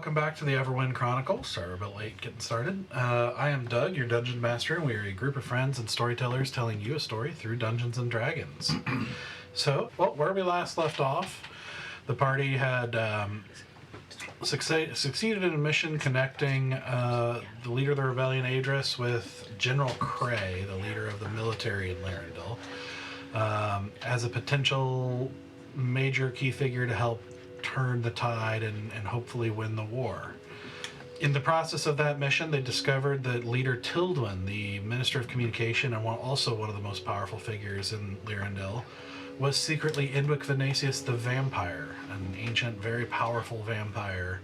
welcome back to the Everwind Chronicles. Sorry, we're a bit late getting started. I am Doug, your Dungeon Master, and we are a group of friends and storytellers telling you a story through Dungeons and Dragons. Where we last left off, the party had succeeded in a mission connecting the leader of the rebellion, Adris, with General Cray, the leader of the military in Larendil, as a potential major key figure to help turn the tide and hopefully win the war. In the process of that mission, they discovered that leader Tildwin, the Minister of Communication and also one of the most powerful figures in Lyrandil, was secretly in with VENATUS the vampire, an ancient, very powerful vampire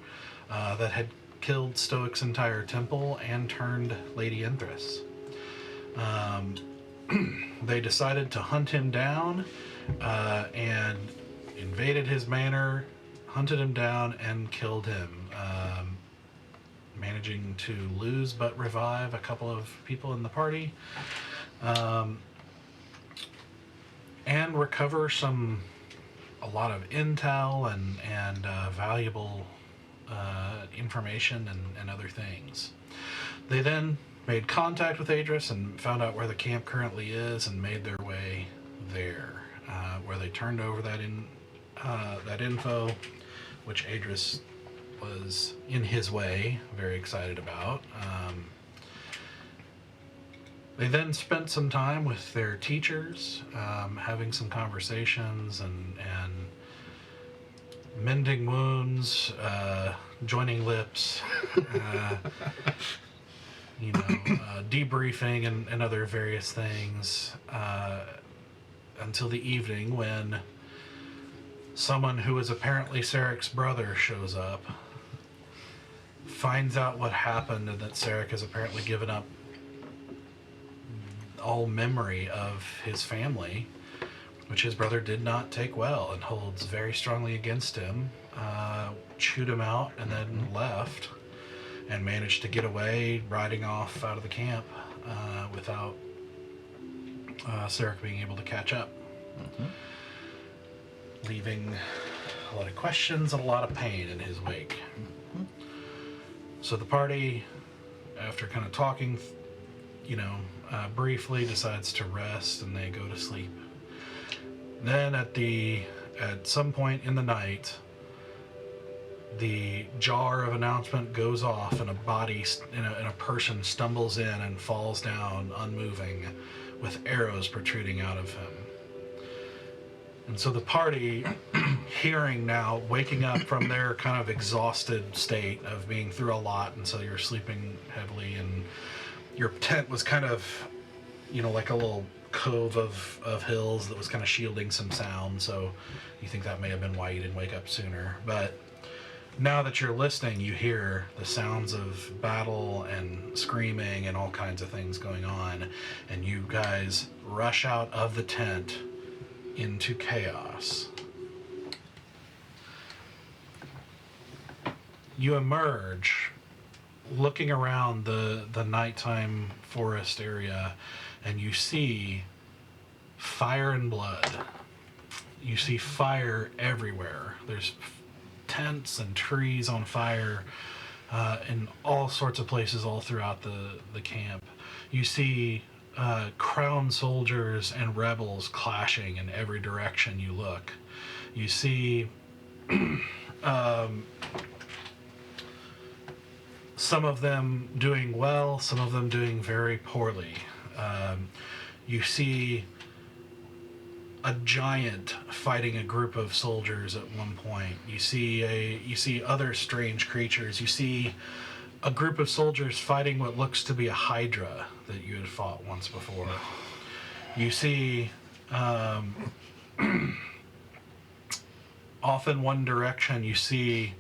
that had killed Stoic's entire temple and turned Lady Inthrys. They decided to hunt him down and invaded his manor, hunted him down, and killed him, managing to lose but revive a couple of people in the party, and recover a lot of intel and valuable information and other things. They then made contact with Adris and found out where the camp currently is and made their way there, where they turned over that info, which Adris was, in his way, very excited about. They then spent some time with their teachers, having some conversations and mending wounds, joining lips, debriefing and other various things, until the evening when someone who is apparently Sarek's brother shows up, finds out what happened, and that Sarek has apparently given up all memory of his family, which his brother did not take well and holds very strongly against him, chewed him out, and then left, and managed to get away, riding off out of the camp without Sarek being able to catch up. Mm-hmm. Leaving a lot of questions and a lot of pain in his wake. Mm-hmm. So the party, after kind of talking, briefly, decides to rest, and they go to sleep. Then at some point in the night, the jar of announcement goes off, and a body and a person stumbles in and falls down unmoving, with arrows protruding out of him. And so the party, waking up from their kind of exhausted state of being through a lot, and so you're sleeping heavily, and your tent was kind of, like a little cove of hills that was kind of shielding some sound, so you think that may have been why you didn't wake up sooner. But now that you're listening, you hear the sounds of battle and screaming and all kinds of things going on, and you guys rush out of the tent into chaos. You emerge, looking around the nighttime forest area, and you see fire and blood. You see fire everywhere. There's tents and trees on fire in all sorts of places all throughout the camp. You see crown soldiers and rebels clashing in every direction you look. You see some of them doing well, some of them doing very poorly. You see a giant fighting a group of soldiers at one point. You see other strange creatures. You see a group of soldiers fighting what looks to be a hydra that you had fought once before. You see off in one direction, you see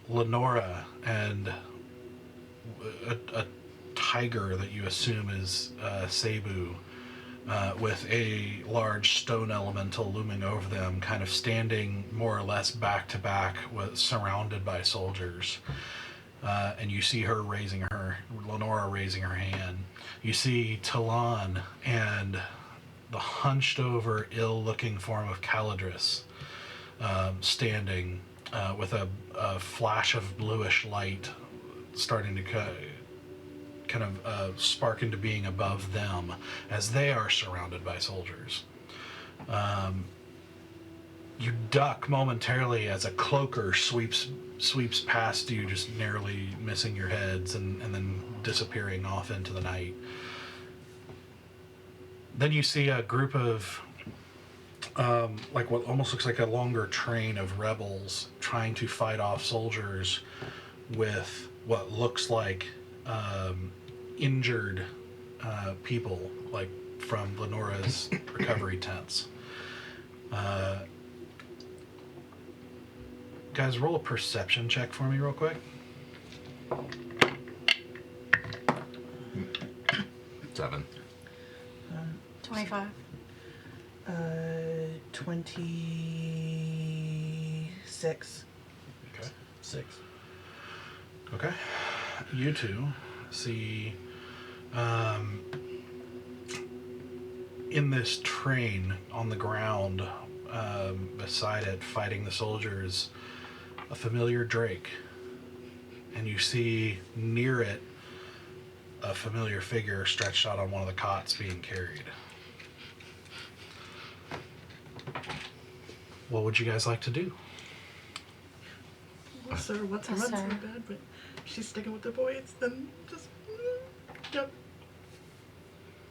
Lenora and a tiger that you assume is Cebu, with a large stone elemental looming over them, kind of standing more or less back to back, surrounded by soldiers. And you see Lenora raising her hand. You see Talon and the hunched over, ill-looking form of Caladris standing with a flash of bluish light starting to kind of spark into being above them as they are surrounded by soldiers. You duck momentarily as a cloaker sweeps past you, just narrowly missing your heads and then disappearing off into the night. Then you see a group of like what almost looks like a longer train of rebels trying to fight off soldiers with what looks like injured people, like from Lenora's recovery tents. Guys, roll a perception check for me real quick. 7. 25. 26. Okay. 6. Okay. You two see in this train on the ground beside it fighting the soldiers a familiar drake, and you see near it a familiar figure stretched out on one of the cots being carried. What would you guys like to do? Well, sir, what's her Yes, run so sir. bad, but she's sticking with the boys, then just, yep.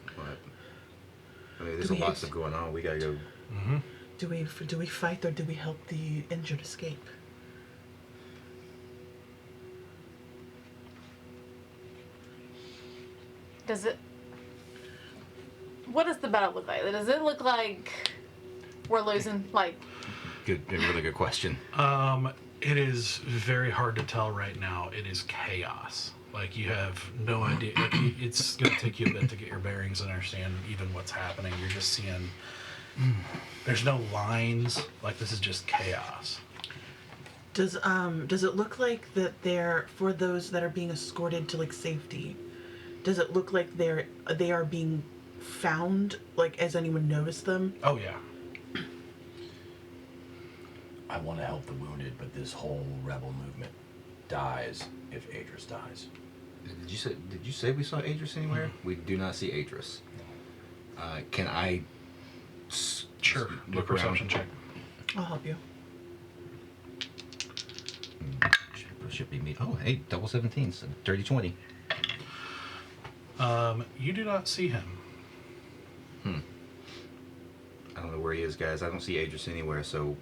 But, I mean, there's Do a we lot of hit- stuff going on. We gotta go. Mm-hmm. Do we fight or do we help the injured escape? Does it... What does the battle look like? Does it look like we're losing? Like, Really good question. It is very hard to tell right now. It is chaos. Like, you have no idea. Like, it's going to take you a bit to get your bearings and understand even what's happening. You're just seeing... There's no lines. Like, this is just chaos. Does it look like that they're, for those that are being escorted to like safety, does it look like they are being found? Like, has anyone noticed them? Oh, yeah. I want to help the wounded, but this whole rebel movement dies if Adris dies. Did you say we saw Adris anywhere? We do not see Adris. Can I? Sure. Do a Look around. perception check. I'll help you. Should be me. Oh, hey, double 17, so dirty 20. You do not see him. I don't know where he is, guys. I don't see Adris anywhere. So,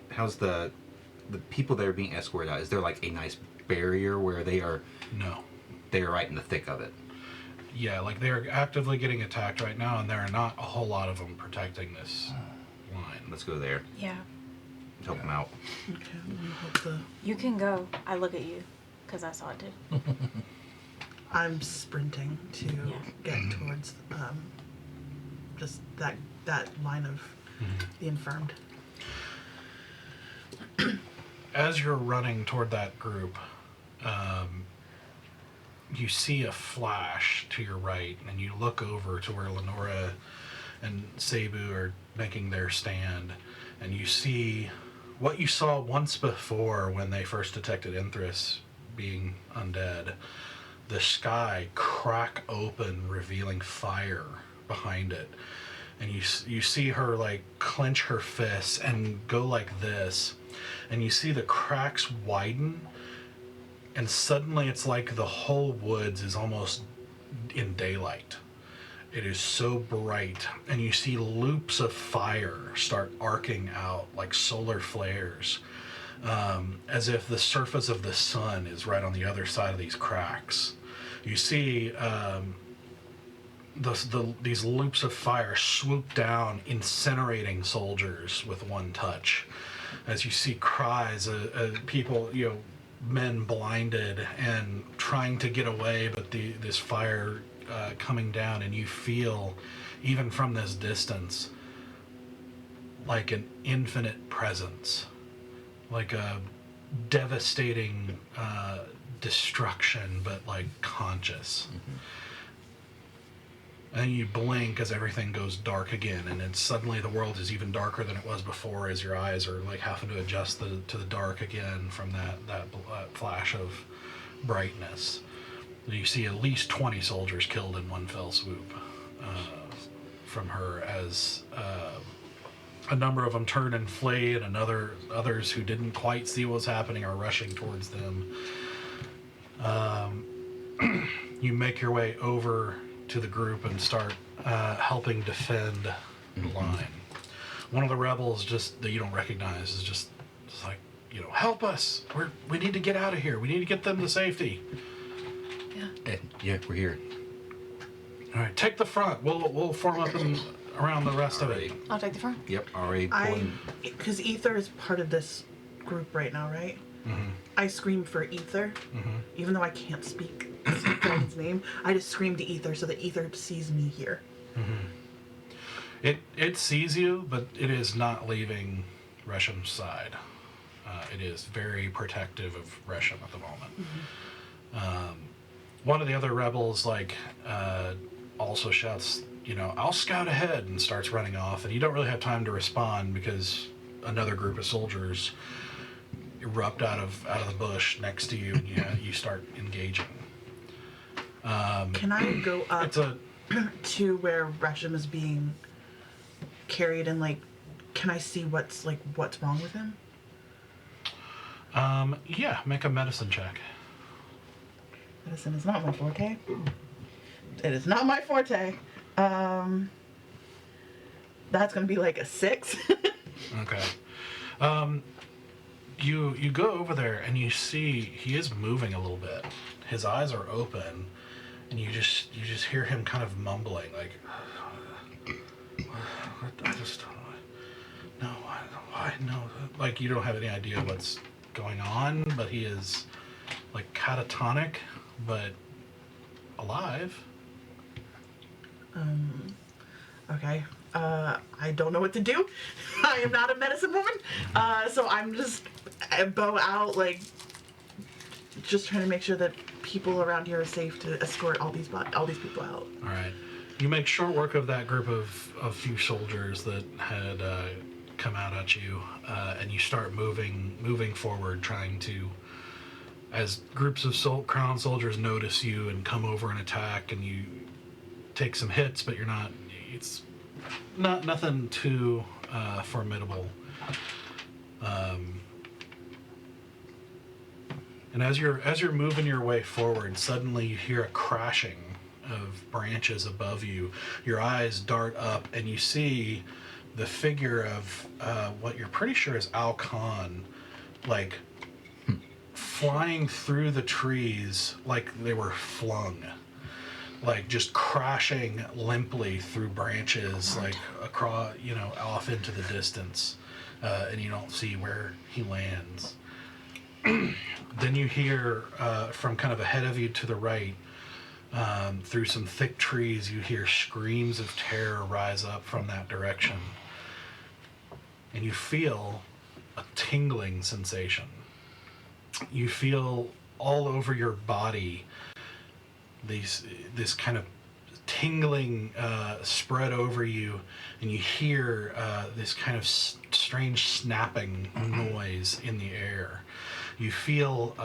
how's the people that are being escorted out? Is there like a nice barrier where they are No. right in the thick of it? Yeah, like they're actively getting attacked right now, and there are not a whole lot of them protecting this line. Let's go there. yeah. Let's help them out. Okay, I'm gonna help the. You can go. I look at you, because I saw it too. I'm sprinting to get towards just that line of the infirmed. As you're running toward that group, you see a flash to your right, and you look over to where Lenora and Cebu are making their stand, and you see what you saw once before when they first detected Inthris being undead. The sky crack open, revealing fire behind it. And you see her like clench her fists and go like this, and you see the cracks widen, and suddenly it's like the whole woods is almost in daylight. It is so bright, and you see loops of fire start arcing out like solar flares, as if the surface of the sun is right on the other side of these cracks. You see these loops of fire swoop down, incinerating soldiers with one touch. As you see cries of people, men blinded and trying to get away, but this fire coming down, and you feel, even from this distance, like an infinite presence, like a devastating destruction, but like conscious. And you blink as everything goes dark again, and then suddenly the world is even darker than it was before, as your eyes are like having to adjust to the dark again from that flash of brightness. You see at least 20 soldiers killed in one fell swoop from her, as a number of them turn and flee, and others who didn't quite see what was happening are rushing towards them. You make your way over to the group and start helping defend the line. One of the rebels that you don't recognize is just like, help us! We need to get out of here. We need to get them to safety. Yeah, we're here. All right, take the front. We'll form up around the rest of it. I'll take the front. Yep, already pulling. Because Ether is part of this group right now, right? Mm-hmm. I scream for Ether, even though I can't speak his name. I just scream to Ether so that Ether sees me here. It sees you, but it is not leaving Resham's side. It is very protective of Resham at the moment. One of the other rebels also shouts, I'll scout ahead, and starts running off, and you don't really have time to respond because another group of soldiers erupt out of the bush next to you, and you start engaging. Can I go up It's a to where Resham is being carried, and can I see what's wrong with him? yeah, make a medicine check. Medicine is not my forte. It is not my forte. That's gonna be like a 6. Okay. You go over there and you see he is moving a little bit. His eyes are open, and you just hear him kind of mumbling like, no. Like, you don't have any idea what's going on, but he is like catatonic, but alive. Okay. I don't know what to do. I am not a medicine woman. So I'm just bow out, just trying to make sure that people around here are safe to escort all these people out. All right. You make short work of that group of few soldiers that had come out at you, and you start moving forward, trying to, as groups of crown soldiers notice you and come over and attack, and you take some hits, but it's nothing too formidable. And as you're moving your way forward, suddenly you hear a crashing of branches above you. Your eyes dart up, and you see the figure of what you're pretty sure is Al Khan, flying through the trees like they were flung, just crashing limply through branches, across, off into the distance, and you don't see where he lands. Then you hear from kind of ahead of you to the right, through some thick trees, you hear screams of terror rise up from that direction. And you feel a tingling sensation. You feel all over your body this kind of tingling spread over you, and you hear this kind of strange snapping noise in the air. You feel,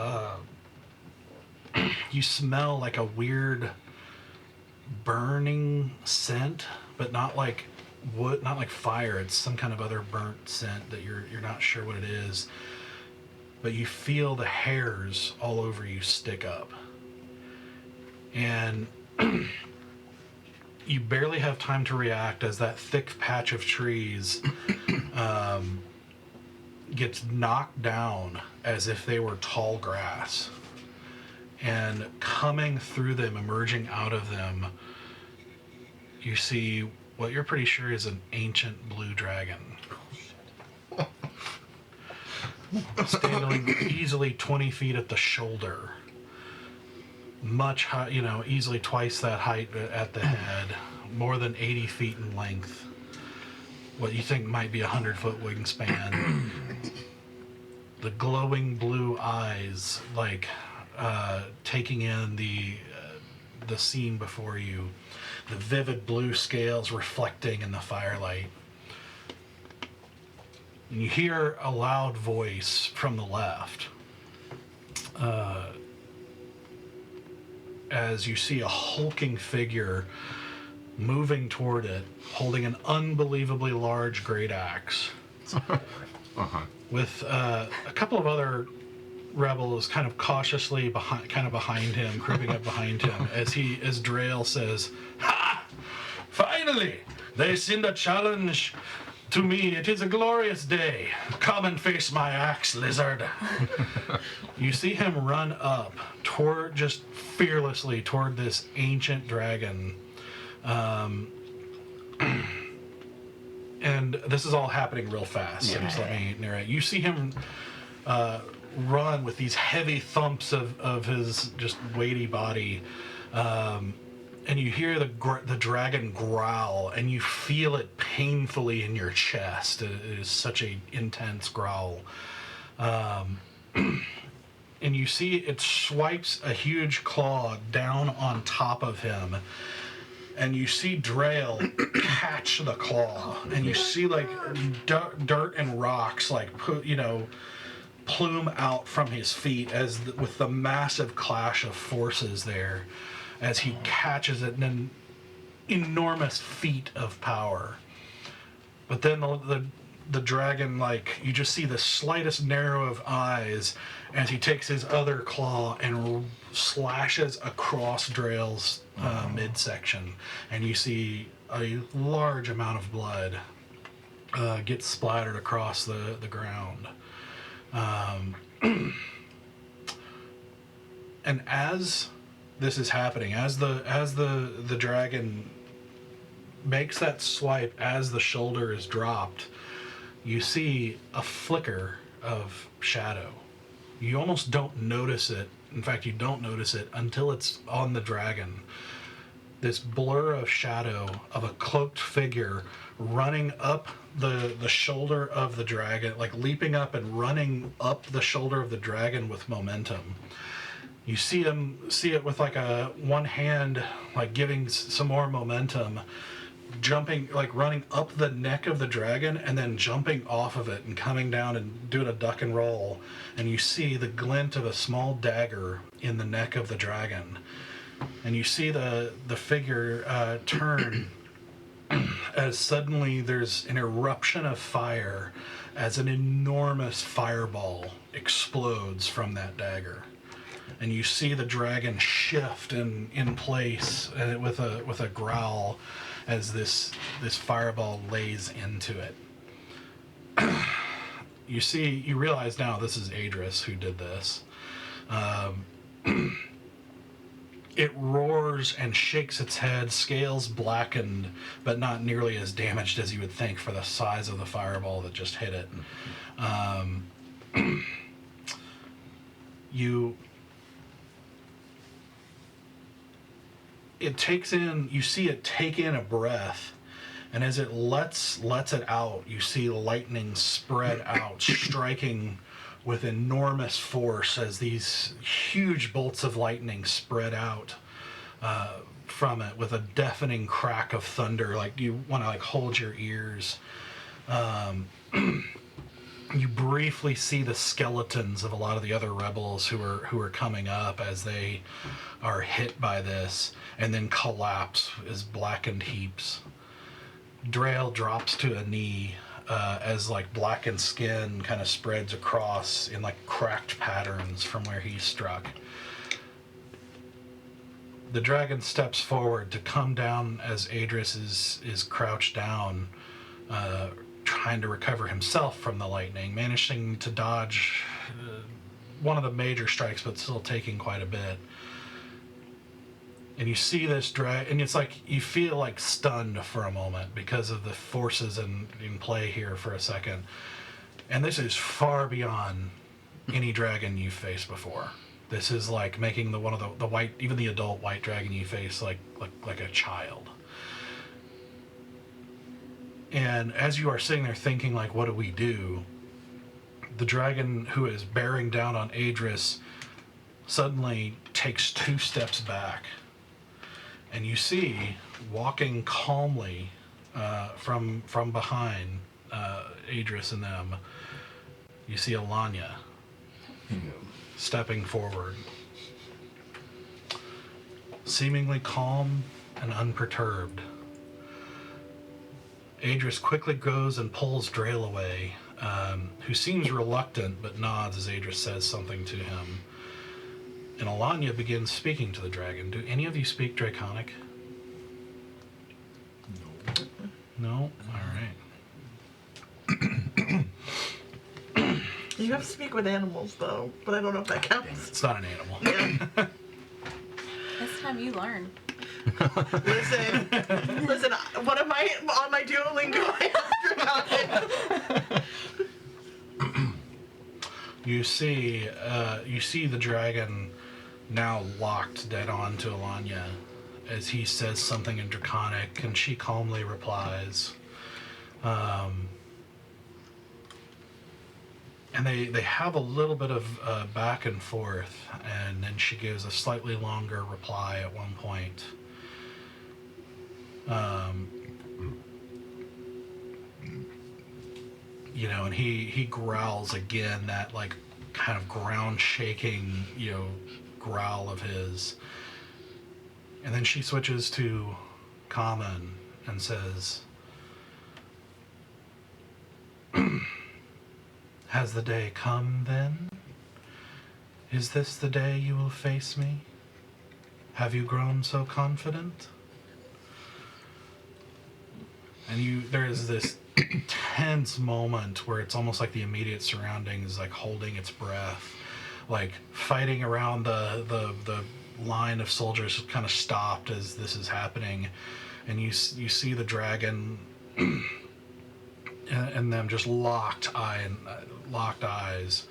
you smell like a weird burning scent, but not like wood, not like fire. It's some kind of other burnt scent that you're not sure what it is. But you feel the hairs all over you stick up. And you barely have time to react as that thick patch of trees gets knocked down as if they were tall grass. And coming through them, emerging out of them, you see what you're pretty sure is an ancient blue dragon. Standing easily 20 feet at the shoulder. Much high, easily twice that height at the head. More than 80 feet in length. What you think might be 100-foot wingspan. The glowing blue eyes, taking in the scene before you. the vivid blue scales reflecting in the firelight. And you hear a loud voice from the left as you see a hulking figure moving toward it, holding an unbelievably large great axe. With a couple of other rebels kind of cautiously behind him, creeping up behind him, as Drael says, "Ha! Finally! They send a challenge to me. It is a glorious day. Come and face my axe, lizard." You see him run up just fearlessly toward this ancient dragon. And this is all happening real fast, so just let me narrate. You see him run with these heavy thumps of his just weighty body, and you hear the dragon growl, and you feel it painfully in your chest. It is such an intense growl. And you see it swipes a huge claw down on top of him, and you see Drael catch the claw, and you see like dirt and rocks like plume out from his feet with the massive clash of forces there as he catches it in an enormous feat of power. But then the dragon, like, you just see the slightest narrow of eyes as he takes his other claw and slashes across Drael's midsection, and you see a large amount of blood get splattered across the ground. And as this is happening, as the dragon makes that swipe, as the shoulder is dropped, you see a flicker of shadow. You almost don't notice it. In fact, you don't notice it until it's on the dragon. This blur of shadow of a cloaked figure running up the shoulder of the dragon, like leaping up and running up the shoulder of the dragon with momentum. You see it with like one hand, like giving some more momentum, jumping, like running up the neck of the dragon and then jumping off of it and coming down and doing a duck and roll. And you see the glint of a small dagger in the neck of the dragon. And you see the figure turn as suddenly there's an eruption of fire as an enormous fireball explodes from that dagger. And you see the dragon shift in place with a growl as this fireball lays into it. You realize now this is Adris who did this. It roars and shakes its head, scales blackened, but not nearly as damaged as you would think for the size of the fireball that just hit it. You see it take in a breath, and as it lets it out, you see lightning spread out, striking with enormous force as these huge bolts of lightning spread out from it with a deafening crack of thunder. Like you want to like hold your ears. You briefly see the skeletons of a lot of the other rebels who are coming up as they are hit by this, and then collapse as blackened heaps. Drael drops to a knee as like blackened skin kind of spreads across in like cracked patterns from where he struck. The dragon steps forward to come down as Adris is crouched down, trying to recover himself from the lightning, managing to dodge one of the major strikes, but still taking quite a bit. And you see this and it's like you feel like stunned for a moment because of the forces in play here for a second. And this is far beyond any dragon you've faced before. This is like making one of the white, even the adult white dragon you face like a child. And as you are sitting there thinking, like, what do we do? The dragon who is bearing down on Adris suddenly takes 2 steps back. And you see, walking calmly from behind Adris and them, you see Alanya stepping forward, seemingly calm and unperturbed. Adris quickly goes and pulls Drail away, who seems reluctant but nods as Adris says something to him. And Alanya begins speaking to the dragon. Do any of you speak Draconic? No? Alright. You have to speak with animals, though, but I don't know if that counts. It's not an animal. Yeah. This time you learn. Listen, what am I on my Duolingo? I have You see the dragon now locked dead on to Alanya as he says something in Draconic, and she calmly replies. And they have a little bit of back and forth, and then she gives a slightly longer reply at one point. And he growls again, that like kind of ground shaking, growl of his. And then she switches to common and says, "Has the day come then? Is this the day you will face me? Have you grown so confident?" And there is this tense moment where it's almost like the immediate surroundings, like holding its breath, like fighting around the line of soldiers kind of stopped as this is happening, and you see the dragon and them just locked eyes,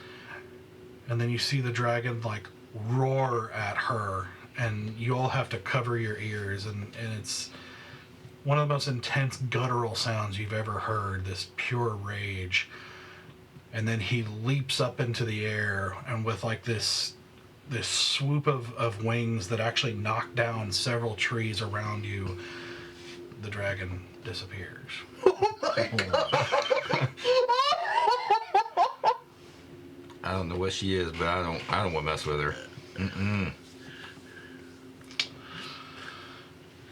and then you see the dragon like roar at her, and you all have to cover your ears, and it's one of the most intense guttural sounds you've ever heard, this pure rage. And then he leaps up into the air, and with like this swoop of wings that actually knock down several trees around you, the dragon disappears. Oh my god! I don't know what she is, but I don't want to mess with her. Mm-mm.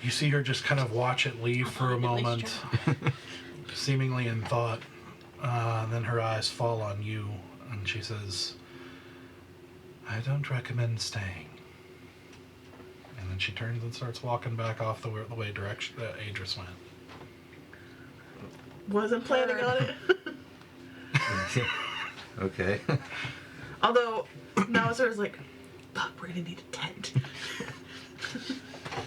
You see her just kind of watch it leave for a moment, seemingly in thought. Then her eyes fall on you, and she says, "I don't recommend staying." And then she turns and starts walking back off the way direction that Adris went. Wasn't planning on it. Okay. Although, now it's sort of like, fuck, we're gonna need a tent.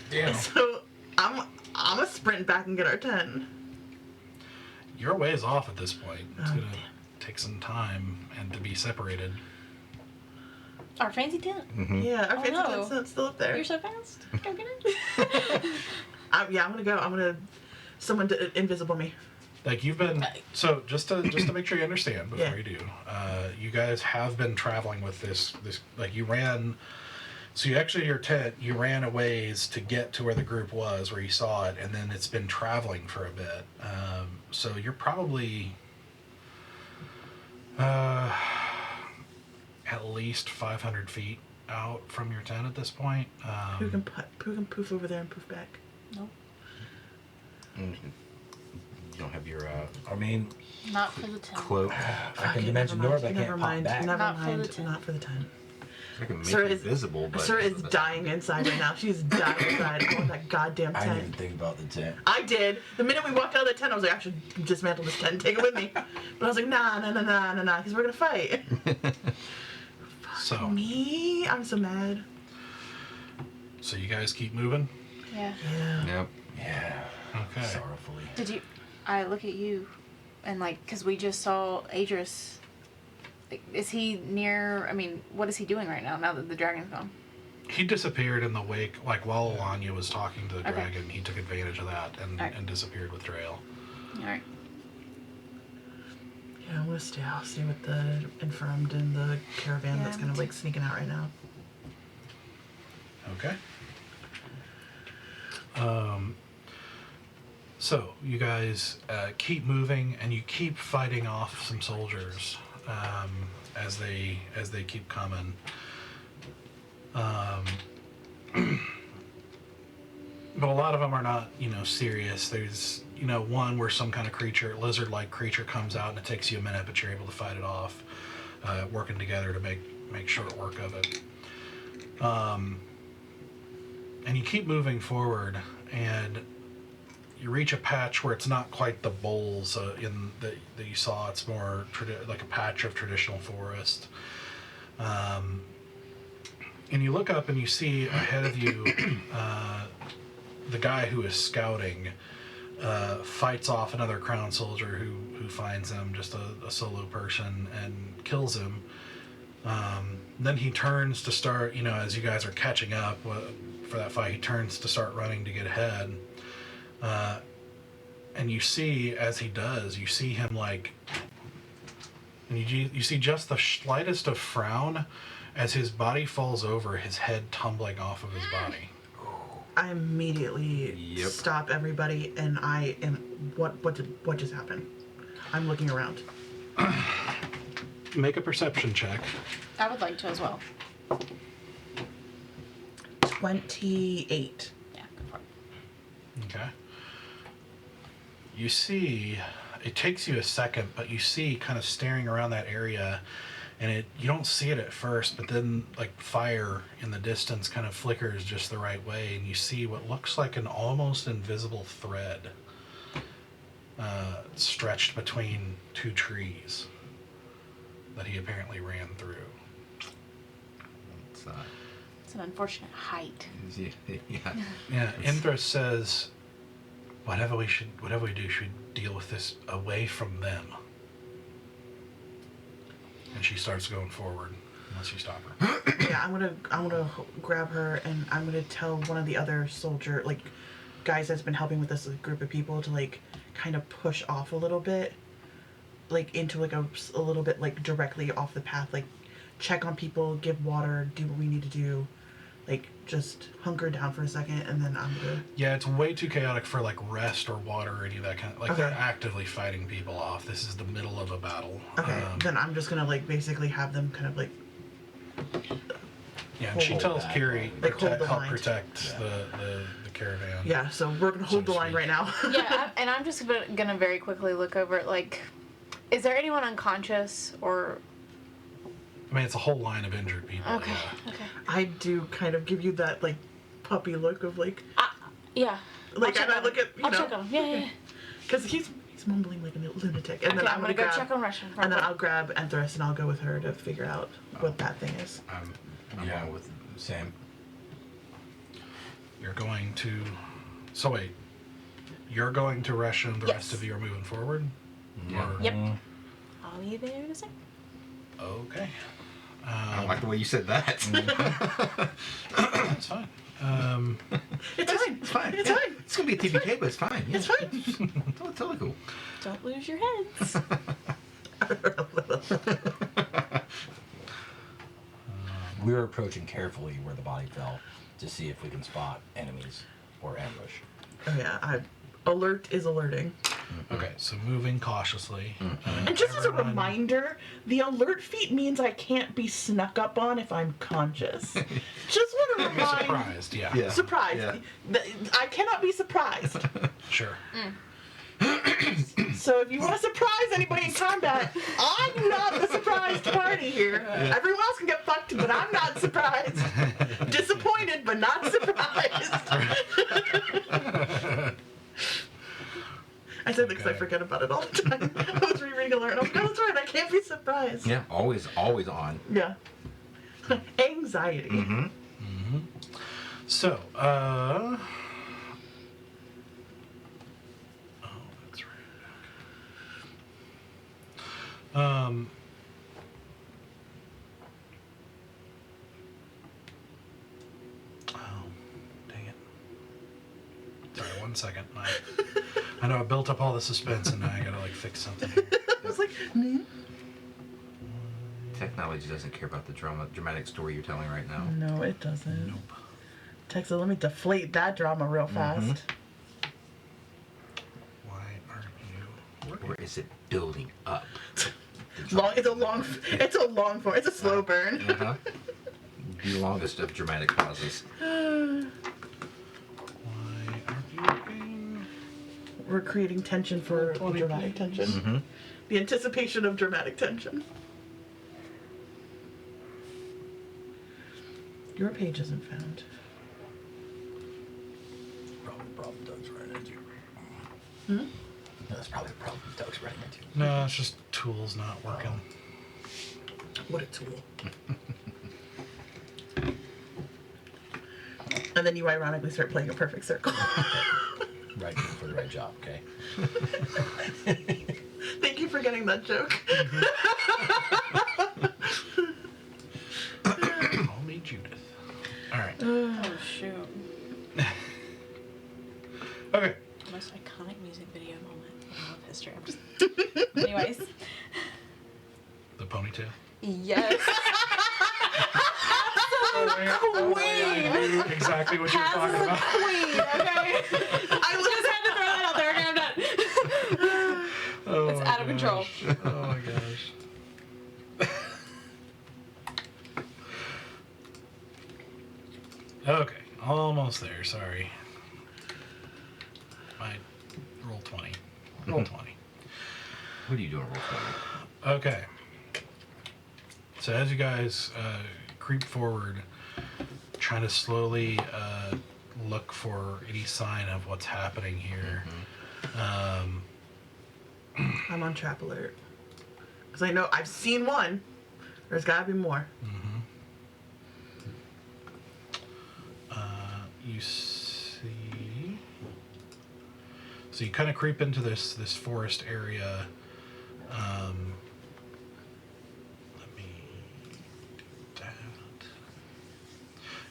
Damn. So, I'm gonna sprint back and get our tent. You're a ways off at this point. It's Oh, gonna damn. take some time and to be separated. Our fancy tent? Mm-hmm. Yeah, our Oh, fancy no. tent's still up there. You're so fast. Go get it. I'm gonna go. I'm gonna someone to invisible me. Like you've been, so just to make sure you understand before Yeah. you do, you guys have been traveling with this like you ran. So you actually, your tent, you ran a ways to get to where the group was, where you saw it, and then it's been traveling for a bit. So you're probably at least 500 feet out from your tent at this point. Who can poof over there and poof back? No, You don't have your I mean, not for the tent. cloak. I can dimension door, but I Never can't mind. pop back. Never Not for the mind. tent. Not for the tent. I can make Sir it is- visible, but Sir is dying inside right now. She's dying inside. I want that goddamn I didn't tent. even think about the tent. I did. The minute we walked out of the tent, I was like, I should dismantle this tent and take it with me. But I was like, nah, because we're gonna fight. So Me? I'm so mad. you guys keep moving. Yeah. Yeah. Yep. Yeah. Okay. Sorrowfully. Did you? I look at you, and like, cause we just saw Adris. Is he near? I mean, what is he doing right now? Now that the dragon's gone. He disappeared in the wake, like while Alanya was talking to the Okay. dragon. He took advantage of that Alright. and disappeared with Trail. All right. Yeah, I'm gonna stay. I'll stay with the infirmed and the caravan Yeah, that's kind me of too. like sneaking out right now. Okay. So you guys keep moving, and you keep fighting off some soldiers as they keep coming. But a lot of them are not, serious. There's, one where some kind of creature, lizard-like creature, comes out, and it takes you a minute, but you're able to fight it off, working together to make short work of it. And you keep moving forward, and you reach a patch where it's not quite the bowls that you saw. It's more like a patch of traditional forest. And you look up and you see ahead of you the guy who is scouting fights off another crown soldier who finds him, just a solo person, and kills him. Then he turns to start, as you guys are catching up for that fight, he turns to start running to get ahead. And you see, as he does, you see him and you see just the slightest of frown as his body falls over, his head tumbling off of his body. I immediately Yep. stop everybody, and I am. What just happened? I'm looking around. Make a perception check. I would like to as well. 28. Yeah, go for it. Okay. You see, it takes you a second, but you see kind of staring around that area, and you don't see it at first, but then fire in the distance kind of flickers just the right way, and you see what looks like an almost invisible thread stretched between two trees that he apparently ran through. It's an unfortunate height. Yeah. Yeah, Indra says, whatever we do should deal with this away from them. And she starts going forward unless you stop her. Yeah, I'm gonna grab her, and I'm gonna tell one of the other guys that's been helping with this group of people to kind of push off a little bit, into a little bit directly off the path, check on people, give water, do what we need to do, just hunker down for a second, and then I'm gonna. Yeah, it's way too chaotic for rest or water or any of that kind of Okay. They're actively fighting people off. This is the middle of a battle. Okay, then I'm just gonna basically have them kind of Yeah, and she Hold tells back. Kiri Hold the help line. protect the caravan. Yeah, so we're gonna hold So the to line speak. right now. Yeah, and I'm just gonna very quickly look over it. Is there anyone unconscious or? I mean, it's a whole line of injured people. Okay. Yeah. Okay. I do kind of give you that puppy look of Yeah. and I look at I'll check on him. Yeah. because he's mumbling like a lunatic, and Okay, then I'm gonna go grab, check on Russian. and then I'll grab Enthras and I'll go with her to figure out what that thing is. I'm Yeah, going with Sam. You're going to. So wait. You're going to Russian. The rest Yes. of you are moving forward. Yeah. Or- Yep. I'll be there in a second. Okay. I don't like the way you said that. That's fine. It's fine. It's fine. It's Yeah. fine. It's gonna be a TPK, but it's fine. Yeah. It's fine. Totally cool. Don't lose your heads. We are approaching carefully where the body fell to see if we can spot enemies or ambush. Oh yeah, alert is alerting. Okay, so moving cautiously. And just as a everyone- reminder, the alert feat means I can't be snuck up on if I'm conscious. Just want to You're remind. surprised, yeah. Yeah. Surprised. Yeah. I cannot be surprised. Sure. So if you want to surprise anybody in combat, I'm not the surprised party here. Everyone else can get fucked, but I'm not surprised. Disappointed, but not surprised. I said that because I Okay. forget about it all the time. I was rereading Alert, and I was like, oh, that's right, I can't be surprised. Yeah, always on. Yeah. Anxiety. Mm-hmm. So, oh, that's right. Oh, dang it. Sorry, 1 second. I know I built up all the suspense and now I gotta fix something. I was like, Technology doesn't care about the dramatic story you're telling right now. no, it doesn't. Nope. Texas, let me deflate that drama real fast. Why aren't you working? Or is it building up? It's a long form. It's a slow burn. Uh-huh. The longest of dramatic pauses. Why aren't you working? We're creating tension for 20 dramatic please. tension. Mm-hmm. The anticipation of dramatic tension. Your page isn't found. Probably the problem Doug's running into. Hmm? That's probably the problem Doug's running into. No, it's just tools not working. What a tool. And then you ironically start playing a perfect circle. Right people for the right job, okay? Thank you for getting that joke. Call me Judith. All right. Oh shoot. Okay. Most iconic music video moment in all of history. I'm just. Anyways. The ponytail. Yes. Queen. I knew exactly what you were talking about. Queen. Okay. I just had to throw that out there. Okay, I'm done. Oh It's my out of control. gosh. Oh my gosh. Okay, almost there. Sorry. My roll 20. Roll 20. What are you doing, roll Okay. So as you guys creep forward, trying to slowly look for any sign of what's happening here. I'm on trap alert. Because I know I've seen one. There's gotta be more. You see. So you kind of creep into this forest area. Let me do that.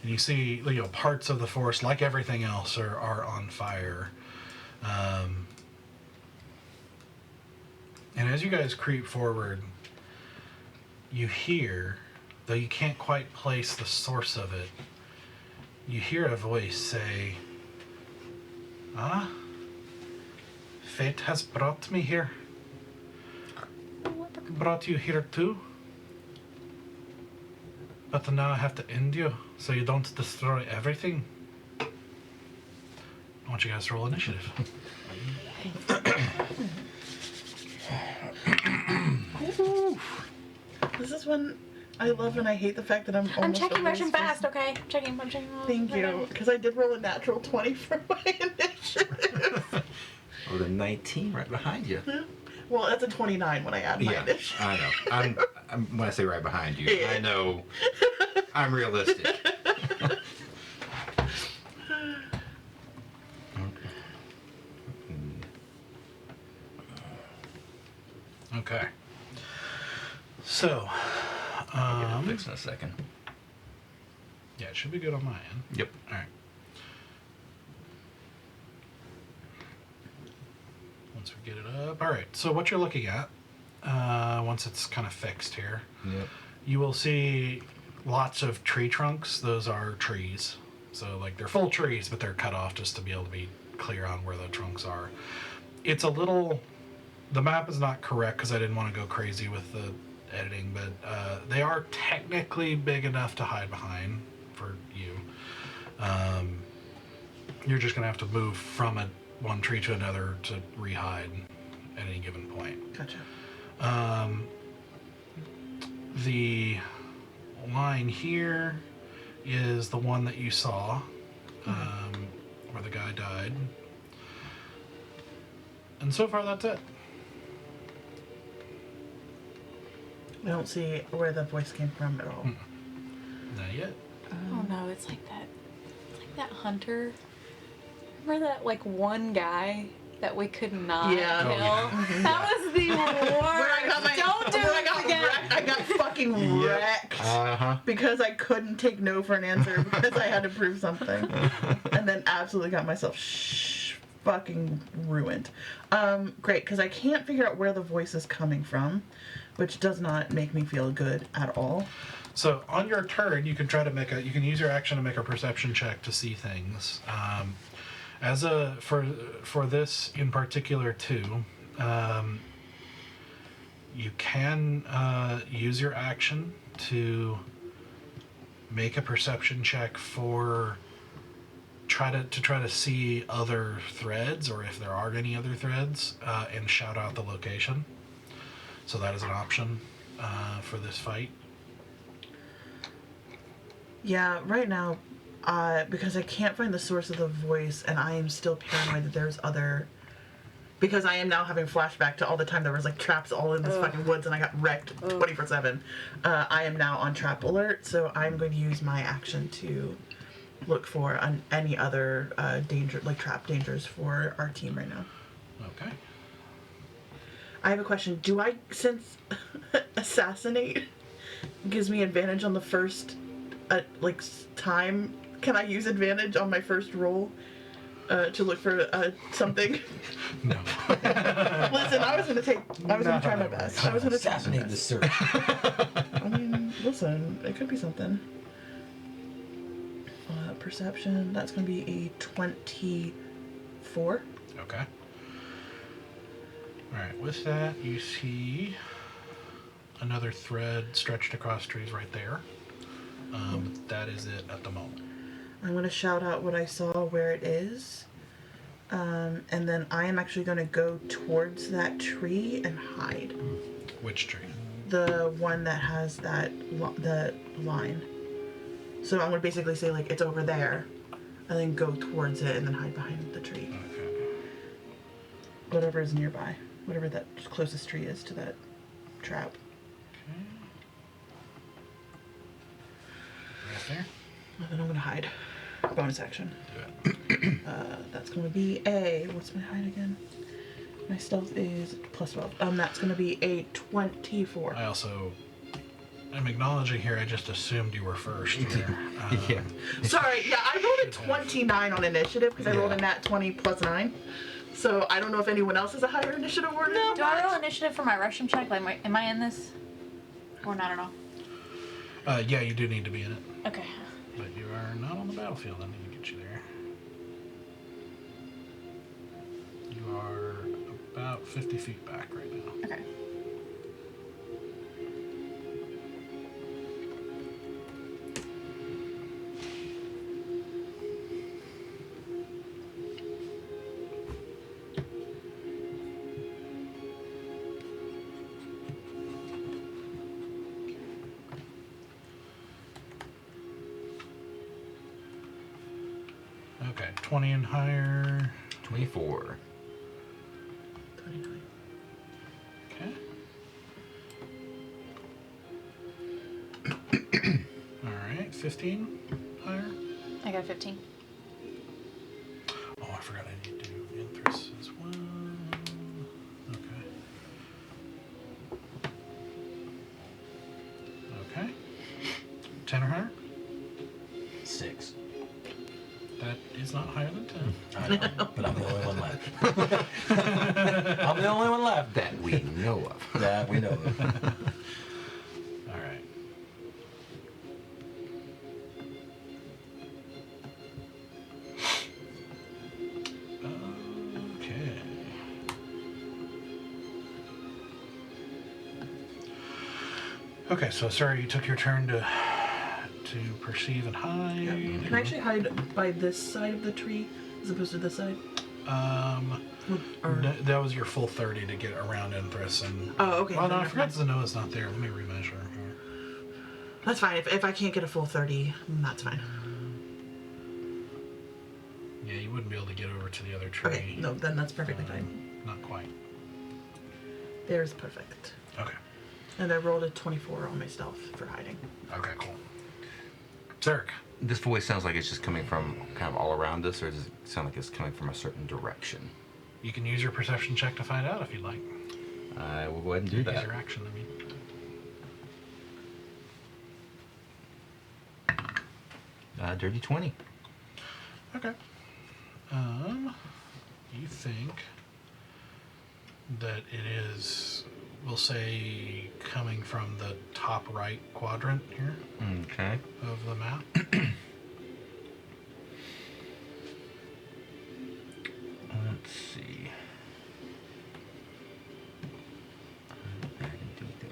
And you see, parts of the forest, like everything else, are on fire. And as you guys creep forward, you hear, though you can't quite place the source of it, you hear a voice say, "Ah, fate has brought me here. Brought you here too. But now I have to end you so you don't destroy everything." I want you guys to roll initiative. This is when I love and I hate the fact that I'm almost I'm checking always motion fast, supposed- okay? I'm checking. Thank you, because I did roll a natural 20 for my initiative. Oh, the 19 right behind you. Well, that's a 29 when I add my Yeah, initiative. I know. I'm when I say right behind you, Yeah. I know. I'm realistic. Okay. So, I'll fix in a second. yeah, it should be good on my end. Yep. All right. Once we get it up. All right. So what you're looking at, once it's kind of fixed here, Yep. you will see lots of tree trunks. Those are trees. So like they're full trees, but they're cut off just to be able to be clear on where the trunks are. It's a little. The map is not correct because I didn't want to go crazy with the editing, but they are technically big enough to hide behind for you. You're just going to have to move from one tree to another to re-hide at any given point. Gotcha. The line here is the one that you saw, where the guy died. And so far, that's it. I don't see where the voice came from at all. Not yet. Oh no, it's like that. It's like that hunter. Remember that one guy that we could not Yeah. kill? Oh, yeah. That was the worst. Where I got Don't do where I it got again. wrecked. I got fucking wrecked. Uh-huh. Because I couldn't take no for an answer because I had to prove something. And then absolutely got myself fucking ruined. Great, because I can't figure out where the voice is coming from, which does not make me feel good at all. So on your turn, you can try to you can use your action to make a perception check to see things. For this in particular too, you can use your action to make a perception check for try to see other threads, or if there are any other threads, and shout out the location. So that is an option for this fight. Yeah, right now, because I can't find the source of the voice, and I am still paranoid that there's other... Because I am now having flashback to all the time there was, like, traps all in this fucking woods, and I got wrecked 24/7. I am now on trap alert, so I'm going to use my action to look for any other trap dangers for our team right now. Okay. I have a question. Do I, since assassinate gives me advantage on the first, time, can I use advantage on my first roll to look for something? No. Listen, I was gonna try my best. I was gonna assassinate the search. I mean, listen, it could be something. Perception, that's gonna be a 24. Okay. Alright, with that, you see another thread stretched across trees right there. That is it at the moment. I'm gonna shout out what I saw, where it is. And then I am actually gonna go towards that tree and hide. Which tree? The one that has the line. So I'm gonna basically say, like, it's over there, and then go towards it and then hide behind the tree. Okay. Whatever is nearby. Whatever that closest tree is to that trap. Okay. Right there? And then I'm gonna hide. Bonus action. Do it. That's gonna be what's my hide again? My stealth is plus 12. That's gonna be a 24. I also... I'm acknowledging here, I just assumed you were first. Here. Yeah. Sorry, yeah, I rolled a 29 on initiative because I rolled a nat 20 plus 9. So I don't know if anyone else has a higher initiative or not. Do I roll initiative for my Russian check? Like, am I in this? Or not at all? Yeah, you do need to be in it. Okay. But you are not on the battlefield. I need to get you there. You are about 50 feet back right now. Okay. Okay, 20 and higher. 24. 29. Okay. Alright, 15 higher. I got a 15. Oh, I forgot I need to do Inthrus as well. Okay. Okay. 10 or higher? 6. That is not higher than 10. I know, but I'm the only one left. I'm the only one left. That we know of. That we know of. Alright. Okay. Okay, so sorry you took your turn to perceive and hide. Can I actually hide by this side of the tree as opposed to this side? No, that was your full 30 to get around Inthrus and... Oh, okay. Well, no, I Never forgot mind. Zenoa's not there. Let me remeasure here. That's fine. If I can't get a full 30, that's fine. Yeah, you wouldn't be able to get over to the other tree. Okay, no, then that's perfectly fine. Not quite. There's perfect. Okay. And I rolled a 24 on my stealth for hiding. Okay, cool. Zerk. This voice sounds like it's just coming from kind of all around us, or does it sound like it's coming from a certain direction? You can use your perception check to find out if you'd like. I will go ahead and do Use that. your action, Dirty 20. Okay. you think that it is, we'll say, coming from the top right quadrant here Okay. of the map. Let's see. I can do anything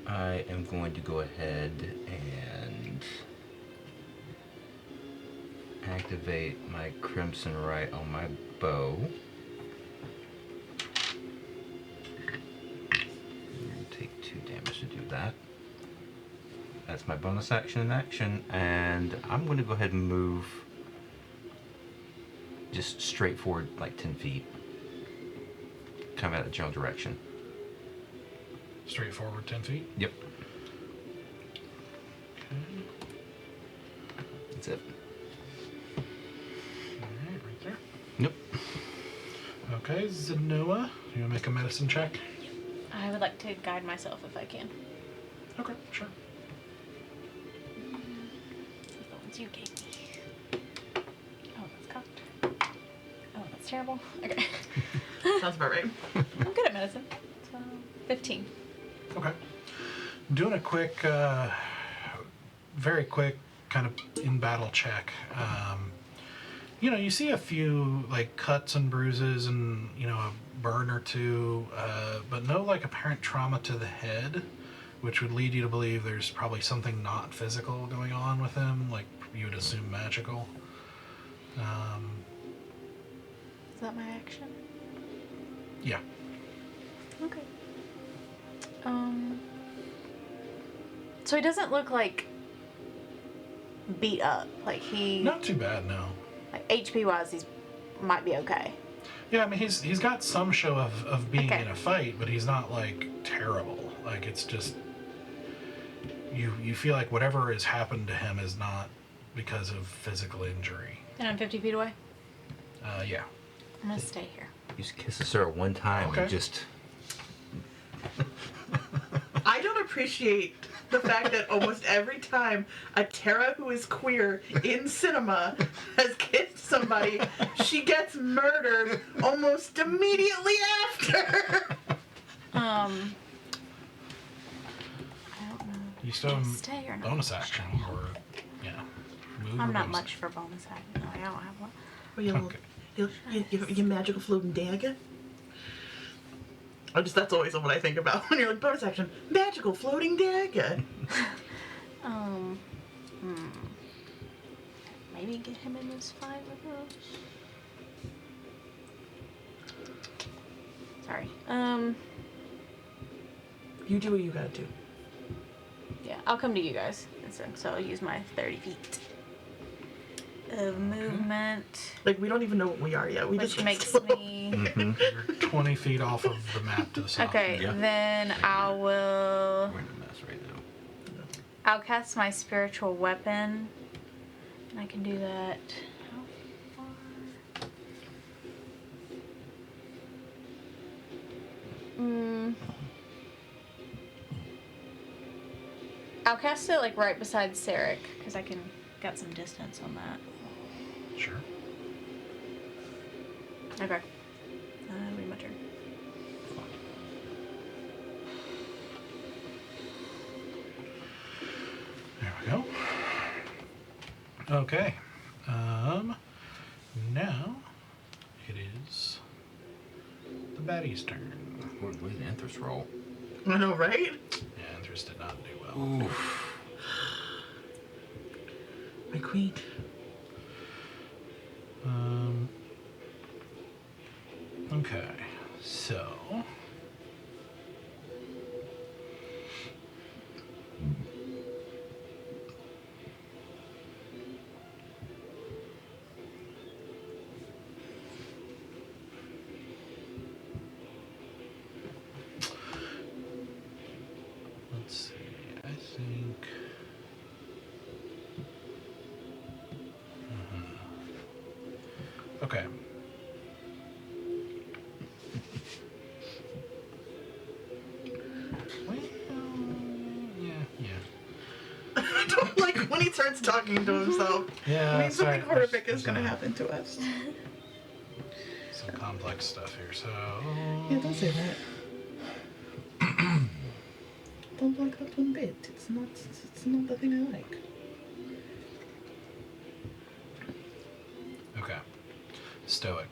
I am going to go ahead and activate my Crimson Right on my bow. And take 2 damage to do that. That's my bonus action in action, and I'm going to go ahead and move just straight forward like 10 feet. Come out the general direction. Straight forward 10 feet. Yep. Okay. That's it. Alright, right there. Yep. Okay, Zenoa, you want to make a medicine check? I would like to guide myself if I can. Okay, sure. The ones you gave me. Oh, that's cocked. Oh, that's terrible. Okay. Sounds about right. I'm good at medicine. So, 15. Okay. Doing a quick, very quick kind of in-battle check. You see a few, like, cuts and bruises and, a burn or two, but no, like, apparent trauma to the head, which would lead you to believe there's probably something not physical going on with him, like you would assume magical. Is that my action? Yeah. Okay. So he doesn't look like beat up. Like he, Not too bad, no. like HP wise, he's might be okay. Yeah, I mean, he's got some show of being Okay. in a fight, but he's not, like, terrible. Like, it's just... You feel like whatever has happened to him is not because of physical injury. And I'm 50 feet away. Yeah. I'm gonna stay here. You just kiss the sir one time Okay. and just. I don't appreciate the fact that almost every time a Terra who is queer in cinema has kissed somebody, she gets murdered almost immediately after. I don't know. You still Can I have stay or not? bonus action, or, yeah. Move I'm or not bonus much for bonus action. No, I don't have one. Well, your, Okay. your magical floating dagger. That's always what I think about when you're like bonus action. Magical floating dagger. Maybe get him in this fight with us. Sorry. You do what you gotta do. Yeah, I'll come to you guys. So I'll use my 30 feet of movement, Like, we don't even know what we are yet. We which just makes float. me... You're 20 feet off of the map to the south. Okay, Yeah. then I will... We're in a mess right now. I'll cast my spiritual weapon. And I can do that... How far? I'll cast it like right beside Sarek, because I can got some distance on that. Sure. Okay. That'll be my turn. There we go. Okay. Now it is the baddie's turn. Where's the Anthros roll? I know, right? Yeah, Andrews did not do well. Oof. My queen. Okay, so let's see. I think. Okay. Well, yeah. I don't like when he starts talking to himself. Yeah, I mean, that's something right. horrific There's is going to happen to us. some complex stuff here. So Yeah, don't say that. Don't like that one bit. It's not the thing I like. okay, stoic.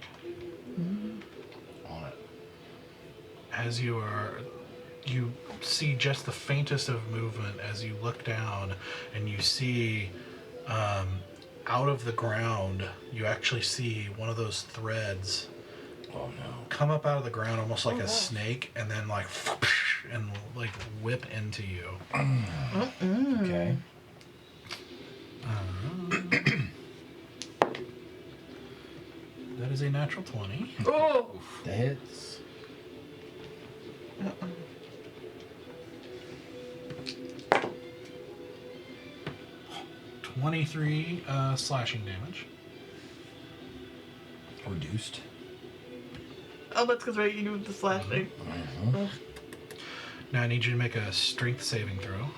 On it. As you see just the faintest of movement as you look down, and you see out of the ground, you actually see one of those threads Oh no. come up out of the ground almost like a snake, and then like and like whip into you. Okay. That is a natural 20. Oh! That hits. 23 slashing damage. Reduced. Oh, that's because, right, you do the slashing. Oh. Now I need you to make a strength saving throw.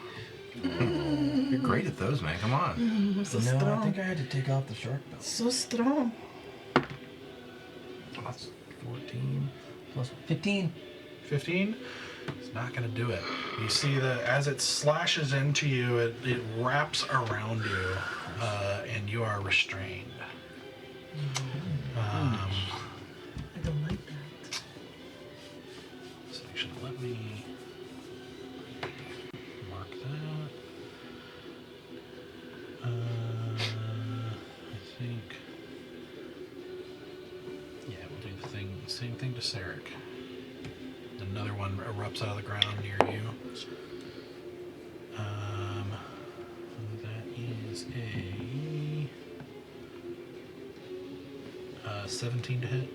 You're great at those, man. Come on. I'm so No, strong. I think I had to take off the shark belt. So strong. That's 14 plus 15. 15? It's not going to do it. You see that as it slashes into you, it wraps around you, and you are restrained. I don't like that. So actually, let me mark that. I think. Yeah, we'll do the same thing to Sarek. Another one erupts out of the ground near you. That is a 17 to hit.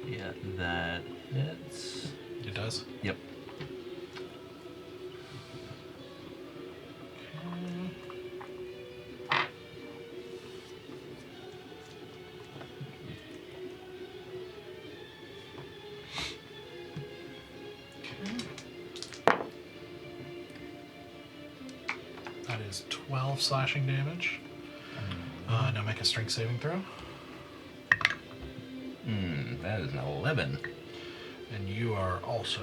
Yeah, that hits. It does. Yep. That is 12 slashing damage. Now make a strength saving throw. That is an 11. And you are also.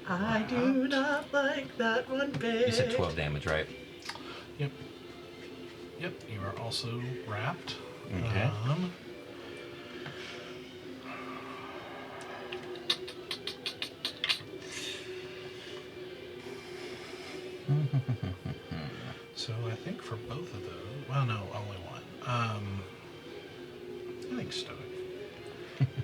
I do not like that one bit. You said 12 damage, right? Yep. Yep, you are also wrapped. Okay. So I think for both of those, well, no, only one. I think stoic.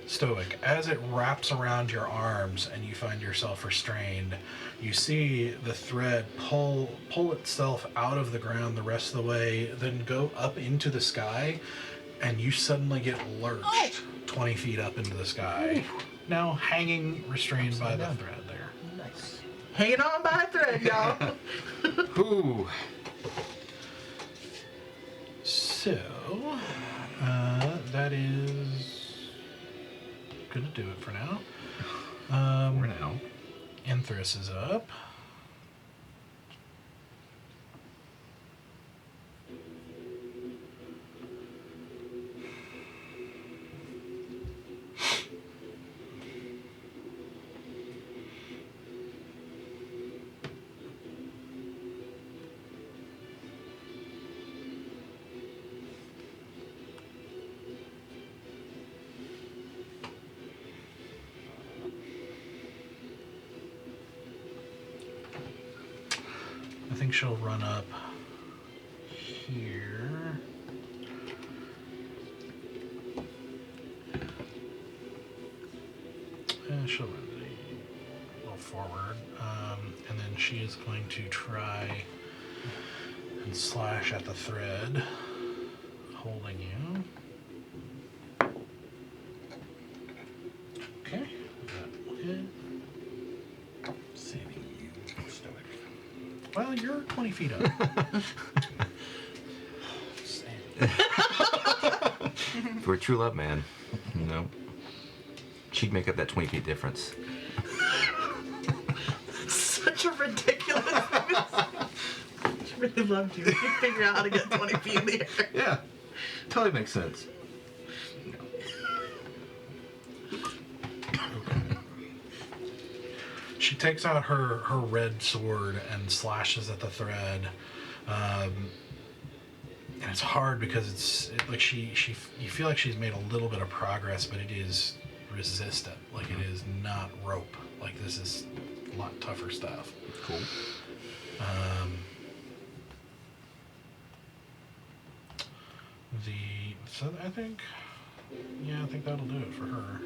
Stoic. As it wraps around your arms and you find yourself restrained, you see the thread pull itself out of the ground the rest of the way, then go up into the sky, and you suddenly get lurched 20 feet up into the sky. Now hanging, restrained by the thread there. Nice. Hanging on by a thread, y'all. Ooh. So, that is gonna do it for now. For now. Enthris is up. I think she'll run up here. She'll run a little forward. And then she is going to try and slash at the thread, holding you. Okay. That will hit. Saving you, stoic. Well, you're 20 feet up. For a true love, man, you know, she'd make up that 20 feet difference. Such a ridiculous thing. really loved you. You figure out how to get 20 feet in the air. Yeah, totally makes sense. She takes out her red sword and slashes at the thread. And it's hard because like you feel like she's made a little bit of progress, but it is resistant. Like it is not rope. Like this is a lot tougher stuff. Cool. I think that'll do it for her.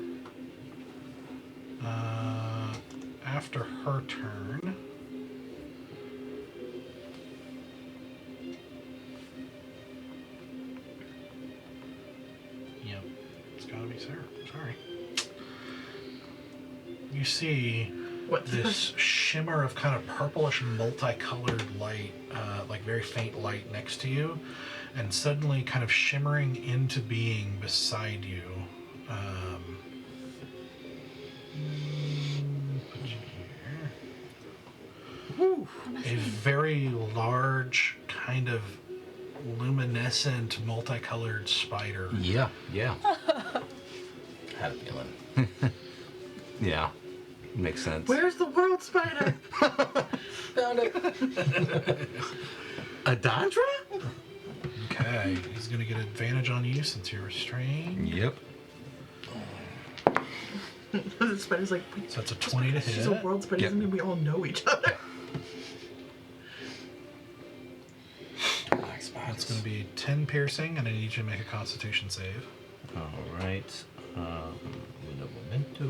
After her turn, yep, it's gotta be Sarah. Sorry. You see What's this shimmer of kind of purplish multicolored light, like very faint light next to you, and suddenly kind of shimmering into being beside you. Put you here. A very large, kind of luminescent, multicolored spider. Yeah. Had a feeling. Yeah, makes sense. Where's the world spider? Found it. A Dondra? Okay, he's gonna get advantage on you since you're restrained. Yep. The spider's like, wait, So that's a 20 to she's hit. a world spider. Yep. Doesn't mean we all know each other. That's going to be 10 piercing, and I need you to make a Constitution save. All right. Un momento.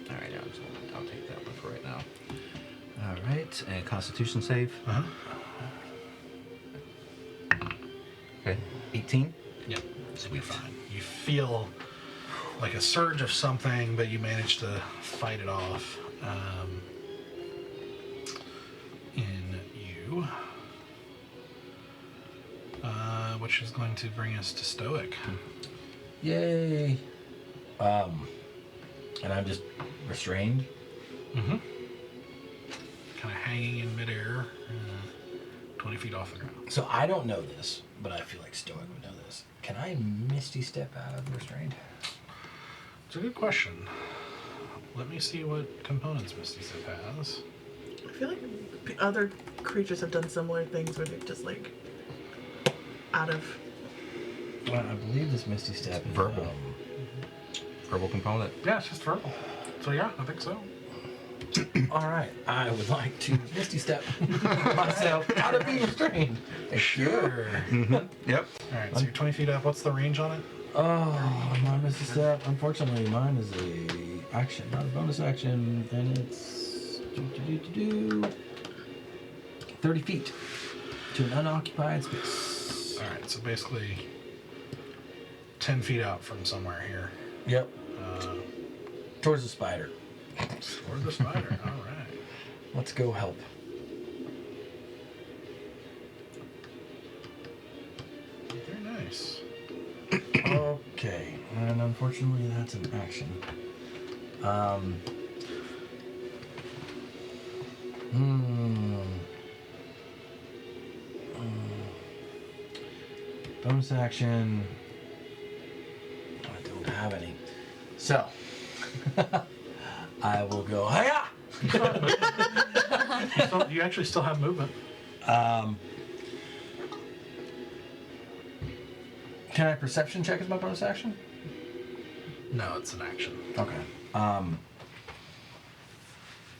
All right, I'll take that one for right now. All right, and Constitution save. Uh-huh. Okay, 18. Yep. So you're fine. You feel like a surge of something, but you manage to fight it off. In you. Which is going to bring us to Stoic. Yay. And I'm just restrained. Mm-hmm. Kind of hanging in midair, 20 feet off the ground. So I don't know this, but I feel like Stoic would know this. Can I Misty Step out of restrained? It's a good question. Let me see what components Misty Step has. I feel like other creatures have done similar things where they've just like out of. Well, I believe this Misty Step is Verbal. Verbal component. Yeah, it's just verbal. So yeah, I think so. All right, I would like to Misty Step myself out of being restrained. Sure. Yep. All right, so you're 20 feet up. What's the range on it? Oh, my Misty Step. Unfortunately, mine is a action, not a bonus action, and it's 30 feet to an unoccupied space. All right, so basically 10 feet out from somewhere here. Yep. Towards the spider. Or the spider. All right. Let's go help. Very nice. Okay, and unfortunately that's an action. Bonus action. I don't have any. So, I will go, hiya! You actually still have movement. Can I perception check as my bonus action? No, it's an action. Okay.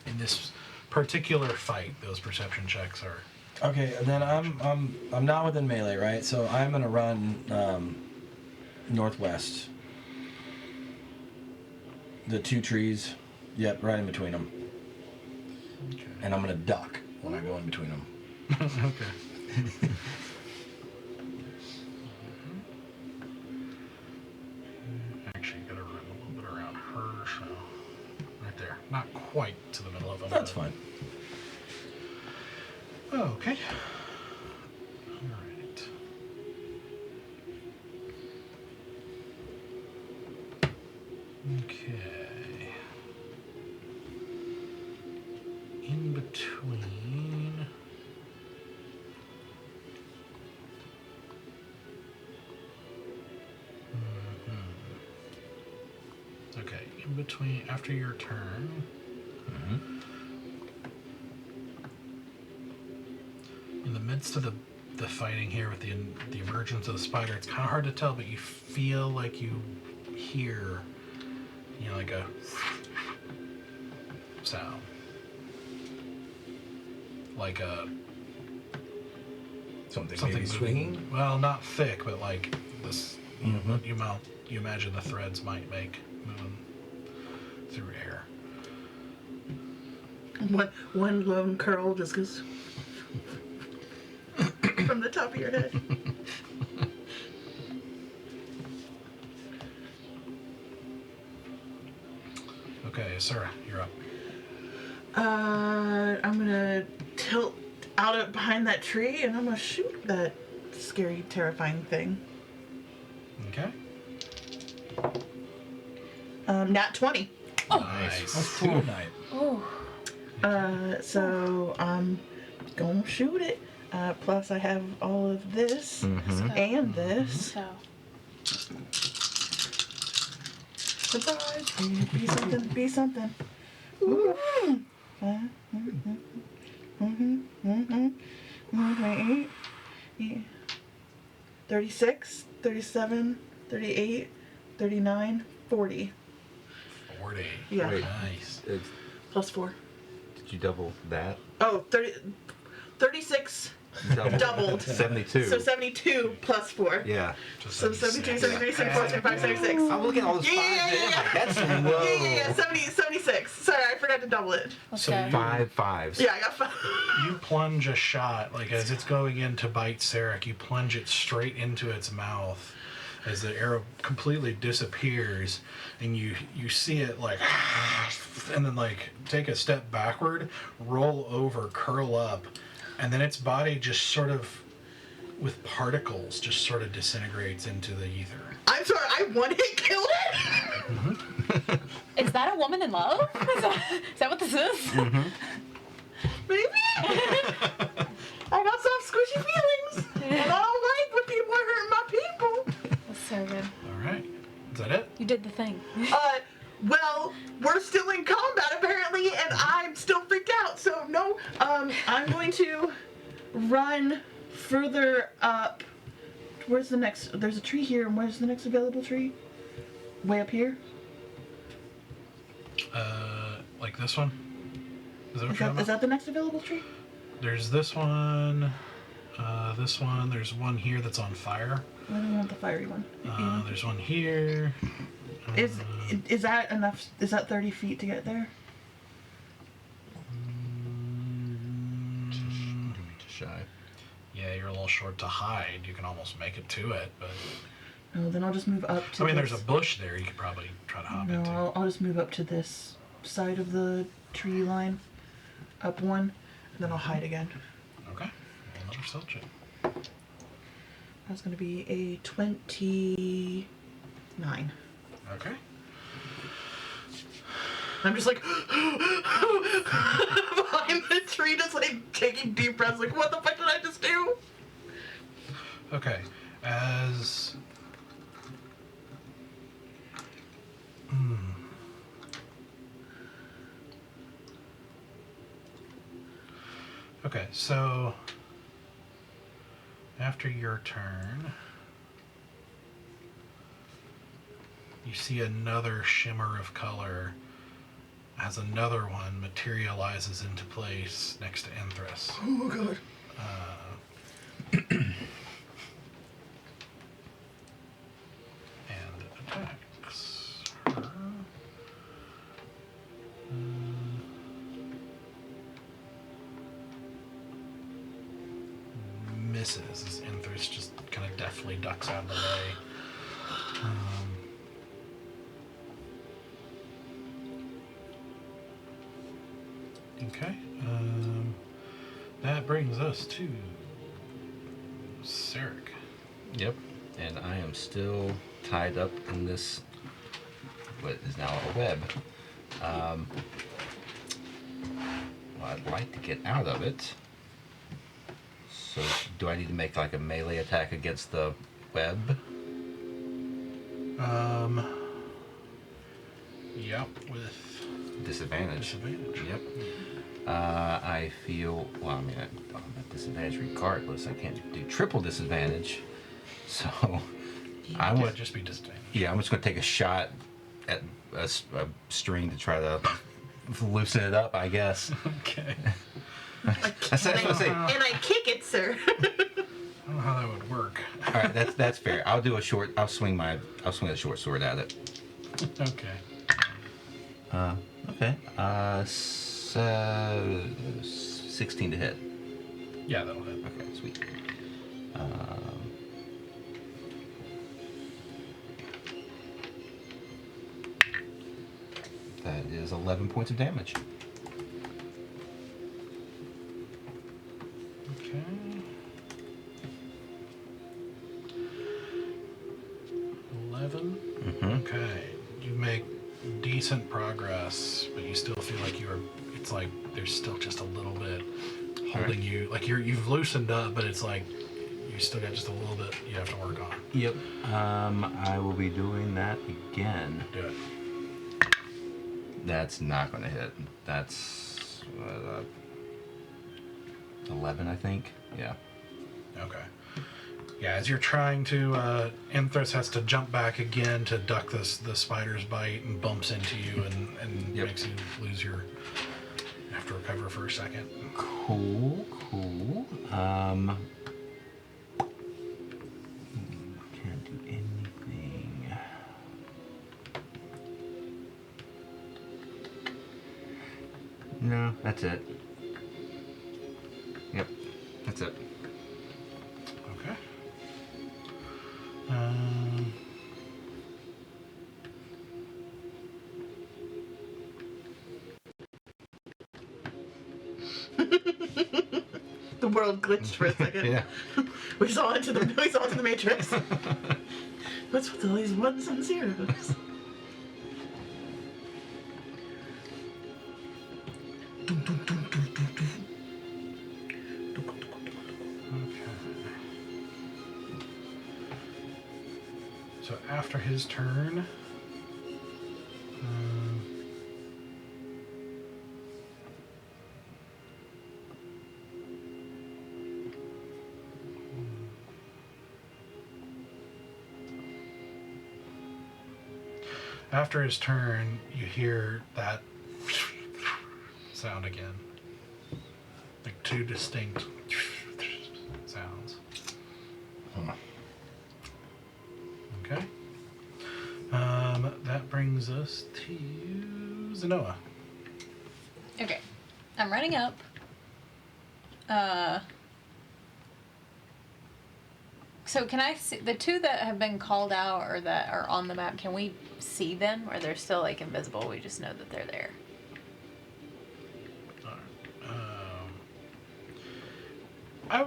In this particular fight, those perception checks are. Okay, then I'm not within melee, right? So I'm gonna run northwest. The two trees, yep, right in between them, Okay. and I'm gonna duck when I go in between them. Okay. Actually, you gotta run a little bit around her, so right there, not quite to the middle of them. That's but- fine. Okay. All right. Okay. Okay, in between, after your turn, in the midst of the fighting here with the emergence of the spider, it's kind of hard to tell, but you feel like you hear, like a sound. Like a... Something Something maybe moving. swinging? Well, not thick, but like this, you imagine the threads might make moving through air. One lone curl just goes from the top of your head. Okay, Sarah, you're up. I'm gonna tilt out of behind that tree and I'm gonna shoot that scary, terrifying thing. Okay. Nat 20. Nice. That's two tonight. Oh. So I'm gonna shoot it. Plus I have all of this and this. So. Surprise! Be something. Be something. Ooh. 28, yeah. 36, 37, 38, 39, 40. 40. Yeah. Wait. Nice. Plus 4. Did you double that? Oh, 36 doubled. 72. So 72 plus 4. Yeah. Just So 72, 73, 74, 75, 76. I'm looking at all those Yeah, fives. yeah, and yeah, I'm like, that's low. Yeah, 76. Sorry, I forgot to double it. Let's So go. you- 5 fives. Yeah, I got 5. You plunge a shot, like as it's going in to bite Sarek, you plunge it straight into its mouth as the arrow completely disappears, and you see it like, and then like take a step backward, roll over, curl up, and then its body just sort of, with particles, just sort of disintegrates into the ether. I'm sorry, I one-hit killed it? Is that a woman in love? Is that what this is? Maybe? I got soft, squishy feelings. And I don't like when people are hurting my people. That's so good. All right, is that it? You did the thing. Well, we're still in combat apparently, and I'm still freaked out. So no, I'm going to run further up. Where's the next? There's a tree here, and where's the next available tree? Way up here. Like this one? Is that what Is you're that, talking is that the next available tree? There's this one, this one. There's one here that's on fire. I don't want the fiery one. There's one here. Is that enough? Is that 30 feet to get there? Just shy. Yeah, you're a little short to hide. You can almost make it to it, but No, then I'll just move up to. I mean, this. there's a bush there. You could probably try to hop No, into. I'll just move up to this side of the tree line. Up one, and then I'll hide again. Okay. Roll another stealth check. That's going to be a 29. Okay. I'm just like behind the tree, just like taking deep breaths, like, what the fuck did I just do? Okay. As Okay, so after your turn, you see another shimmer of color as another one materializes into place next to Enthras. Oh god. And attacks her. Misses as Enthras just kind of deftly ducks out of the way. Okay. That brings us to Sarek. Yep. And I am still tied up in this, what is now a web. Well, I'd like to get out of it. So do I need to make like a melee attack against the web? now. With Disadvantage. disadvantage. Yep. I feel, well, I mean, I'm at disadvantage regardless. I can't do triple disadvantage. So, I'm Would going to, just be disadvantage. yeah, I'm just going to take a shot at a string to try to loosen it up, I guess. Okay. That's what I say. And I kick it, sir. I don't know how that would work. All right, that's fair. I'll swing a short sword at it. Okay. Okay. 16 to hit. Yeah, that'll hit. Okay, sweet. That is 11 points of damage. Okay. 11. Okay. You make decent progress, but you still feel like it's like there's still just a little bit holding you. Like you've loosened up, but it's like you still got just a little bit you have to work on. Yep. I will be doing that again. Do it. That's not going to hit. That's 11, I think. Yeah. Okay. Yeah, as you're trying to, Anthros has to jump back again to duck the spider's bite and bumps into you and Yep. makes you lose your. You have to recover for a second. Cool. Can't do anything. No, that's it. Yep, that's it. Okay. The world glitched for a second. Yeah. We saw into the matrix. What's with all these ones and zeros? Okay. So after his turn, you hear that sound again. Like two distinct sounds. Okay. That brings us to Zenoa. Okay. I'm running up. So can I see the two that have been called out or that are on the map? Can we see them, or they're still like invisible? We just know that they're there. I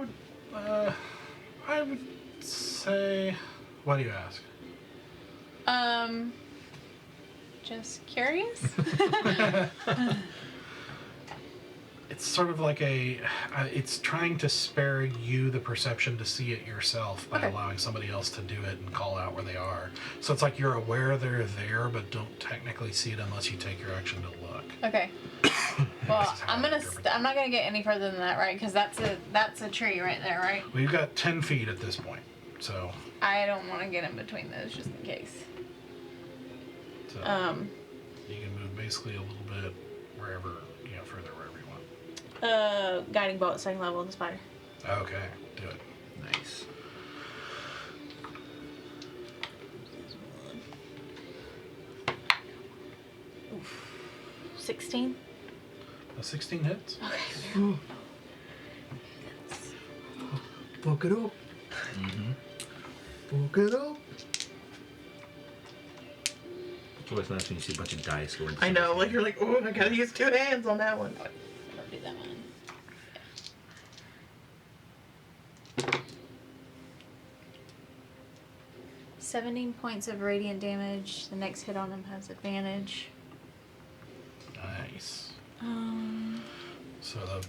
would say. Why do you ask? Just curious. It's sort of like it's trying to spare you the perception to see it yourself by Okay. allowing somebody else to do it and call out where they are. So it's like you're aware they're there, but don't technically see it unless you take your action to look. Okay. Well, This is how I'm I gonna. interpret I'm not gonna get any further than that, right? Because that's a tree right there, right? Well, you've got 10 feet at this point, so. I don't want to get in between those just in case. So you can move basically a little bit wherever, further wherever you want. Guiding bolt, second level, the spider. Okay, do it. Nice. Oof. 16. A 16 hits. Okay. Fuck it up. Fuck it up. It's always nice when you see a bunch of dice going. I know, like you're like, oh, I gotta use 2 hands on that one. Don't do that one. 17 points of radiant damage. The next hit on him has advantage. Nice. So So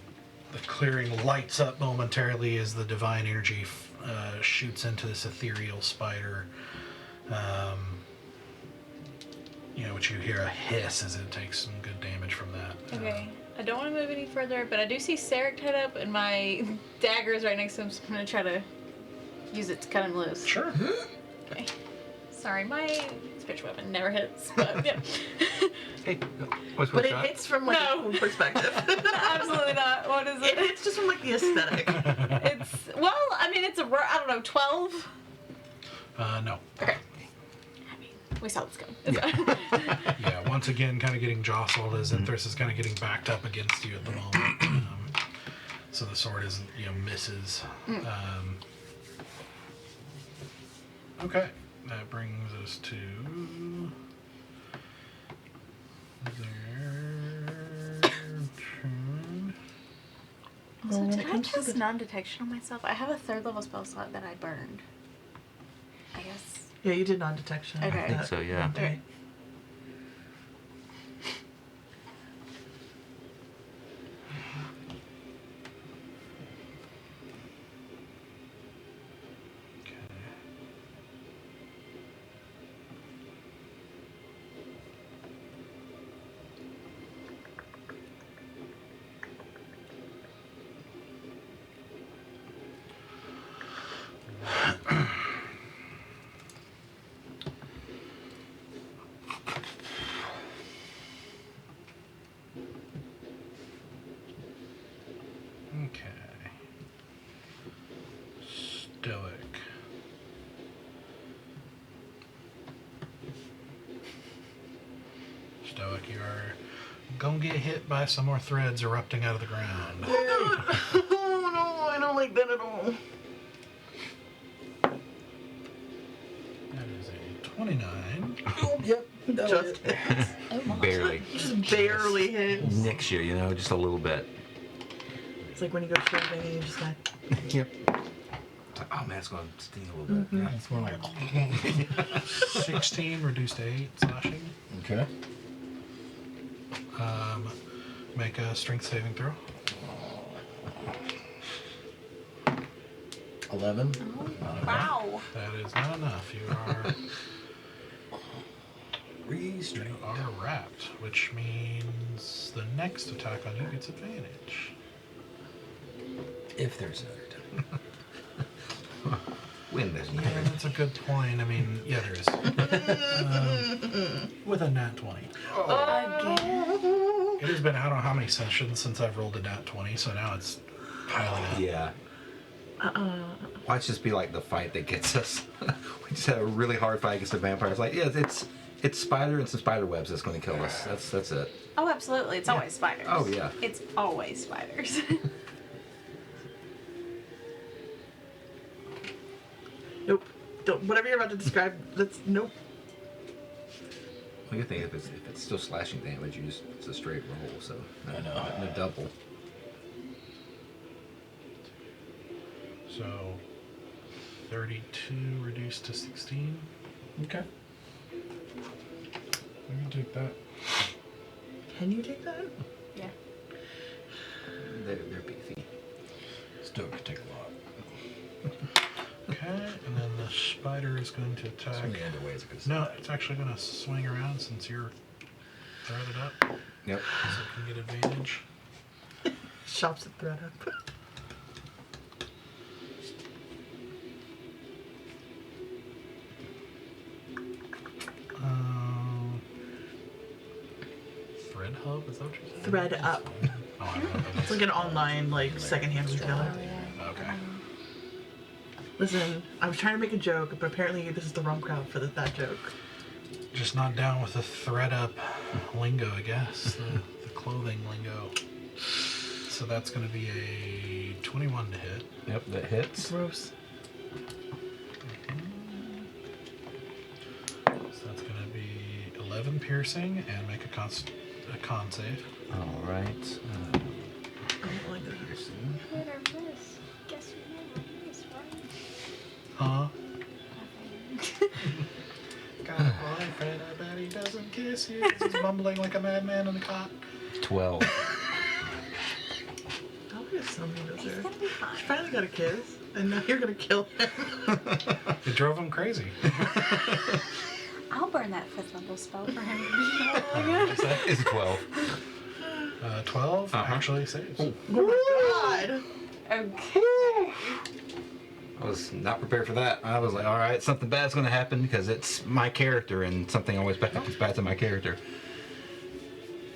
the clearing lights up momentarily as the divine energy shoots into this ethereal spider. which you hear a hiss as it takes some good damage from that. Okay. I don't want to move any further, but I do see Sarek tied up, and my dagger is right next to him, so I'm going to try to use it to cut him loose. Sure. Okay. Sorry, my spiritual weapon never hits, but yeah. Hey, what's But it shot? hits from like No. a cool perspective. Absolutely not. What is It it? hits just from like the aesthetic. It's, well, I mean, it's a, I don't know, 12? No. Okay. I mean, we saw this coming. It's fine. Yeah, once again, kind of getting jostled as Zinthras is kind of getting backed up against you at the moment. So the sword isn't, misses. Okay, that brings us to their turn. So did I comes to cast the- non-detection on myself? I have a 3rd level spell slot that I burned. I guess. Yeah, you did non-detection. Okay. I think so, yeah. Okay. Okay. Stoic. Stoic, you are gonna get hit by some more threads erupting out of the ground. Oh no, I don't like that at all. That is a 29. Yep. Just, Oh my. Barely. just barely hits. Nicks you, just a little bit. It's like when you go swimming and you just like, Yep. It's like, oh man, it's going to sting a little bit. Yeah, it's more like. 16 reduced to 8 slashing. Okay. Make a strength saving throw. 11. Wow. That is not enough. You are wrapped, which means the next attack on you gets advantage. If there's another time. When there's Yeah, that's a good point. I mean, yeah, there is. With a nat 20. Again. It has been, I don't know how many sessions since I've rolled a nat 20, so now it's piling up. Yeah. Watch this be like the fight that gets us. We just had a really hard fight against the vampires. Like, yeah, it's spider and some spider webs that's going to kill us. That's it. Oh, absolutely. It's always spiders. Oh, yeah. It's always spiders. nope. Don't, whatever you're about to describe, that's nope. Well, you think if it's still slashing damage, it's a straight roll. So I know. no double. So 32 reduced to 16. Okay. We can take that. Can you take that? Yeah. They're beefy. Still could take a lot. Okay, and then the spider is going to attack. Swing the other way is a good No, side. it's actually going to swing around since you're threaded up, Yep. so it can get advantage. Chops the thread up. Thread hub, is that what you're saying? Thread up. Oh, I don't know what that It's is. like an online, like, secondhand retailer. Okay. Listen, I was trying to make a joke, but apparently this is the wrong crowd for that joke. Just not down with the thread up lingo, I guess. The clothing lingo. So that's going to be a 21 to hit. Yep, that hits. Gross. So that's going to be 11 piercing and make a con save. All right. I don't like that. Guess you never miss, right? Huh? Got a boyfriend, I bet he doesn't kiss you. He's mumbling like a madman in the cot. 12. I'll get something to He's do. gonna be fine. She finally got a kiss, and now you're gonna kill him. It drove him crazy. I'll burn burn that 5th level spell for him to be all good. It's a 12. 12 Uh-huh. actually saves. Oh my god! Okay. I was not prepared for that. I was like, all right, something bad's going to happen because it's my character, and something always happens bad to my character.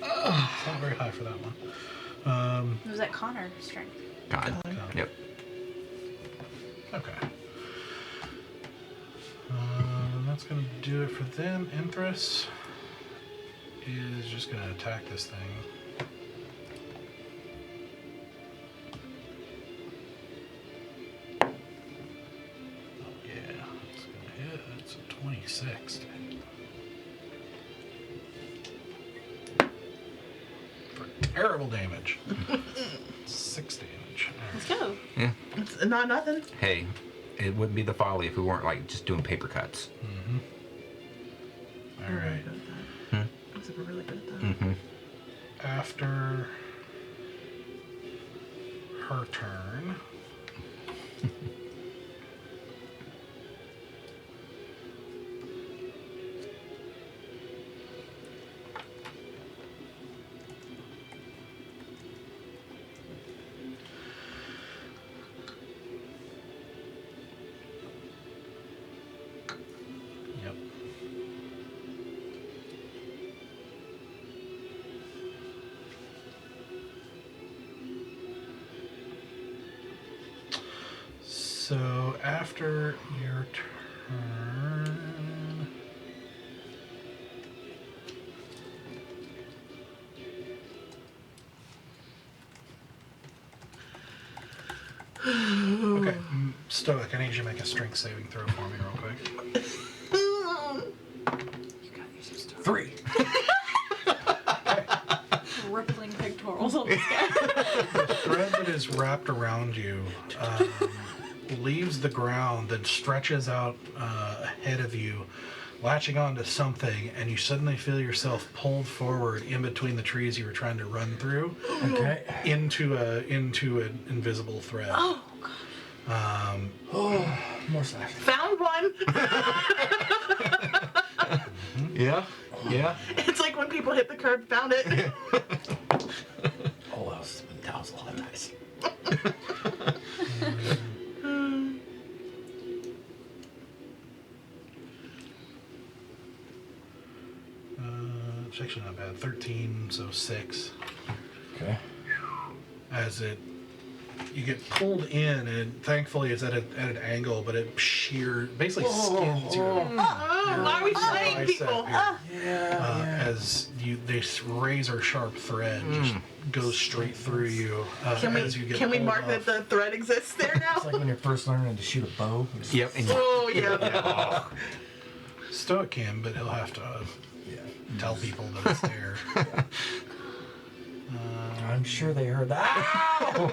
It's not very high for that one. Was that Connor strength? God. Yep. Okay. That's going to do it for them. Empress is just going to attack this thing. Oh, yeah. It's going to hit. It's a 26. For terrible damage. 6 damage. Let's go. Yeah. It's not nothing. Hey, it wouldn't be the Folly if we weren't like just doing paper cuts. Mm-hmm. All We're really right. good at that. I was like, we're really good at that. Mm-hmm. After her turn, yep. So after your turn, okay, Stoic, I need you to make a strength saving throw for me real quick. 3. Rippling pectorals on this guy. The thread that is wrapped around you leaves the ground, then stretches out ahead of you, latching onto something, and you suddenly feel yourself pulled forward in between the trees you were trying to run through Okay. into an invisible thread. Oh, Oh, more slashing. Found one! Yeah. Yeah. It's like when people hit the curb, found it. Oh, that was a lot of nice. It's actually not bad. 13, so 6. Okay. As you get pulled in, and thankfully it's at an angle, but it basically skins your Why are we slaying bicep people? here. As this razor sharp thread just goes straight through you. As you get Can we pulled mark off. that the thread exists there It's now? like when you're first learning to shoot a bow. Yep. And Oh, yeah. Stoic can, but he'll have to Yeah. tell people that it's there. I'm sure they heard that. Ow!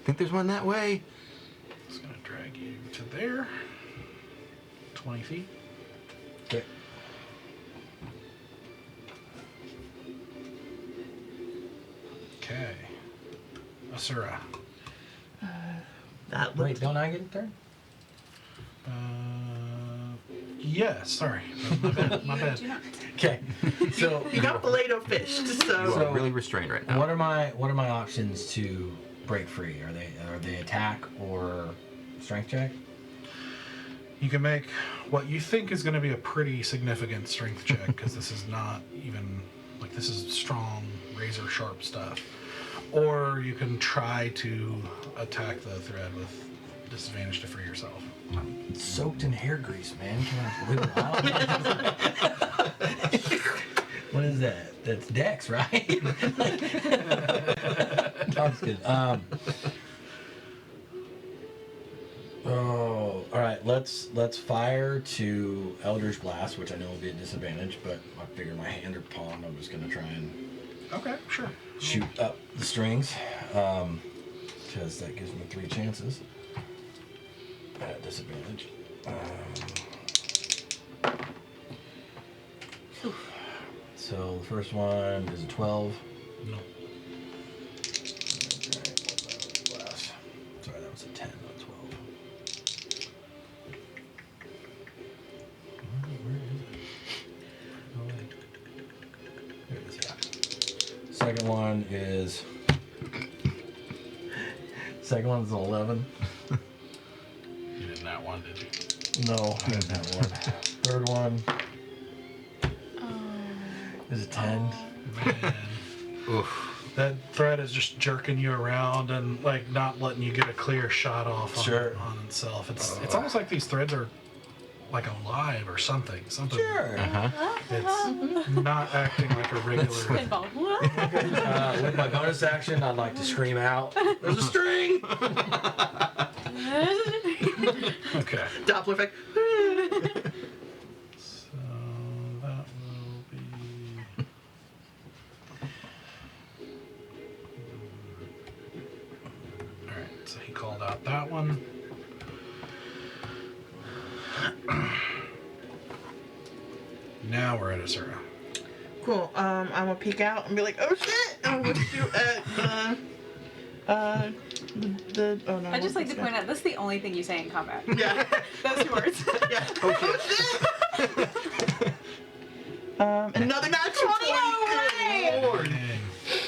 think there's one that way. It's gonna drag you to there. 20 feet. Okay. Okay. Asura. That Wait, looked... don't I get a turn? Yes, sorry. My bad. My bad. do not. Okay. So You got Filet-O fished, You so... are really restrained right now. what are my options to break free? Are they attack or strength check? You can make what you think is going to be a pretty significant strength check, because this is not even, like, this is strong, razor sharp stuff. Or you can try to attack the thread with disadvantage to free yourself. It's soaked in hair grease, man. Can I live it out? What is that? That's Dex, right? Sounds good. Oh, all right. Let's fire to Eldritch Blast, which I know will be a disadvantage, but I figure my hand or palm. I'm just gonna try and Okay, sure. shoot up the strings, because that gives me 3 chances at disadvantage. So the first one is a 12. No. Sorry, that was a 10, not 12. Where second one is. Second one's an 11. You didn't that one, did you? No, I didn't have one. Third one is a 10. Man. Oof. That thread is just jerking you around and like not letting you get a clear shot off on, Sure. on itself. It's almost like these threads are like alive or something. Something. Sure. It's not acting like a regular. Pinball. With my bonus action, I'd like to scream out. There's a string. Okay. Doppler effect. So that will be. Alright, so he called out that one. Now we're at Asura. Cool. I'm gonna peek out and be like, oh shit! And I'm gonna shoot at the oh no. I just like what's to this point guy? out that's the only thing you say in combat. Yeah. Those two words. Yeah. Oh shit! Another natural 20. Hooray! Good lord. Dang.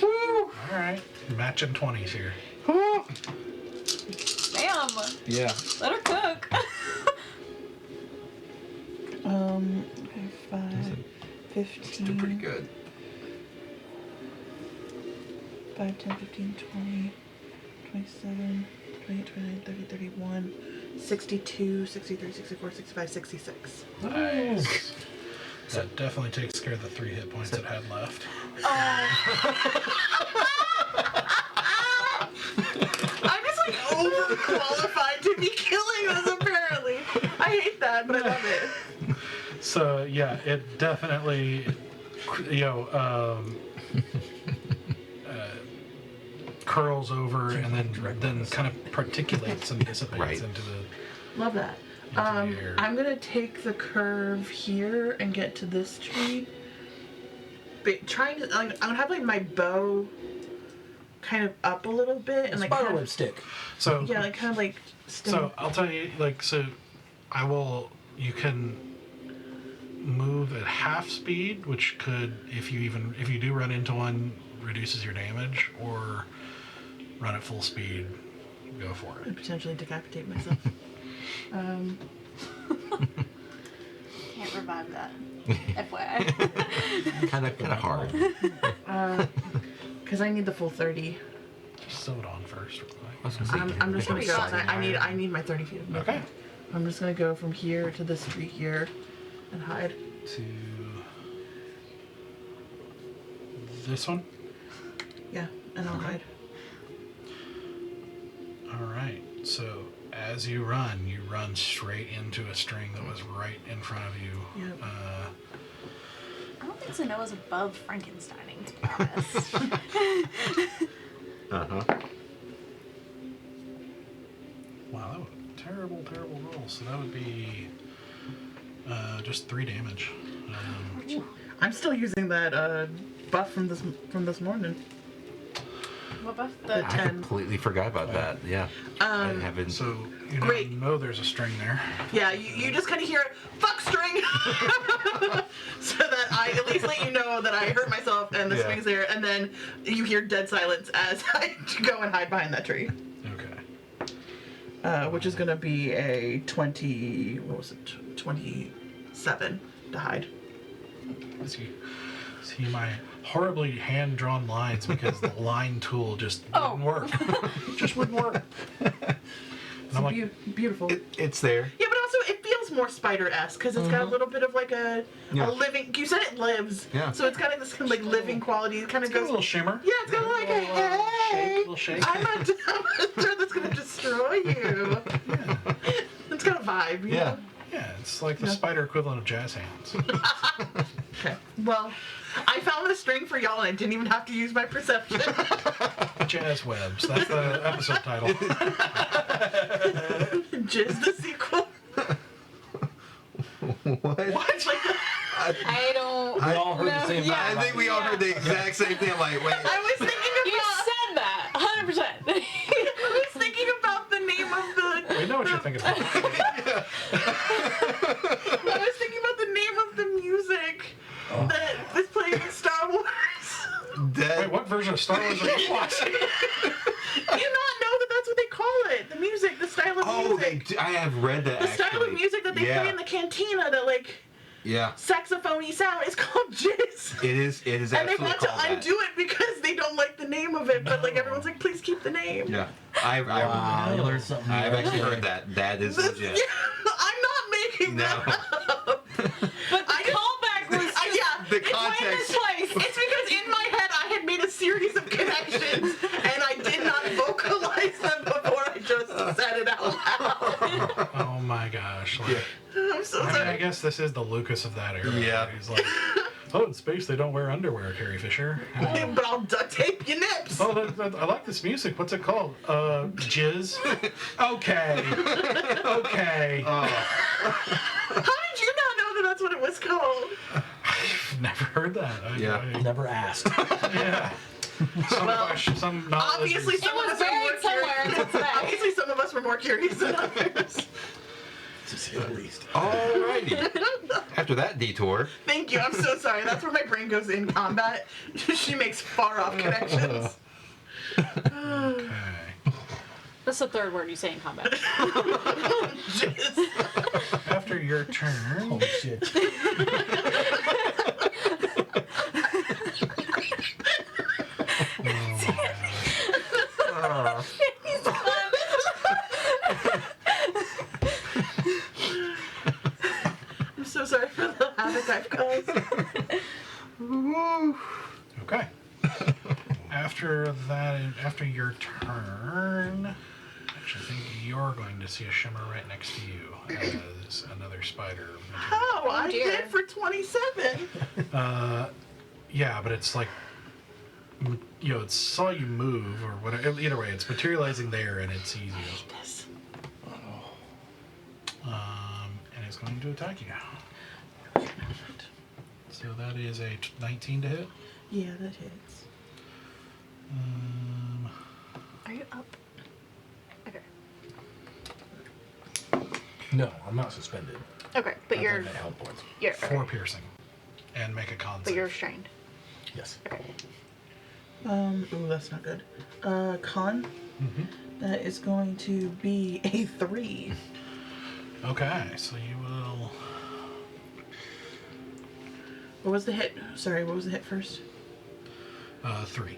Woo. Alright. Matching 20s here. Woo. Damn. Yeah. Let her cook. Okay, 5, 15. Still pretty good. 5, 10, 15, 20, 27, 28, 29, 30, 31, 62, 63, 64, 65, 66. Nice. That definitely takes care of the 3 hit points it had left. I'm just like overqualified to be killing us apparently. I hate that, but I love it. So yeah, it definitely, curls over and then kind of particulates and dissipates Right. into the. Love that. the air. I'm gonna take the curve here and get to this tree. But trying to, I'm gonna have like my bow kind of up a little bit and like kind Spiderweb of, stick. So yeah, like kind of like stem. So I'll tell you, you can move at half speed, which could, if you do run into one, reduces your damage, or run at full speed, go for and it. potentially decapitate myself. Can't revive that. FYI. Kind of hard. Because I need the full 30. Just sew it on first. Real quick. I was gonna say, I'm just gonna go. Sorry. I need my 30 feet of movement. Okay. I'm just gonna go from here to this tree here and hide. To this one. Yeah, and I'll hide. All right. So as you run straight into a string that was right in front of you. Yep. I don't think Sanoa's above Frankensteining, to be honest. uh-huh. Wow, that was a terrible, terrible roll. So that would be just 3 damage. I'm still using that buff from this morning. What buff? The I 10. completely forgot about that. Yeah. I haven't. So you Great. know there's a string there. Yeah, you just kind of hear fuck string, so that at least let you know that I hurt myself and the Yeah. string's there, and then you hear dead silence as I go and hide behind that tree. Okay. Which is gonna be a 20. What was it? 27 to hide. See my horribly hand-drawn lines because the line tool just wouldn't work. Just wouldn't work. And I'm like, Beautiful. It's there. Yeah, but also it feels more spider-esque because it's got a little bit of like a living. You said it lives. Yeah. So it's got like this kind of like living quality. It kind of it's got a goes. little shimmer. Yeah, it's got like a hey. Little shake. I'm a monster that's gonna destroy you. Yeah. It's got a vibe. You know? Yeah, it's like the spider equivalent of jazz hands. Okay. Well, I found the string for y'all and I didn't even have to use my perception. Jazz webs. That's the episode title. Jizz the sequel. What? It's like I don't. We all heard the same yeah. I think we all heard the exact same thing. I'm like, wait. I was thinking You about. said that. 100%. I was thinking about the name of the. We know what you're thinking about. I was thinking about the name of the music that was playing in Star Wars. Wait, what version version of Star Wars are you watching? Do you not know that that's what they call it? The music, the style of music. I have read that. The style of music that they play in the cantina, that like saxophone-y sound, is called jizz. It is. It is. And they absolutely want to called that. undo it because they don't like the name of it, but like everyone's like, please keep the name. Yeah. Wow, you learned something. I've new. actually heard that. That is legit. Yeah, I'm not making that up. But the callback was The it's way in context. this place. It's because in my head I had made a series of connections and I did not vocalize them before I just said it out loud. Oh my gosh. Like, I'm so I mean, I sorry. guess this is the Lucas of that era. Yeah. He's like, oh, in space they don't wear underwear, Carrie Fisher. But I'll duct tape your nips. Oh, I like this music. What's it called? Jizz? Okay. Okay. How did you not know that that's what it was called? Never heard that. Never asked. Yeah. Some knowledge. Obviously, It some of was us are more buried somewhere curious. until today. Obviously, some of us were more curious than others. To say the least. Alrighty. After that detour, Thank you. I'm so sorry. That's where my brain goes in combat. She makes far off connections. Okay. That's the third word you say in combat. Jizz. After your turn. Holy shit. I'm so sorry for the havoc I've caused. Okay. After that, after your turn, actually, I think you're going to see a shimmer right next to you as another spider. How? I dear. did for 27. Yeah, but it's like, you know, it saw you move or whatever. Either way, it's materializing there and it sees you. This. And it's going to attack you. So that is a 19 to hit. Yeah, that hits. Are you up? Okay. No, I'm not suspended. Okay, but I've you're done that health points. you're 4 piercing. And make a con but save. you're restrained. Yes. Okay. Ooh, that's not good. Con. That is going to be a 3. Okay, so you will. What was the hit? Sorry, what was the hit first? 3.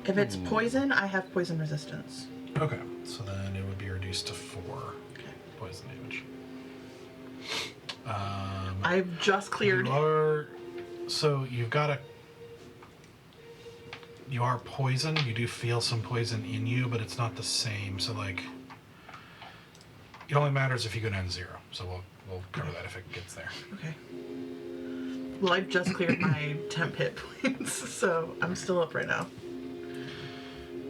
If it's poison, I have poison resistance. Okay, so then it would be reduced to 4 Okay. poison damage. I've just cleared. You are. So you've got a. You are poisoned. You do feel some poison in you, but it's not the same. So like. It only matters if you go down to 0. So we'll cover that if it gets there. Okay. Well, I've just cleared my temp hit points, so I'm still up right now.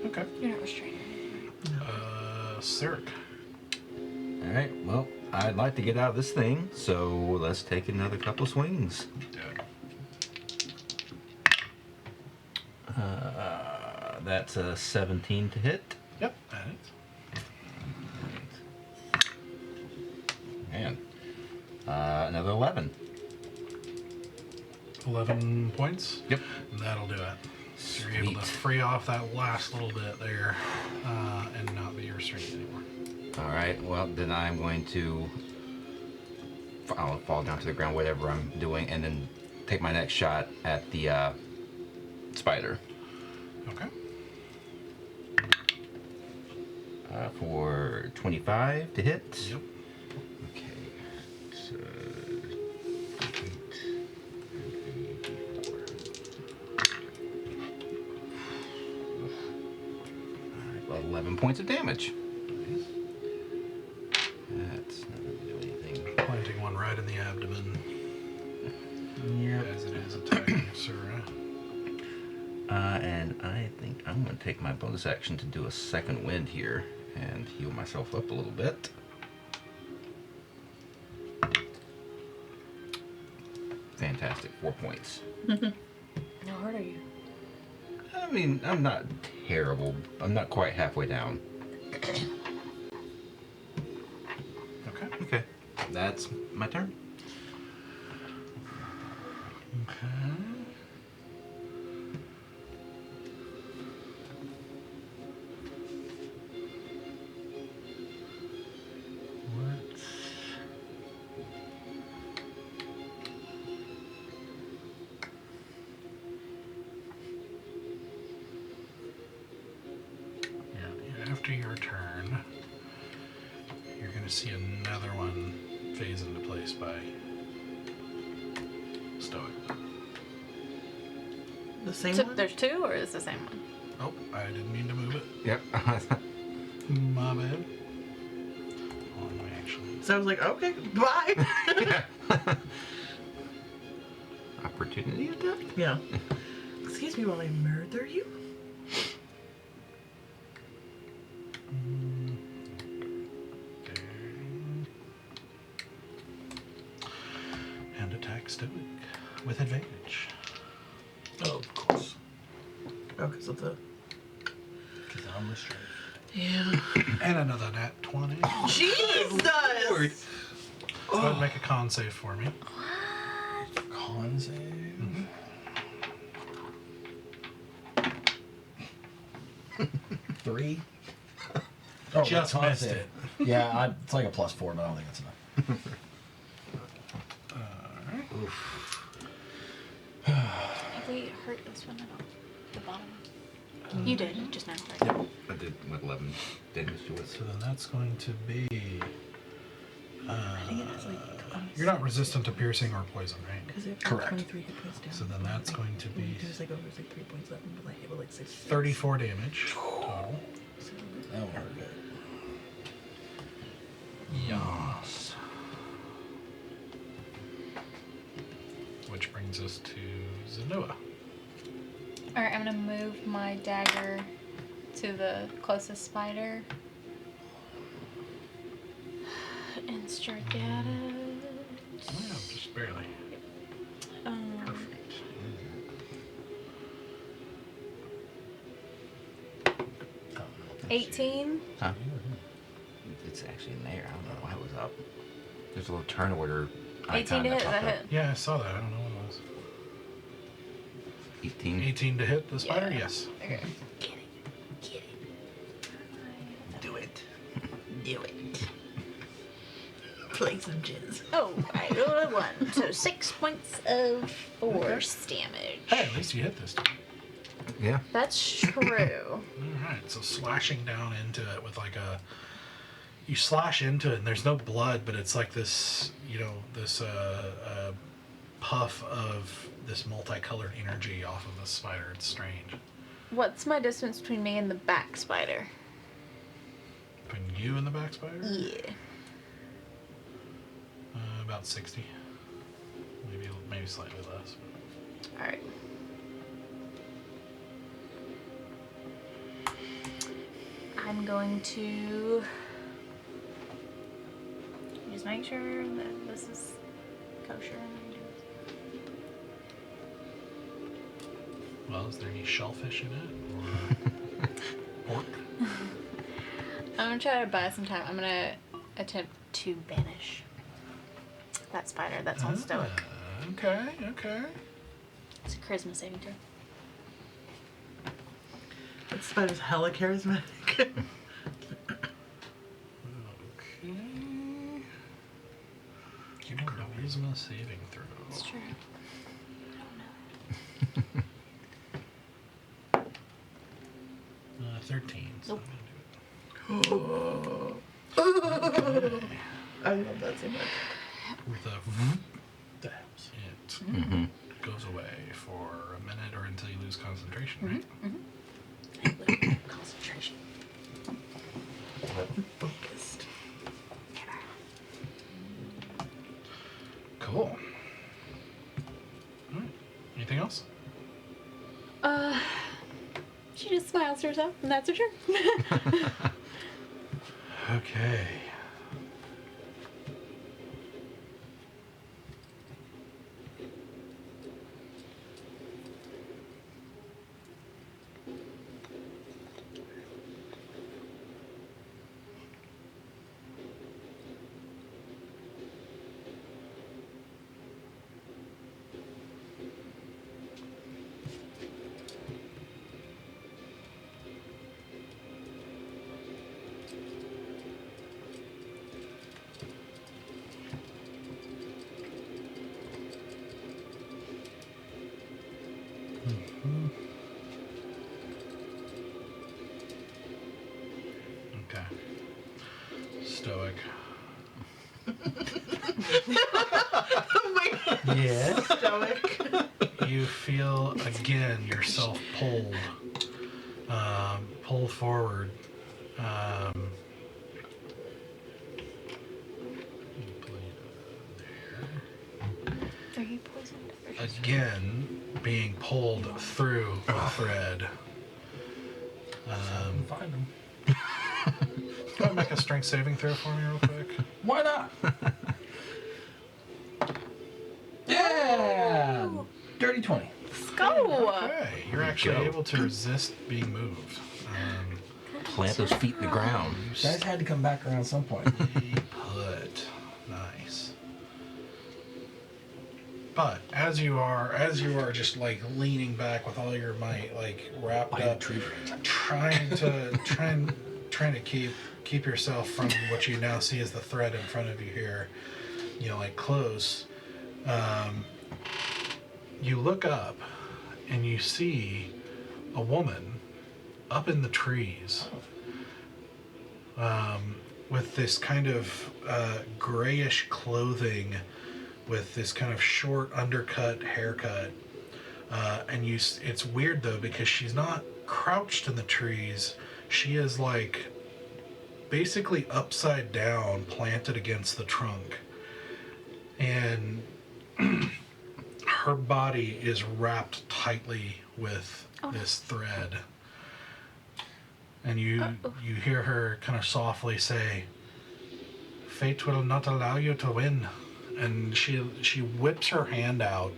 Okay. You're not restrained. Sirik. all right. Well, I'd like to get out of this thing, so let's take another couple swings. That's a 17 to hit. Yep, that is. And another 11. 11 points. Yep. That'll do it. So you're able to Sweet. free off that last little bit there and not be restrained anymore. All right. Well, then I'm going to. I'll fall down to the ground, whatever I'm doing, and then take my next shot at the spider Okay. for 25 to hit. Yep. Okay. So 11 points of damage. That's not going to do anything. Planting one right in the abdomen. Yep. As it is attacking Sura. And I think I'm going to take my bonus action to do a second wind here and heal myself up a little bit. Fantastic. 4 points. How hard are you? I mean, I'm not terrible. I'm not quite halfway down. Okay. Okay. That's my turn. Okay. see another one phase into place by Stoic. The same So one? there's two, or is it the same one? Oh, I didn't mean to move it. Yep. My bad. Oh, no, actually. So I was like, okay, bye. Opportunity attack? Yeah. Excuse me while I murder you. And attack Stoic with advantage. Oh, of course. Oh, because of the. Because I'm restrained. Yeah. And another nat 20. Jesus! Go ahead and make a con save for me. Con save. 3. Oh, Just con missed save. it. Yeah, it's like a +4, but I don't think it's enough. Have we hurt this one at all? The bottom? You did, just now, right? I did like 11 damage to it. So then that's going to be. I think it has like. You're not resistant to piercing or poison, right? Because it Correct. 23 hit points down. So then that's going to be There's like over like 3 points left, and like hit with like 6. 34 damage total. So, That won't hurt it. Yes. Which brings us to Zanoa. Alright, I'm gonna move my dagger to the closest spider. And strike at it. Yeah, just barely. Perfect. 18. Huh? It's actually in there. I don't know why it was up. There's a little turn order 18 icon to that hit, popped that up. hit. Yeah, I saw that. I don't know what it was. 18. 18 to hit the spider? Yeah. Yes. Okay. Do it. do it. Play some jizz. Oh, I rolled a 1, so 6 points of force damage. Hey, at least you hit this time. Yeah. That's true. Alright, so slashing down into it with like a. You slash into it and there's no blood, but it's like this, you know, this puff of this multicolored energy off of the spider. It's strange. What's my distance between me and the back spider? Between you and the back spider? Yeah. About 60. Maybe slightly less. Alright. I'm going to just make sure that this is kosher. Well, is there any shellfish in it? Or pork? I'm gonna try to buy some time. I'm gonna attempt to banish that spider that's on stoic. Okay, okay. It's a charisma saving throw. That spider's hella charismatic. Okay. Charisma saving throw. It's true. I don't know. 13. So Nope. I'm gonna do it. I love that so much. With a it goes away for a minute or until you lose concentration, right? Concentration. Focused. Cool. Alright. Anything else? She just smiles to herself, and that's for sure. Okay. Yes. Stoic. You feel again yourself pulled forward. Are you poisoned? Or just- Again, being pulled through the thread. Find them. Go ahead and make a strength saving throw for me real quick. Why not? Yeah! Dirty 20. Let's go! Okay, you're actually Go. able to resist being moved. Plant those feet in the ground. Guys had to come back around some point. Stay put. Nice. But as you are just like leaning back with all your might, like wrapped By the up, tree branch. trying to keep yourself from what you now see as the threat in front of you here, you know, like close. You look up and you see a woman up in the trees, with this kind of grayish clothing, with this kind of short undercut haircut, and it's weird though because she's not crouched in the trees. She is like basically upside down, planted against the trunk, and her body is wrapped tightly with this thread. And you hear her kind of softly say, "Fate will not allow you to win." And she whips her hand out,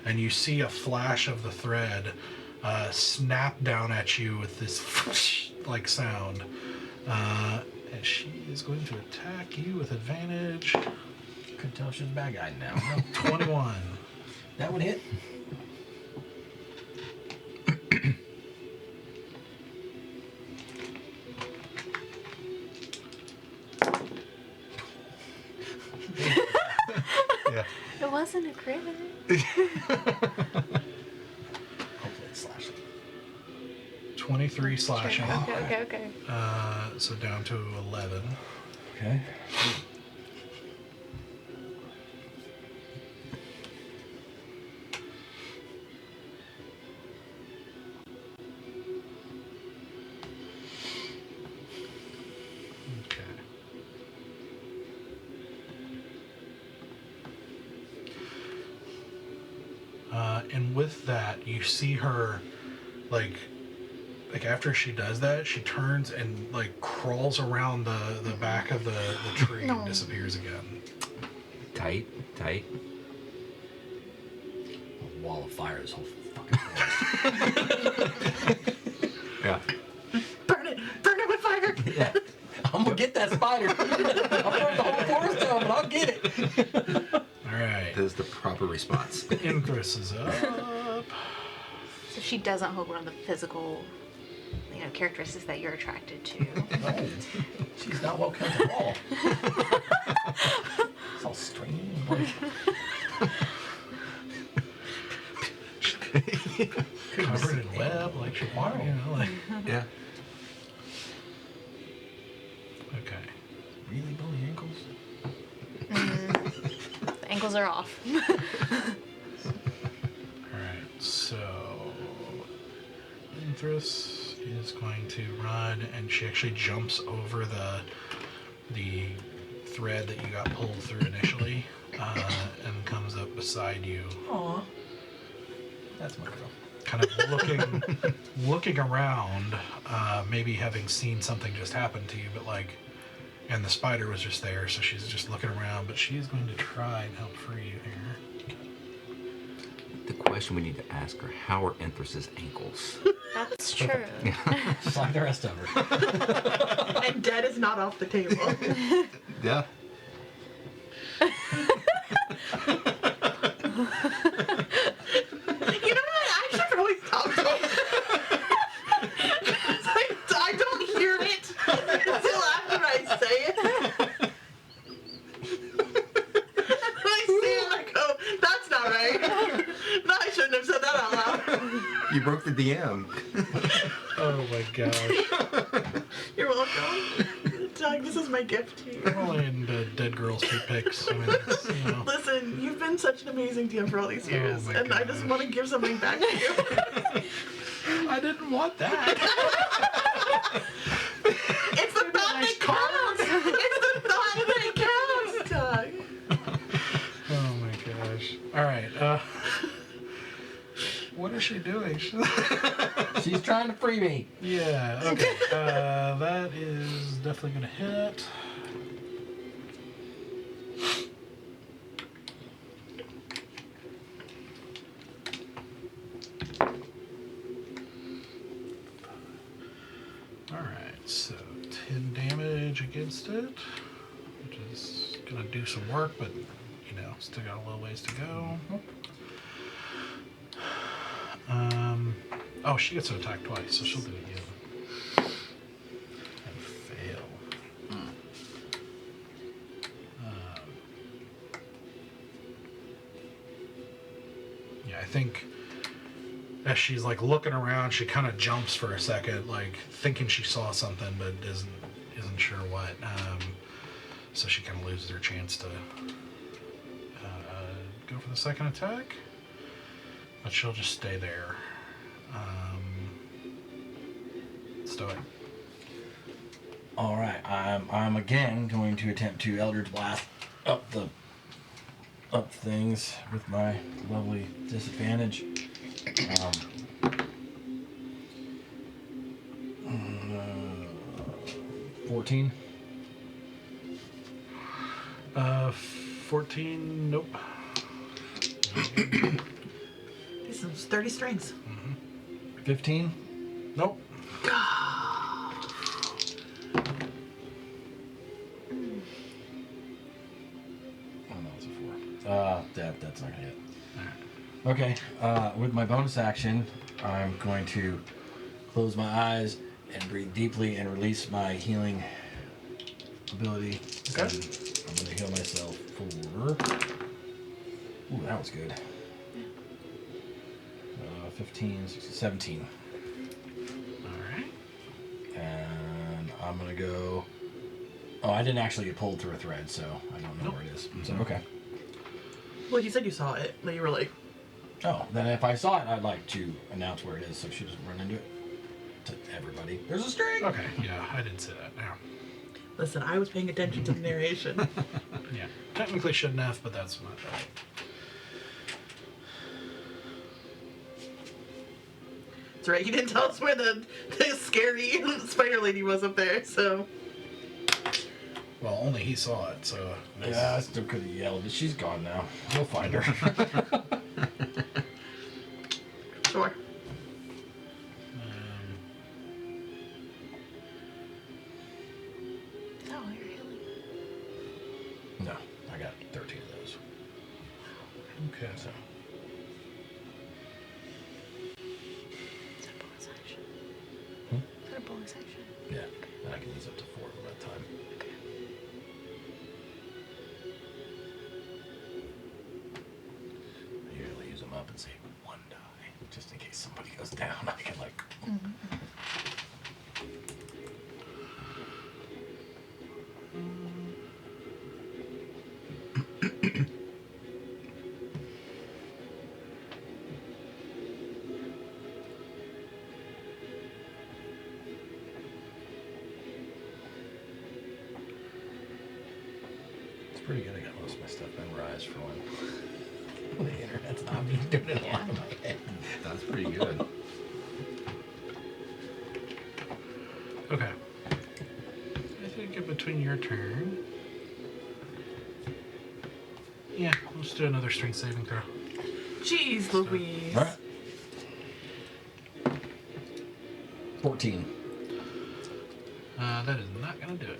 and you see a flash of the thread snap down at you with this like sound. And she is going to attack you with advantage. Could tell she's a bad guy now. 21. That would hit. Yeah. It wasn't a crit. Hopefully it's slashing. 23 slashing. Okay. So down to 11. Okay. Okay. And with that, you see her, like after she does that, she turns and like crawls around the back of the tree and disappears again. Tight. A wall of fire is whole fucking forest. Yeah. Burn it with fire. Yeah. I'm gonna get that spider. I'll burn the whole forest down, but I'll get it. All right. That is the proper response. Ingress is up. So she doesn't hold one of the physical, characteristics that you're attracted to. No, she's not well kept at all. It's all strange. Covered in web, like she wanted, like. Yeah. Okay. Really bony ankles? The ankles are off. Alright, so Ingress is going to run, and she actually jumps over the thread that you got pulled through initially, and comes up beside you, Aw. That's my girl. kind of looking around, maybe having seen something just happen to you, but and the spider was just there, so she's just looking around, but she's going to try and help free you here. The question we need to ask her: how are Empress's ankles? That's true. Just like the rest of her. And dead is not off the table. Yeah. You know what? I should probably stop talking. I don't hear it until after I say it. I see it and I go, that's not right. No, I shouldn't have said that out loud. You broke the DM. Oh my gosh. You're welcome. Doug, This is my gift to you. I'm only into dead girls' feet pics. I mean, it's, you know. Listen, you've been such an amazing DM for all these years, my and I just gosh. want to give something back to you. I didn't want that. It's the thought that counts. It's the thought that counts, Doug. Oh my gosh. All right. What is she doing? She's trying to free me. Yeah. Okay. That is definitely gonna hit. Alright, so 10 damage against it, which is gonna do some work, but you know, still got a little ways to go. Oh, she gets to attack twice, so she'll do it again. And fail. Yeah, I think as she's like looking around, she kind of jumps for a second, like thinking she saw something, but isn't sure what. So she kind of loses her chance to go for the second attack, but she'll just stay there. Stoic. All right, I'm again going to attempt to Eldritch Blast up things with my lovely disadvantage. 14. 14. Nope. These are 30 strings. 15. Nope. Oh no, it's a 4. That's not gonna hit. Okay, with my bonus action, I'm going to close my eyes and breathe deeply and release my healing ability. Okay. And I'm going to heal myself for... Ooh, that was good. 15, 16, 17. Alright. And I'm going to go... Oh, I didn't actually get pulled through a thread, so I don't know Nope. where it is. So, okay. Well, you said you saw it, but you were like, Oh, then if I saw it, I'd like to announce where it is so she doesn't run into it. To everybody. There's a string! Okay, yeah, I didn't say that. Yeah. listen, I was paying attention to the narration. Yeah. Technically shouldn't have, but that's my fault. That's right, you didn't tell us where the scary spider lady was up there, so. Well, only he saw it, so. Yeah, I still could have yelled, but she's gone now. We'll find her. Sure. Is that all you're healing? No, I got 13 of those. Okay. So, Is that a bonus action? Hmm? Is that a bonus action? yeah, and I can use up to 4 of them at a time. Okay. I usually use them up and save 1 die, just in case somebody goes down. I can like. It's pretty good. I got most of my stuff memorized for when the internet's not being doing it Yeah. on my head. That's pretty good. Okay. I think in between your turn. Yeah, let's do another strength saving throw. Jeez Louise. All right. 14. That is not gonna do it.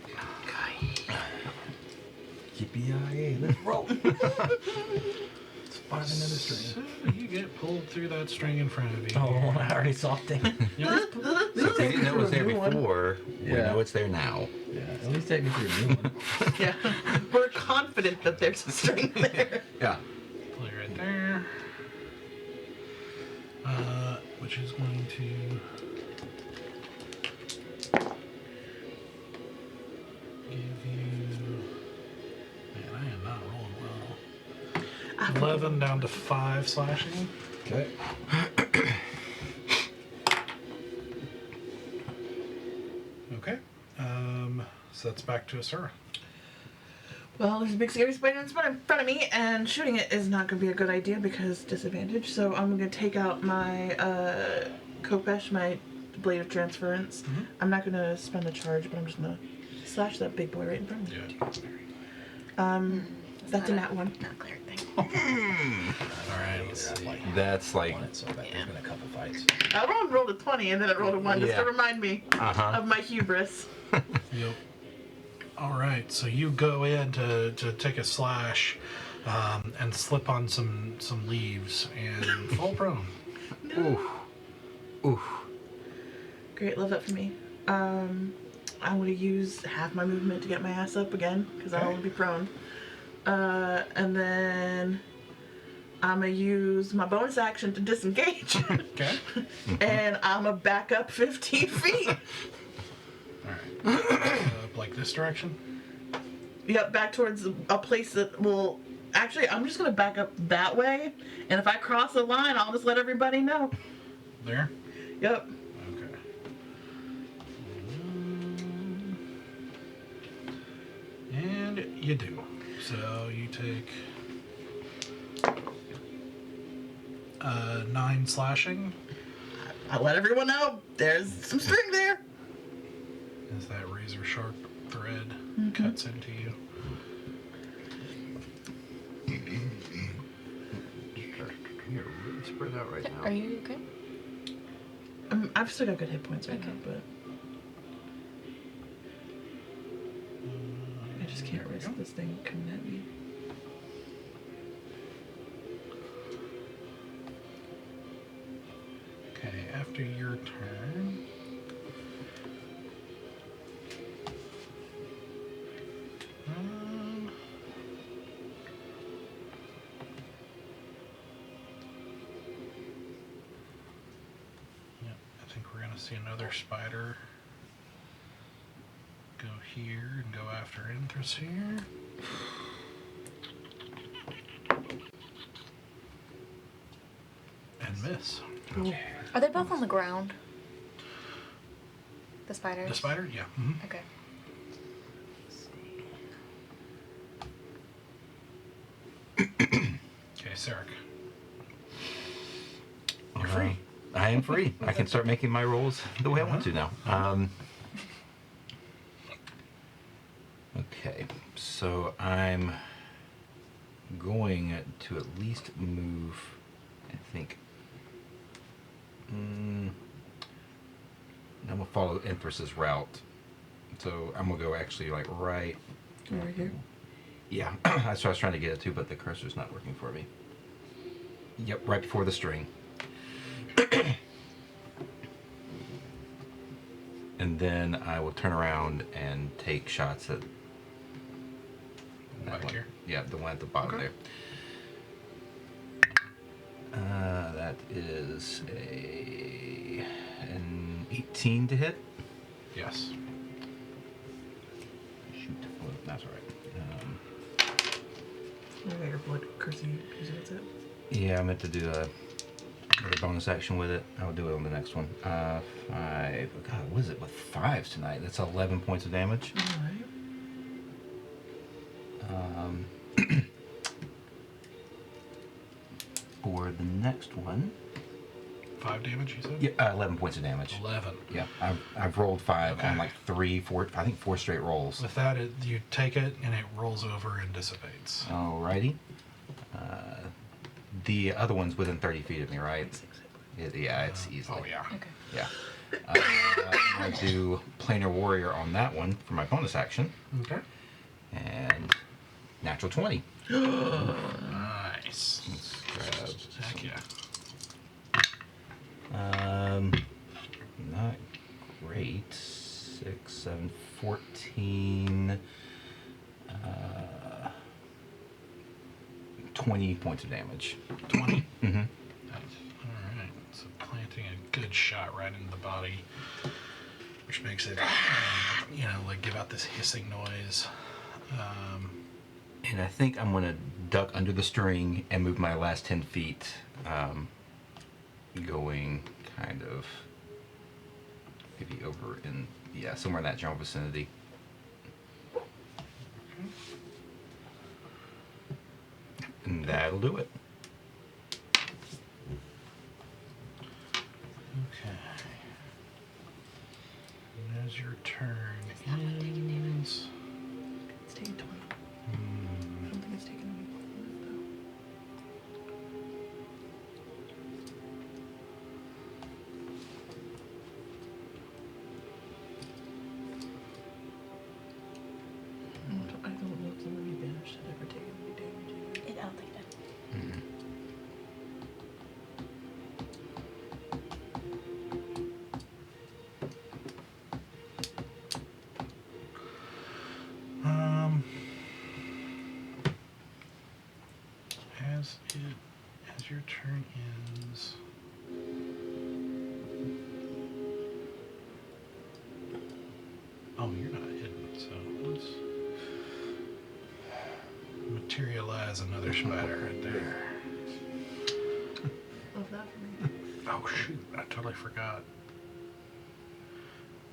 Yippee-yi-yay, let's roll. Let's find another string. So you get pulled through that string in front of you. Oh, I already saw it. Yep. So if they didn't know it was there New one. before, we Yeah. know it's there now. Yeah, at least take me through a new one. Yeah. We're confident that there's a string there. Yeah. Pull it right there. Which is going to give 11 down to 5 slashing. Okay. Okay. So that's back to Asura. Well, there's a big scary spider in front of me, and shooting it is not going to be a good idea because disadvantage. So I'm going to take out my Kopesh, my blade of transference. Mhm. I'm not going to spend a charge, but I'm just going to slash that big boy right in front of me. Yeah. That's a nat one. Not cleric thing. All right. Let's see. That's like So there's been a couple fights. I rolled a 20, and then I rolled a 1 just to Yeah. remind me of my hubris. Yep. All right. So you go in to take a slash and slip on some leaves and fall prone. oof. Great, love that for me. I'm going to use half my movement to get my ass up again because I don't want to be prone. And then I'm going to use my bonus action to disengage. Okay. And I'm going to back up 15 feet. All right. Like this direction. Yep, back towards a place that will... Actually, I'm just going to back up that way. And if I cross the line, I'll just let everybody know. There. Yep. Okay. And you do. So you take 9 slashing. I let everyone know there's some string there. As that razor sharp thread cuts into you. You're really spread out right now. Are you okay? I've still got good hit points right now, but I just can't risk this thing coming at me. Okay, after your turn. Yep, I think we're gonna see another spider go here and go after Inthrus here. And miss. Are they both on the ground? The spiders? The spider? Yeah. Mhm. Okay. Okay, Sarek. You're free. I am free. I can start making my rolls the way I want to now. Okay, so I'm going to at least move, I think. I'm gonna follow Inthrus's route. So I'm gonna go actually like right. Right here. Yeah, that's what I was trying to get it to, but the cursor's not working for me. Yep, right before the string. And then I will turn around and take shots at that Right one. here? Yeah, the one at the bottom Okay. there. That is an 18 to hit. Yes. Shoot, well, that's all right. I got your blood cursing. That's it. Yeah, I meant to do a bonus action with it. I'll do it on the next one. 5. God, what is it with 5s tonight? That's 11 points of damage. All right. For the next one, 5 damage, you said? yeah, 11 points of damage. 11. Yeah, I've rolled 5 Okay. on like 3, 4, I think 4 straight rolls. With that, you take it and it rolls over and dissipates. Alrighty. The other one's within 30 feet of me, right? Yeah, it's easily. Oh, yeah. Okay. Yeah. I'll do Planar Warrior on that one for my bonus action. Okay. And natural 20. Nice. Let's grab Heck yeah. not great. 6, 7, 14. 20 points of damage. 20. Mm-hmm. Nice. All right. So planting a good shot right into the body, which makes it, like give out this hissing noise. And I think I'm going to duck under the string and move my last 10 feet, going kind of maybe over in, yeah, somewhere in that general vicinity. And that'll do it. Okay. And as your turn ends... It's taking 20. I don't think it's taking any more than that, though. I don't know if the movie Banished had ever taken any damage either. I don't think it did. As your turn ends... Oh, you're not hidden, so let's materialize another spider right there. Love that for me. Oh shoot, I totally forgot.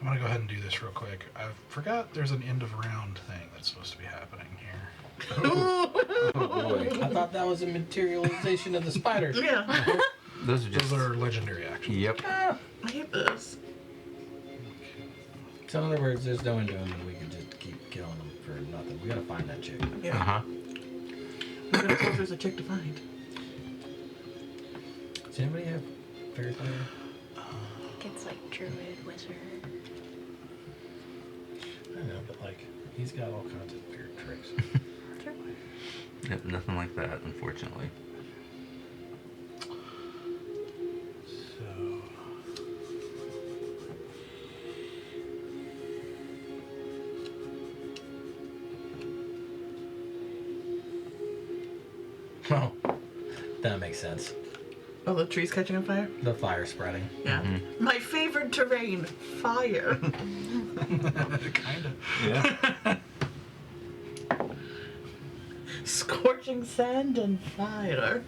I'm gonna go ahead and do this real quick. I forgot there's an end of round thing that's supposed to be happening here. Oh boy. I thought that was a materialization of the spider. Yeah. Those are just... Those are legendary actions. Yep. I hate this. So in other words, there's no end to them and we can just keep killing them for nothing. We gotta find that chick. Yeah. Uh-huh. We're gonna see if there's a chick to find. Does anybody have fairy fire? I think it's like druid, wizard. I know, but like, he's got all kinds of weird tricks. Sure. Yep, nothing like that, unfortunately. So Oh, that makes sense. Oh, the tree's catching on fire? The fire spreading. Yeah. My favorite terrain, fire. kinda. Yeah. Scorching sand and fire.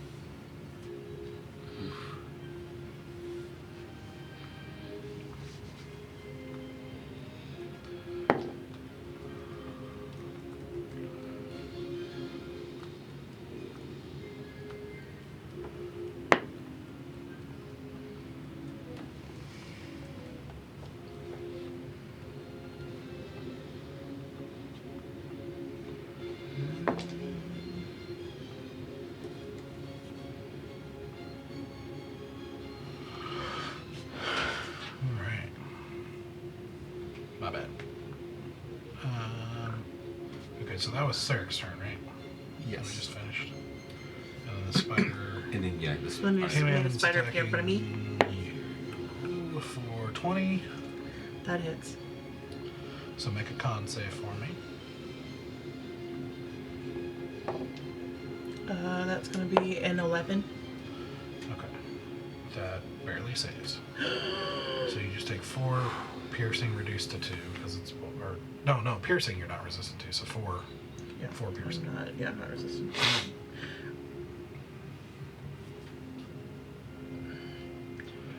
Alright. My bad. Okay, so that was Sarah's turn, right? Yes. We just finished. And then the spider... And then, yeah, this... Then you just came made in a and spider appear in front of me. attacking you for 20. That hits. So make a con save for me. That's gonna be an 11. Okay. That barely saves. So you just take 4 piercing reduced to 2 because it's... Or, no, piercing you're not resistant to, so 4 Yeah. 4 piercing. I'm not resistant.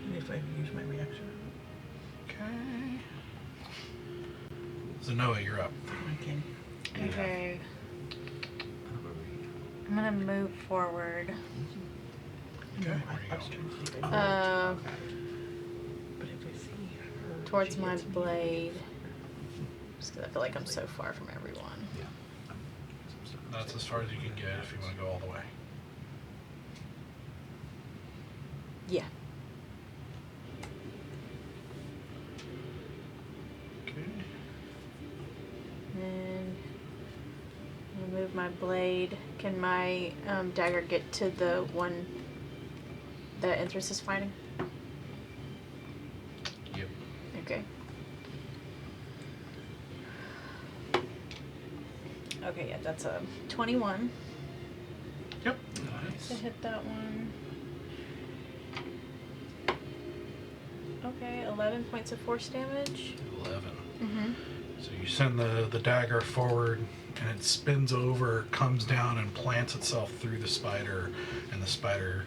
And if I use my reaction. Okay. So Noah, you're up. Okay. Okay. I'm gonna move forward. Okay, where you going? But if I see her, Towards she my hits me. blade. Just 'cause I feel like I'm so far from everyone. That's as far as you can get if you want to go all the way. Yeah. Okay. Then I'm gonna move my blade. Can my dagger get to the one that Interest is fighting? Yep. Okay. Okay, yeah, that's a 21 Yep. to Nice. hit that one. Okay, 11 points of force damage. 11. Mm-hmm. So you send the dagger forward and it spins over, comes down, and plants itself through the spider, and the spider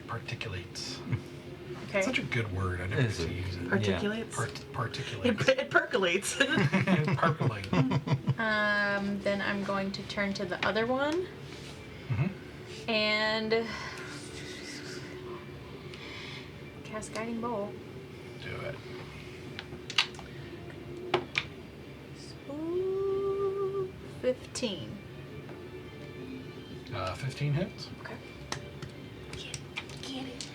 particulates. Okay. Such a good word. I never Is get to it? use it. Articulates. Particulates. It percolates. Percolate. Then I'm going to turn to the other one Mm-hmm. and cast Guiding Bolt. Do it. Ooh, 15. 15 hits. Okay. Get it.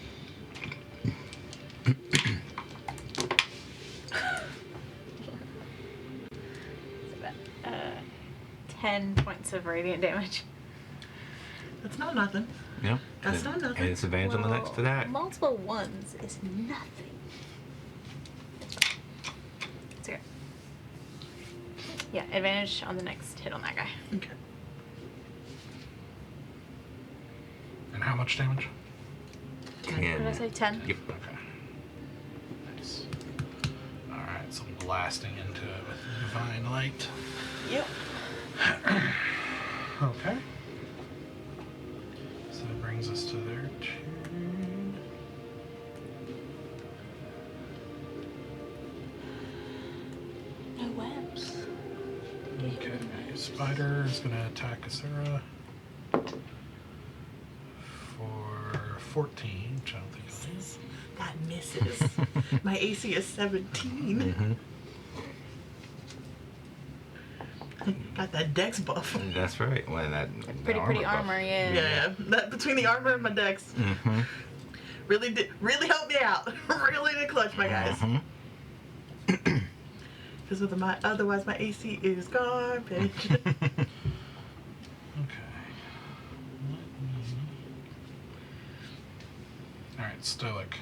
It's about 10 points of radiant damage. That's not nothing. Yeah. That's not nothing. And it's advantage on the next attack. Multiple ones is nothing. It's okay. Yeah, advantage on the next hit on that guy. Okay. And how much damage? 10. What did I say? 10? Yep. Okay. Nice. Alright, so blasting into it with divine light. Yep. Okay. So that brings us to their turn. No webs. Okay. Spider is going to attack Asura for 14, which I don't think I'll use. That misses. My AC is 17. Got that dex buff. That's right. Well, that Pretty buff. armor, yeah. Yeah, that between the armor and my dex, Mm-hmm. really helped me out. Really did clutch my guys. Because otherwise my AC is garbage. Okay. Alright, Stoic.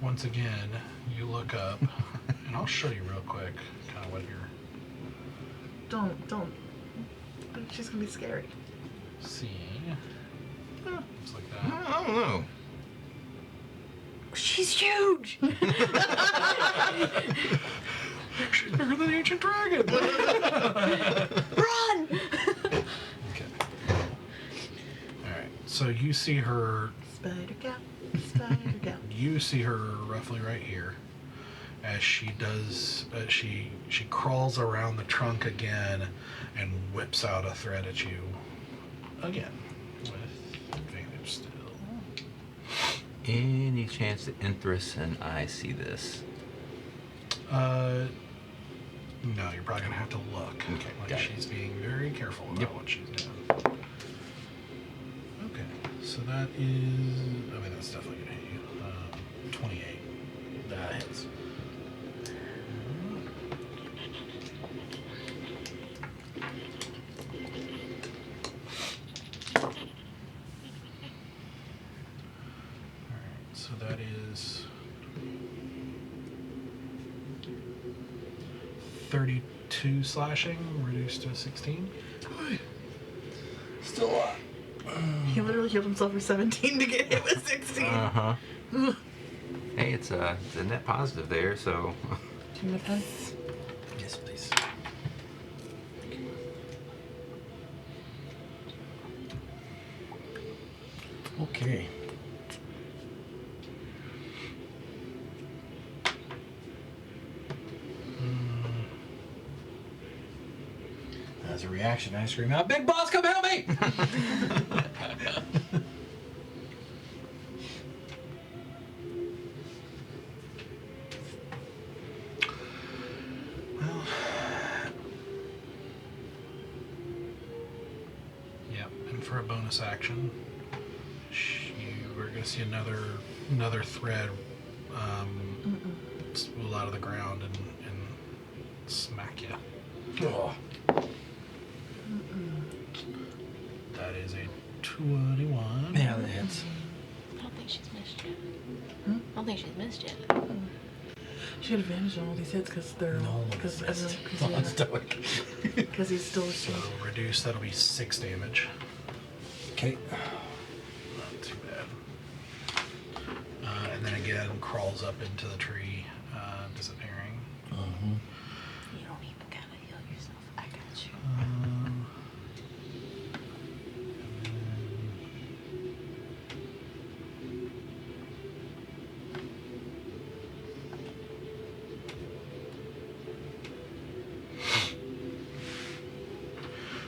Once again, you look up, and I'll show you real quick kind of what you're don't. She's gonna be scary. seeing. Huh. Looks like I that. don't know. She's huge! She's bigger than the ancient dragon! Run! Okay. Alright, so you see her Spider gal, spider gal. you see her roughly right here as she does she crawls around the trunk again and whips out a thread at you again with advantage still. Any chance that Enthris and I see this? No, you're probably gonna have to look. Okay, Like got it. she's being very careful about Yep. what she's doing. Okay, so that is, I mean, that's definitely gonna hit you. 28. That hits. Alright, so that is 32 slashing, reduced to 16. Still a lot. He literally healed himself for 17 to get hit with 16. Uh-huh. Hey, it's a net positive there, so Can you pen? Yes, please. Okay. As a reaction, I scream out, "Big boss, come help me!" Well, yep. And for a bonus action, we're gonna see another thread spool out of the ground and smack you. Oh, That is a 21. yeah, that hits. I don't think she's missed yet. Hmm? I don't think she's missed yet. She had advantage on all these hits because they're No one because is missed. everyone Stoic. because he's still So reduce, that'll be 6 damage. Okay. Not too bad. And then again, crawls up into the tree, disappearing. Mm-hmm. You don't even gotta heal yourself.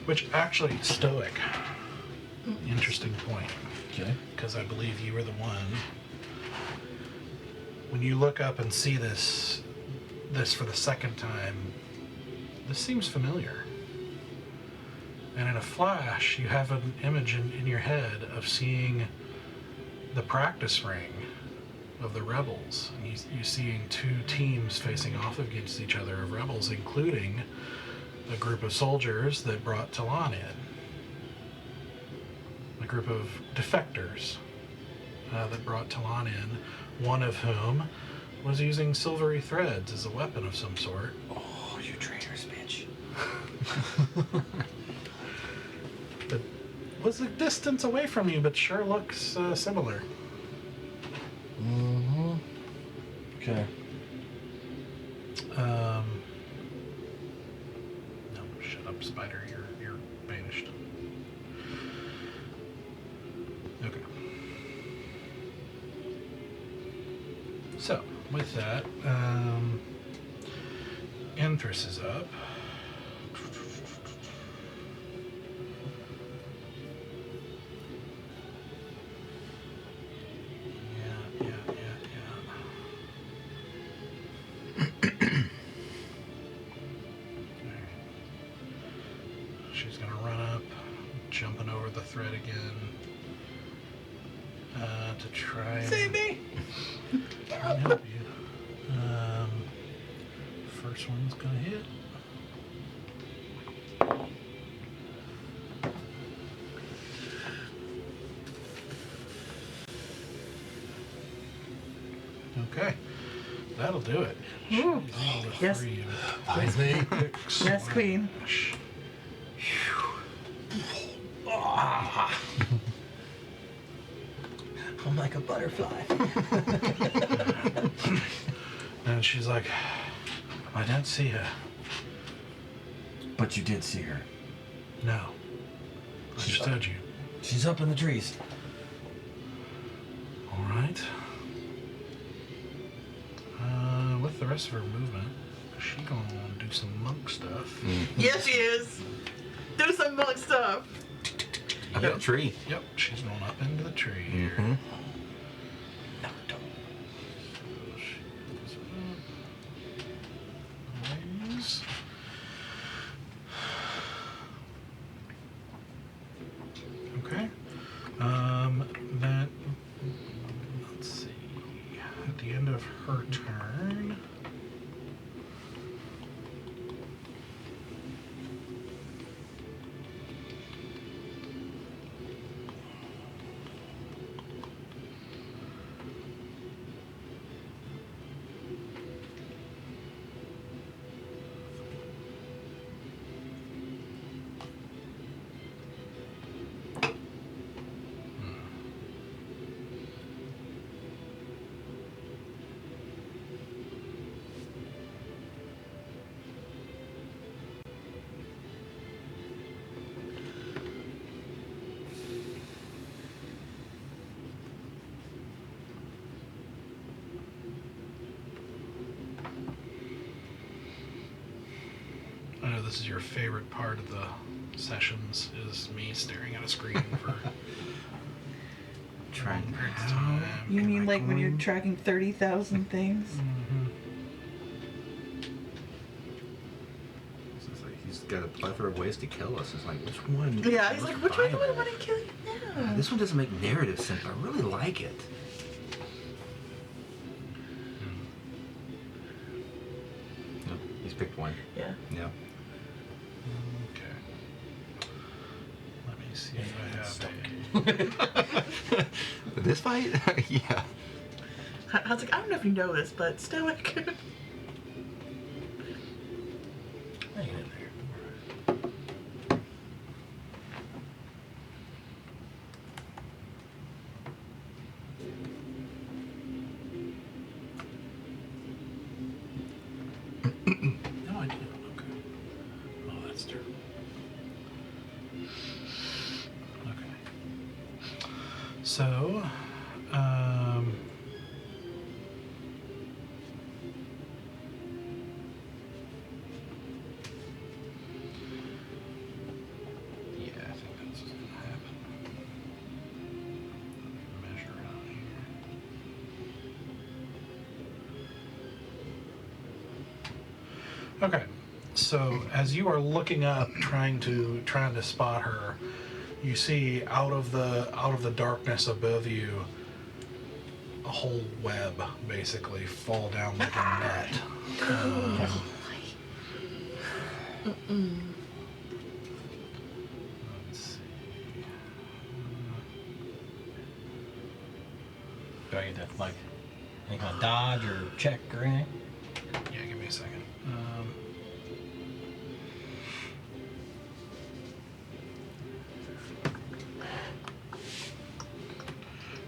Which actually, stoic. Interesting point. Okay. Because I believe you were the one. When you look up and see this for the second time, this seems familiar. And in a flash, you have an image in your head of seeing the practice ring of the rebels. And you seeing two teams facing off against each other of rebels, including a group of soldiers that brought Talon in. A group of defectors that brought Talon in, one of whom was using silvery threads as a weapon of some sort. Oh, you traitorous bitch. That was a distance away from you, but sure looks similar. Mm-hmm. Okay. No, shut up, spider. You're banished. Okay. So, with that, Anthrus is up. Yeah. She's gonna run up, jumping over the thread again, to try and Save me! help you. First one's gonna hit. Okay, that'll do it. She's Ooh. able to Yes. free you. Fine me. Yes, queen. Slash. I'm like a butterfly. And she's like, I don't see her. But you did see her. No. Understood you. She's up in the trees. All right. With the rest of her movement, she gonna do some monk stuff. Yes, she is. Do some monk stuff. I got a tree. Yep, she's going up into the tree here. Mm-hmm. No, don't. Raise. Okay. That, let's see. At the end of her turn. I know this is your favorite part of the sessions, is me staring at a screen for Trying. long periods of time. You Can mean I like when you're coin? tracking 30,000 things? Mhm. It's like he's got a plethora of ways to kill us. It's like, which one? Yeah, he's most like, which one do I viable? want to kill you now? This one doesn't make narrative sense. I really like it. No, he's picked one. Yeah. Yeah. Okay. Let me see if I have a... This fight? Yeah. I was like, I don't know if you know this, but stoic. Hang in there. No, I do. Okay. Oh, that's true. Okay. So, Okay, so as you are looking up, trying to spot her, you see out of the darkness above you a whole web basically fall down like a net. Let's see. Do I get to, like, any kind of dodge or check or anything? Yeah, give me a second.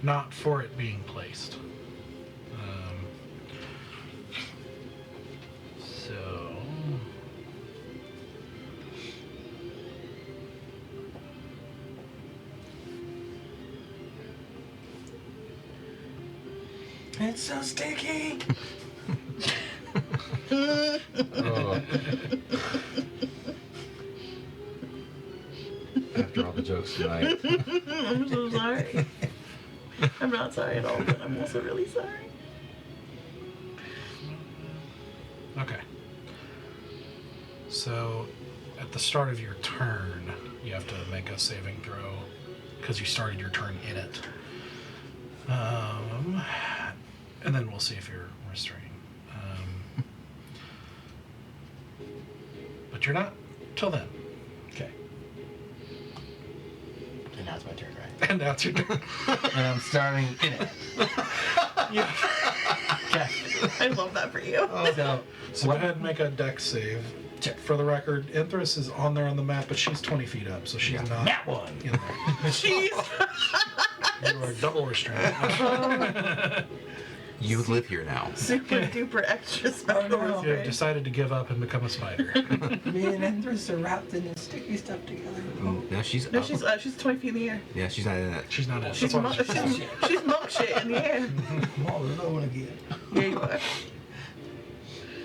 Not for it being placed. So It's so sticky. Oh. After all the jokes tonight. I'm so sorry. I'm not sorry at all, but I'm also really sorry. okay. So at the start of your turn, you have to make a saving throw because you started your turn in it. And then we'll see if you're restrained. But you're not till then. Okay. And now it's my turn, right? And that's your turn. And I'm starting in it. Yeah. Okay. I love that for you. So go ahead and make a dex save. Check. For the record, Inthrus is on there on the map, but she's 20 feet up, so she's not That one. in there. Jeez. You are double restrained. You live here now. Super duper extra special. no. You have restraint. decided to give up and become a spider. Me and Endress are wrapped in this sticky stuff together. No, she's No, up. she's 20 feet in the air. Yeah, she's not in it. She's not in. She's That's why she's milk shit in the air. I'm all alone again. Yeah, you are.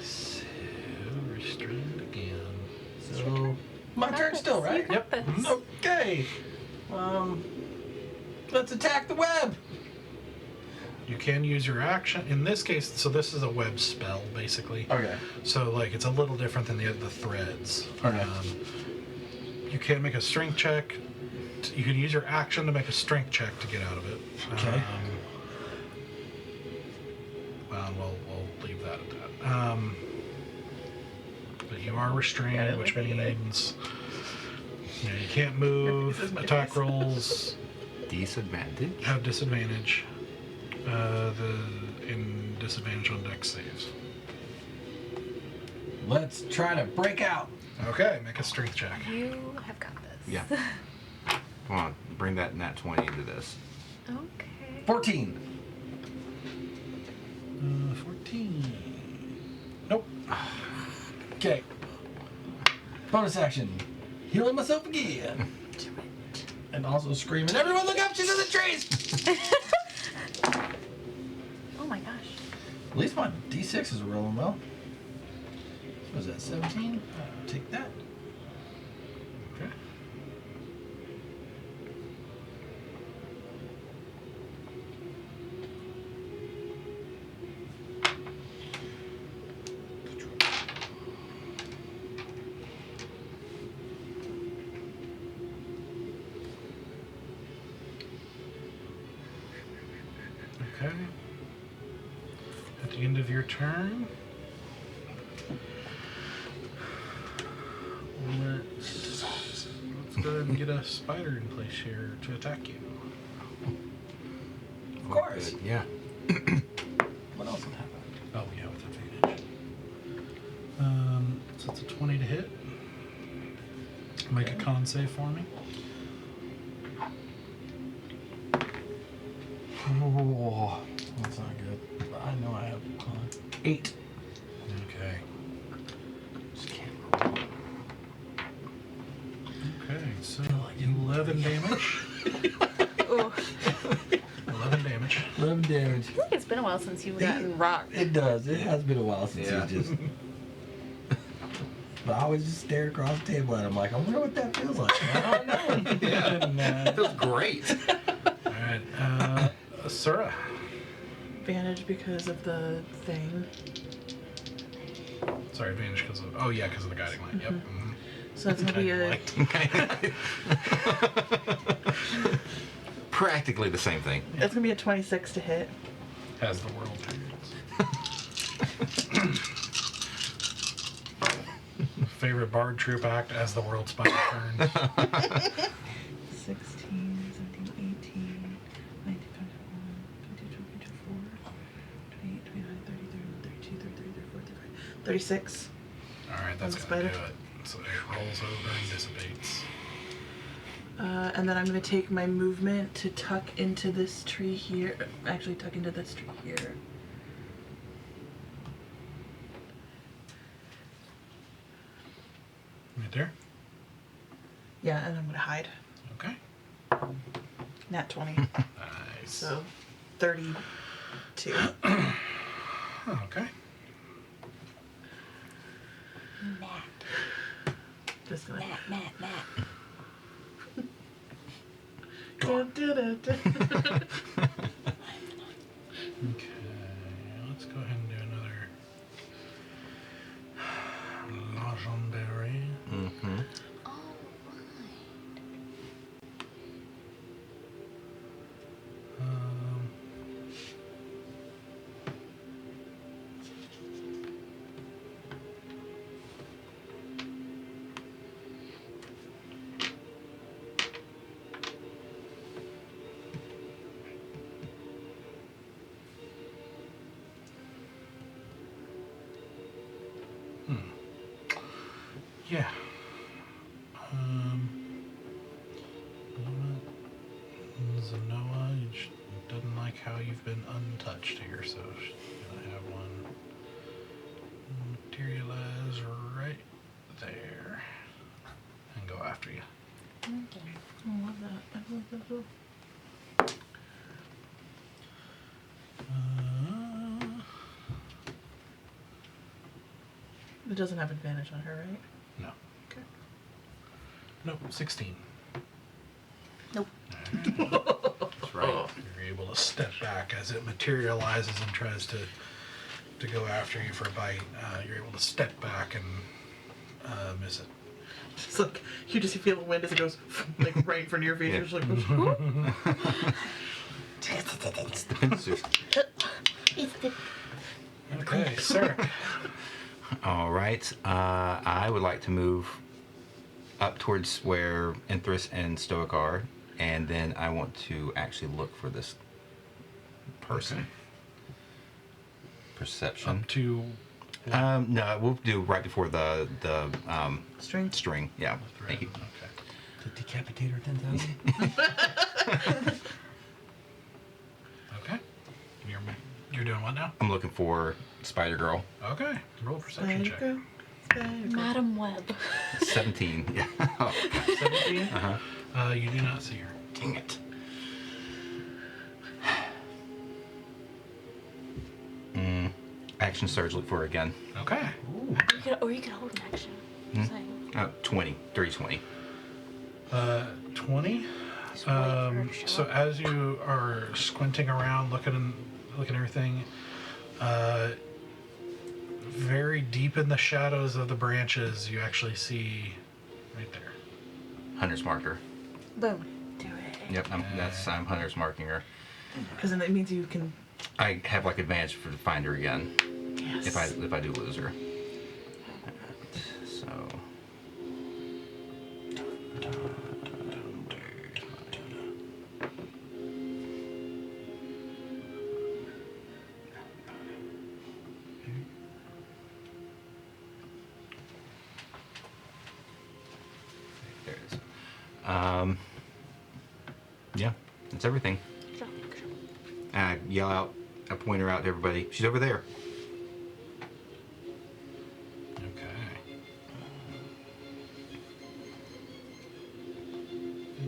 So, restrained again. So, my turn still, right? Yep. This. Okay. Let's attack the web. You can use your action. In this case, so this is a web spell, basically. Okay. So, like, it's a little different than the threads. Okay. You can make a strength check. You can use your action to make a strength check to get out of it. Okay. Well, we'll leave that at that. But you are restrained, Yeah, which like that. means you can't move. This is my Attack face. rolls Disadvantage. have disadvantage. In disadvantage on dex saves. Let's try to break out. Okay, make a strength check. You have got this. Yeah. Come on, bring that nat 20 into this. Okay. 14. 14. Nope. Okay. Bonus action. Healing myself again. And also screaming, everyone look up, she's in the trees! Oh my gosh. At least my D6 is rolling well. What was that, 17? I'll take that. Okay. Okay. At the end of your turn, let's go ahead and get a spider in place here to attack you. Of course. Good, yeah. What else would happen? Oh yeah, with advantage. So it's a 20 to hit. Make a con save for me. Oh, that's not good. But I know I have 8. Okay. Just can't roll. Okay, so like it. 11 damage. Ooh. 11 damage. 11 damage. I feel like it's been a while since you've gotten rocked. It does. It has been a while since Yeah. you just. But I always just stared across the table at him like, I wonder what that feels like. I don't know. Yeah. It feels great. Alright, Sura. Advantage because of the thing. Sorry, advantage because of... Oh, yeah, because of the guiding light. Yep. Mm-hmm. So that's gonna be a Practically the same thing. 26 to hit. As the world turns. Favorite bard troop act as the world spider turns. 16, 17, 18, 19, 21, 22, 23, 24, 28, 29, 30, 31, 32, 33, 34, 35, 36. Alright, that's On the gonna do spider. it. So it rolls over and dissipates. And then I'm going to take my movement to tuck into this tree here. Actually, tuck into this tree here. Right there? Yeah, and I'm going to hide. Okay. Nat 20. Nice. So 32. Okay. Just gonna. Matt. Okay, let's go ahead and do another legendary. Mm-hmm. Yeah. Zanoa doesn't like how you've been untouched here, so she's gonna have one materialize right there and go after you. I love that. I love that. It doesn't have advantage on her, right? No. Okay. Nope, 16. Nope. That's right. You're able to step back as it materializes and tries to go after you for a bite. You're able to step back and miss it. It's like you just feel the wind as it goes like right in front of your face. Yeah. You're just like, It's the pincers. Okay, Sarah. All right. I would like to move up towards where Enthris and Stoic are, and then I want to actually look for this person. Okay. Perception. Up to No, we'll do right before the string. string. Yeah. Thank you. Okay. The decapitator 10,000? Okay. You're doing what now? I'm looking for Spider Girl. Okay. Roll a perception check. Spider girl. Madam Web. 17. Yeah. 17? Uh-huh. You do not see her. Dang it. Action surge, look for her again. Okay. Or you could hold an action. Just saying. 20. 30-20. 20. Just wait for her to show So up. as you are squinting around, looking at everything, very deep in the shadows of the branches, you actually see right there. Hunter's marker. Boom. Do it. Yep, I'm Hunter's marking her. Because then that means you can. I have like advantage to find her again Yes. if I do lose her. So. There it is. Yeah, that's everything. Good job. Good job. I yell out, I point her out to everybody. She's over there.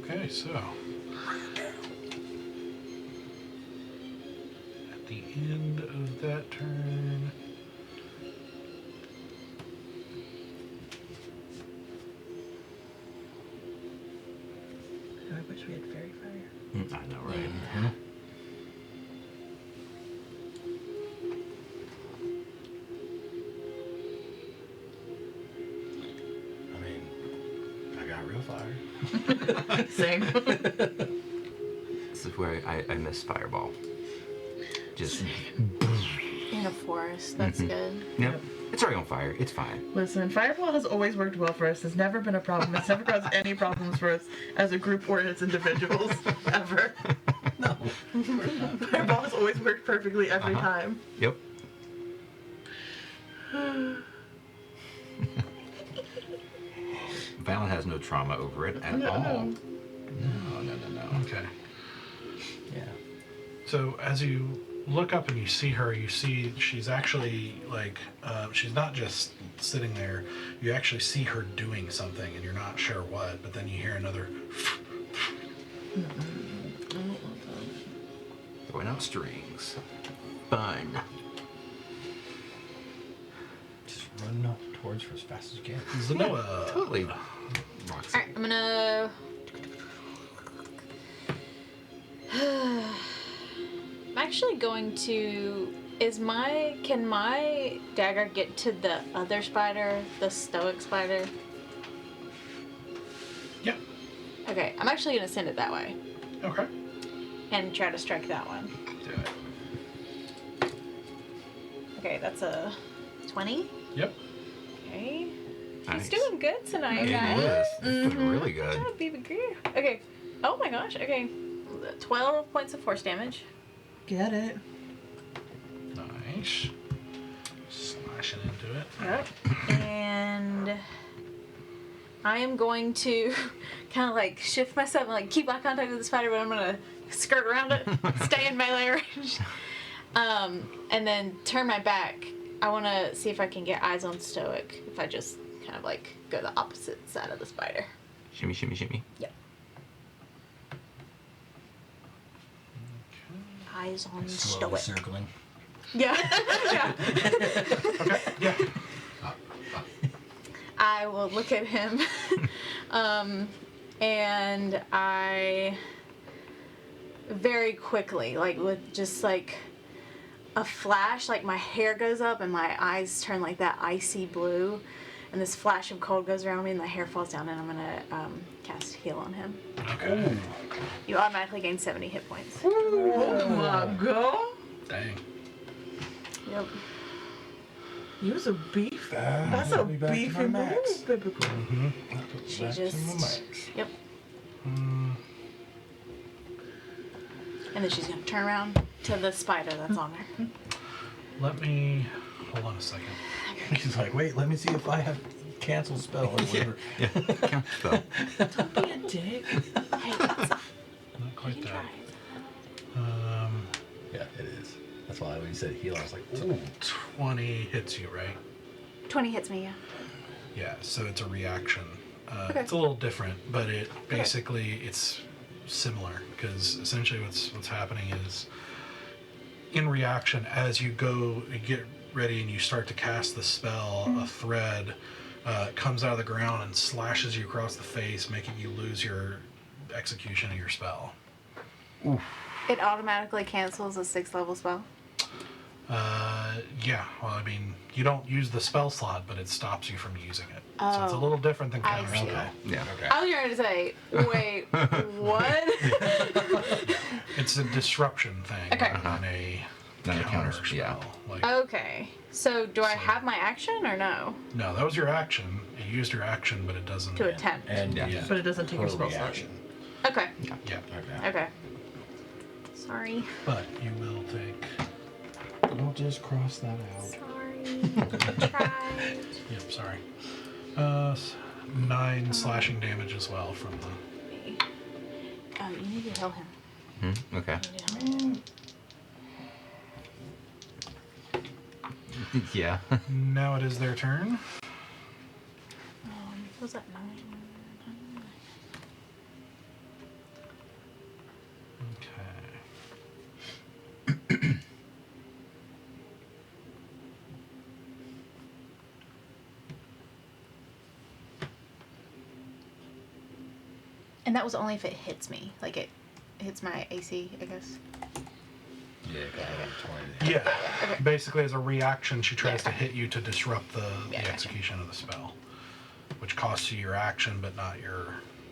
Okay, so at the end of that turn, I wish we had fairy fire. I know, right? Same. This is where I miss Fireball. Just In a forest. That's good. yep. It's already on fire. It's fine. Listen, Fireball has always worked well for us. It's never been a problem. It's never caused any problems for us as a group or as individuals, ever. No. Fireball has always worked perfectly every time. Yep. Valen has no trauma over it at all. No. Okay. Yeah. So as you look up and you see her, you see she's actually like, she's not just sitting there. You actually see her doing something, and you're not sure what. But then you hear another. Throwing out strings. Fun. Just run up towards her as fast as you can. Zenoa. Totally. Rocks Alright, I'm gonna. I'm actually going to. Can my dagger get to the other spider, the stoic spider? Yeah. Okay, I'm actually gonna send it that way Okay. and try to strike that one. Do it. Okay, that's a 20. Yep. Okay. Nice. He's doing good tonight, It guys. is. It's doing really Good good. job, Baby Greer. Okay. Oh my gosh. Okay. 12 points of force damage. Get it. Nice. Slashing into it. Yep. And I am going to kind of like shift myself and like keep eye contact with the spider, but I'm gonna skirt around it, stay in melee range, and then turn my back. I want to see if I can get eyes on Stoic. If I just kind of like go the opposite side of the spider. Shimmy, shimmy, shimmy. Yep. Eyes on Slowly Stoic. circling. Yeah. Yeah. Okay. Yeah. I will look at him, and I very quickly, like with just like a flash, like my hair goes up and my eyes turn like that icy blue, and this flash of cold goes around me and the hair falls down, and I'm gonna cast heal on him. Okay. You automatically gain 70 hit points. Oh my god. Dang. Yep. You was a beef. That's I'll a be back to beefy my max. move, biblical. She Back to just. my max. Yep. Mm, And then she's gonna turn around to the spider that's on her. let me. Hold on a second. She's like, wait, let me see if I have cancel spell or whatever. Yeah. Count spell. Don't be a dick. Hey, that's Not quite that. Yeah, it is. That's why when you said heal, I was like, ooh. 20 hits you, right? 20 hits me, yeah. Yeah, so it's a reaction. Okay. It's a little different, but it basically it's similar because essentially what's happening is in reaction as you go you get ready and you start to cast the spell, a thread comes out of the ground and slashes you across the face, making you lose your execution of your spell. It automatically cancels a 6th level spell. Yeah, well, I mean, you don't use the spell slot, but it stops you from using it. So it's a Oh, little different than I counter see. spell. Yeah. Okay. I was going to say, wait, what? It's a disruption thing, Okay. rather than a Not a counter counter, spell. yeah. Like, Okay. So do I So- have my action or no? no, that was your action. You used your action, but it doesn't. To attempt. And Yeah. But it doesn't take your her spell slot. reaction. Okay. Yeah, Okay. Okay. Sorry. but you will take. Don't just cross that out. Sorry. Tried. Yep, sorry. 9 slashing damage as well from the. Oh, you need to heal him. Okay. You need to heal him. Yeah. Now it is their turn. What was that? 9? Okay. And that was only if it hits me. Like it hits my AC, I guess. Yeah, I got 20. Yeah. Basically, as a reaction, she tries Yeah. to hit you to disrupt the gotcha. execution of the spell, which costs you your action, but not your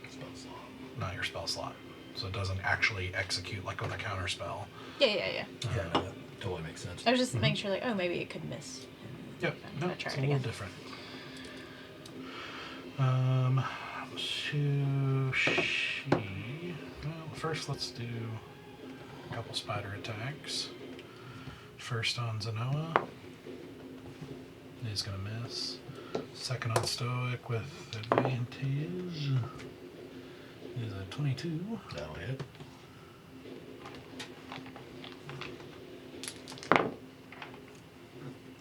Spell slot. not your spell slot. So it doesn't actually execute like with a counter spell. Yeah. Yeah, no, that totally makes sense. I was just making sure, like, oh, maybe it could miss. Yep, I'm no, gonna try it's it a little again. different. To she. Well, first let's do a couple spider attacks. First on Zenoa. He's gonna miss. Second on Stoic with advantage. Is a 22. That'll hit.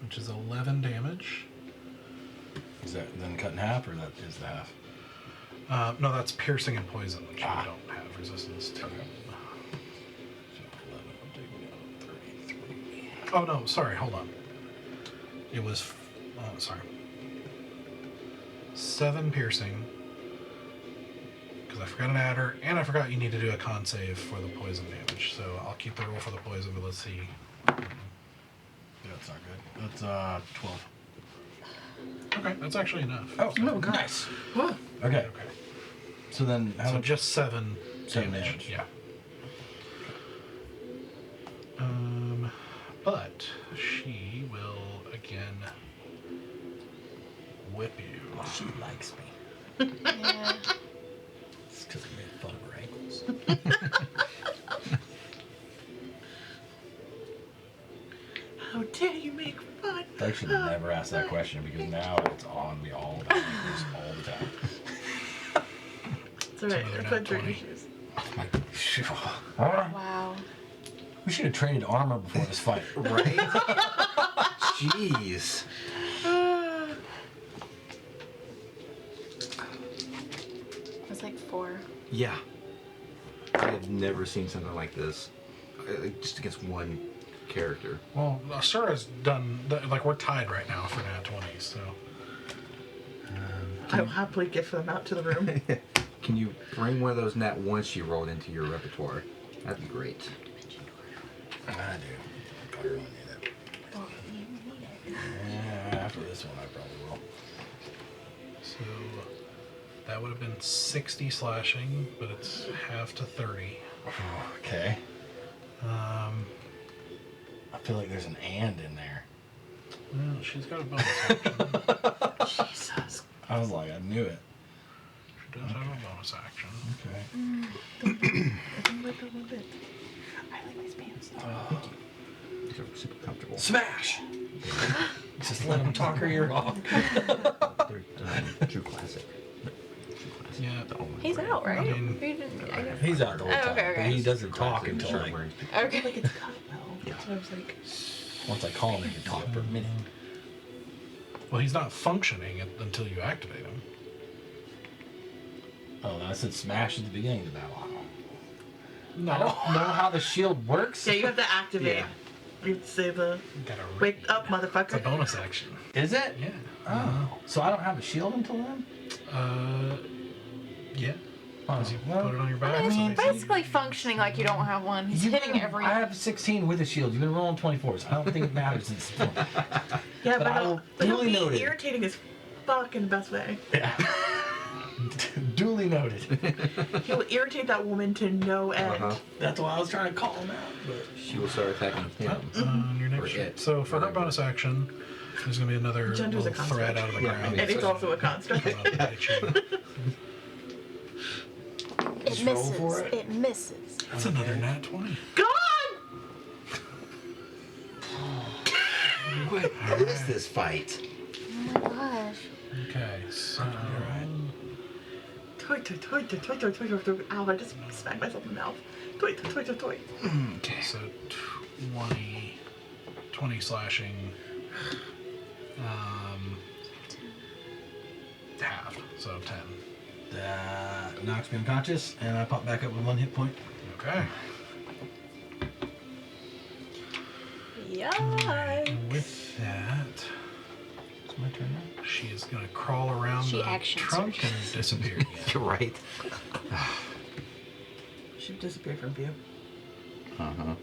Which is 11 damage. Is that then cut in half, or that is the half? No, that's piercing and poison, which I don't have resistance to. So 11 will take me down to 33. Oh no, sorry, hold on. It was, sorry. 7 piercing, because I forgot an adder, and I forgot you need to do a con save for the poison damage. So I'll keep the roll for the poison, but let's see. Yeah, that's not good. That's 12. Okay, that's actually enough. Oh, no, nice. Okay. Okay. So then, how So much? just 7 7 damage. damage. Yeah. But she will again whip you. She likes me. Yeah. It's because I made fun of her ankles. How dare you make fun? I should never ask that question because now it's on me all about ankles all the time. It's alright, another I nat put your 20. issues. Wow. We should have traded armor before this fight. Right? Jeez. It was like 4. Yeah. I have never seen something like this. Just against one character. Well, Asura's done, like, we're tied right now for nat 20, so. I will happily gift them out to the room. Can you bring one of those nat ones you rolled into your repertoire? That'd be great. I do. I really need it. Well, you need it. Yeah, after this one, I probably will. So that would have been 60 slashing, but it's half to 30. Okay. I feel like there's an and in there. Well, she's got a bonus action. Jesus. I was like, I knew it. She does have a bonus action. Okay. I like a little bit. I like these pants. These are super comfortable. Smash! Just let him talk her ear off. They're true classic. Yeah. He's out, right? I mean, Who didn't- I guess- He's out the whole Oh, time, okay, but okay. he doesn't talk Classic until shirt like, wearing. Okay. Like it's cut well. That's what I was like. once I call him, he can talk for a minute. Well, he's not functioning until you activate him. Oh, I said smash at the beginning of the battle. No. I don't know how the shield works. Yeah, you have to activate. Yeah. You have to say the Gotta wake read. up, It's a motherfucker. bonus action. Is it? Yeah. Oh. So I don't have a shield until then? Yeah. Oh, Because you well, put it on your back. I mean, so it's they- basically functioning like you don't have one. He's hitting every. I have 16 with a shield. You've been rolling 24s. I don't think it matters at this point. Yeah, But I will but he'll duly be noted. irritating as fuck in the best way. Yeah. Duly noted. He'll irritate that woman to no end. Uh-huh. That's why I was trying to call him out. But She will start attacking him. On your next Or shift. it. So for her bonus action, there's going to be another Gender's a little thread construct. out of the Yeah, ground. And it's also a construct. Come up and hit you. It Just roll misses. for it. It misses. That's another nat 20. God! What is this fight? Oh my gosh. Okay, so. Toy, toy, toy, toy, toy, toy, toy, toy, toy. Ow, I just smacked myself in the mouth. Toy, toy, toy, toy, toy. Okay. So 20 slashing. Halved, so 10. that knocks me unconscious, and I pop back up with 1 hit point. Okay. Yikes. And with that, It's my turn now. she is going to crawl around She the action trunk and searches. disappear again. You're right. She disappeared from view. Uh-huh.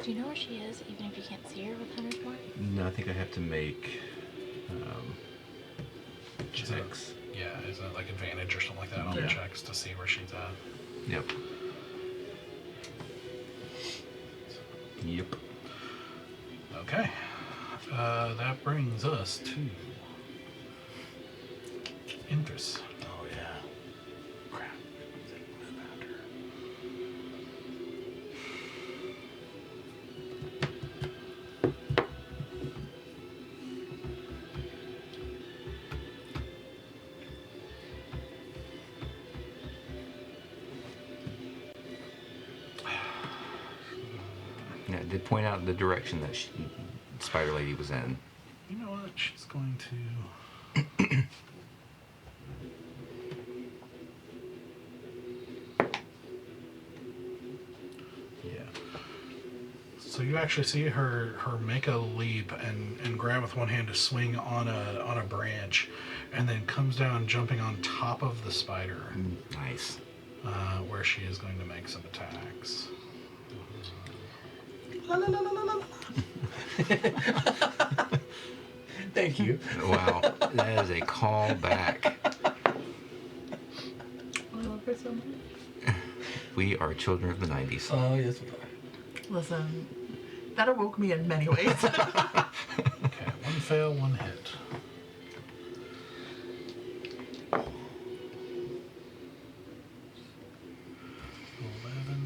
Do you know where she is, even if you can't see her with Hunter's Mark? No, I think I have to make Checks. Yeah, is that like advantage or something like that on the checks to see where she's at? Yep. Yep. Okay. That brings us to Interest. Oh yeah. Crap. Move after. Yeah, it did point out the direction that Spider Lady was in. You know what? She's going to. Yeah. So you actually see her make a leap and grab with one hand to swing on a branch, and then comes down jumping on top of the spider, Nice. where she is going to make some attacks. La, la, la, la, la, la. Thank you. Wow, that is a call back. I love her so much. We are children of the 90s. Oh yes, we are. Listen, that awoke me in many ways. Okay, one fail, one hit.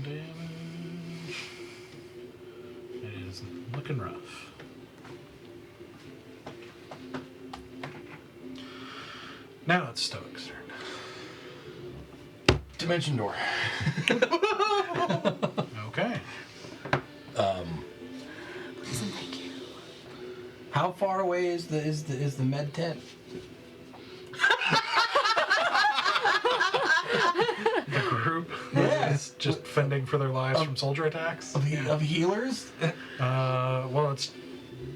Damage. It is looking rough. Now it's Stoic's turn. Dimension door. Okay. Listen, thank you. How far away is the med tent? The group Yeah. is just fending for their lives from soldier attacks. Of healers? Well, it's.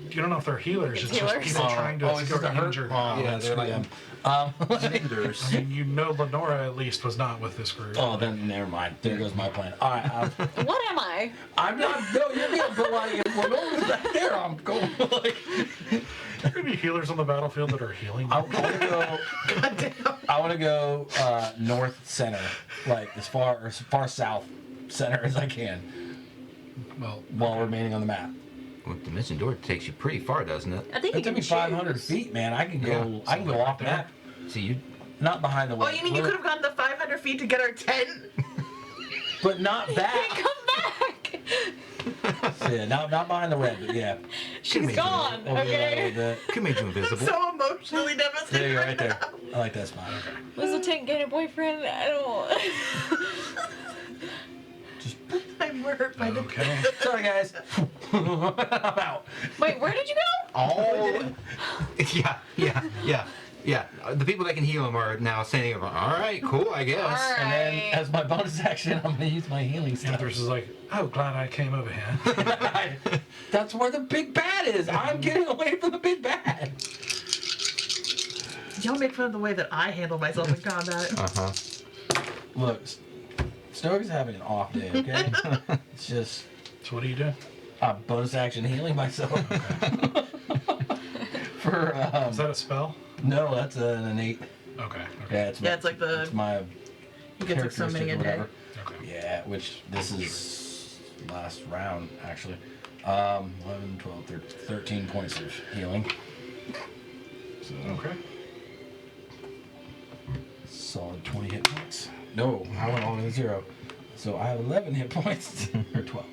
You don't know if they're healers. It's Healers. just people trying to is this cure the hurt? injured. Oh, Yeah, that's they're who like- I am. Defenders. I mean, you know, Lenora at least was not with this group. Oh, then never mind. There goes my plan. All right, What am I? I'm not. No, you're good. But like, if Lenore's back there, I'm going. Like, There could be healers on the battlefield that are healing. I want to go. I want to go north center, like as far south center as I can, Well, while remaining on the map. Well, Dimension Door takes you pretty far, doesn't it? I think It you took can me 500 choose. feet, man. I can go. Yeah, I can go off there. map, See, you. not behind the wall. Oh, you mean you could have gone the 500 feet to get our tent? but not back. Come back! So, yeah, not behind the web, but yeah. She's make gone, Over okay? the- Could make you invisible. So emotionally devastated. there you go, right there. I like that spot. Okay. Was the tent getting a boyfriend? I don't. I'm hurt by the okay. Sorry, guys. I'm out. Wait, where did you go? Oh. Yeah. The people that can heal him are now standing over. All right, cool, I guess. Alright. And then, as my bonus action, I'm going to use my healing stuff. Panthers is like, oh, glad I came over here. That's where the big bad is. I'm getting away from the big bad. Don't make fun of the way that I handle myself in combat. Uh-huh. Look, Stoke's having an off day, okay? It's just So what do you do? bonus action healing myself. For Is that a spell? no, that's an innate. Okay. Yeah, it's Yeah, it's like the- it's my You get like so many characteristic a or day. whatever. Okay. Yeah, which this is last round actually. 11, 12, 13 points of healing. So Okay. solid 20 hit points. No, I went all in 0. So I have 11 hit points or 12,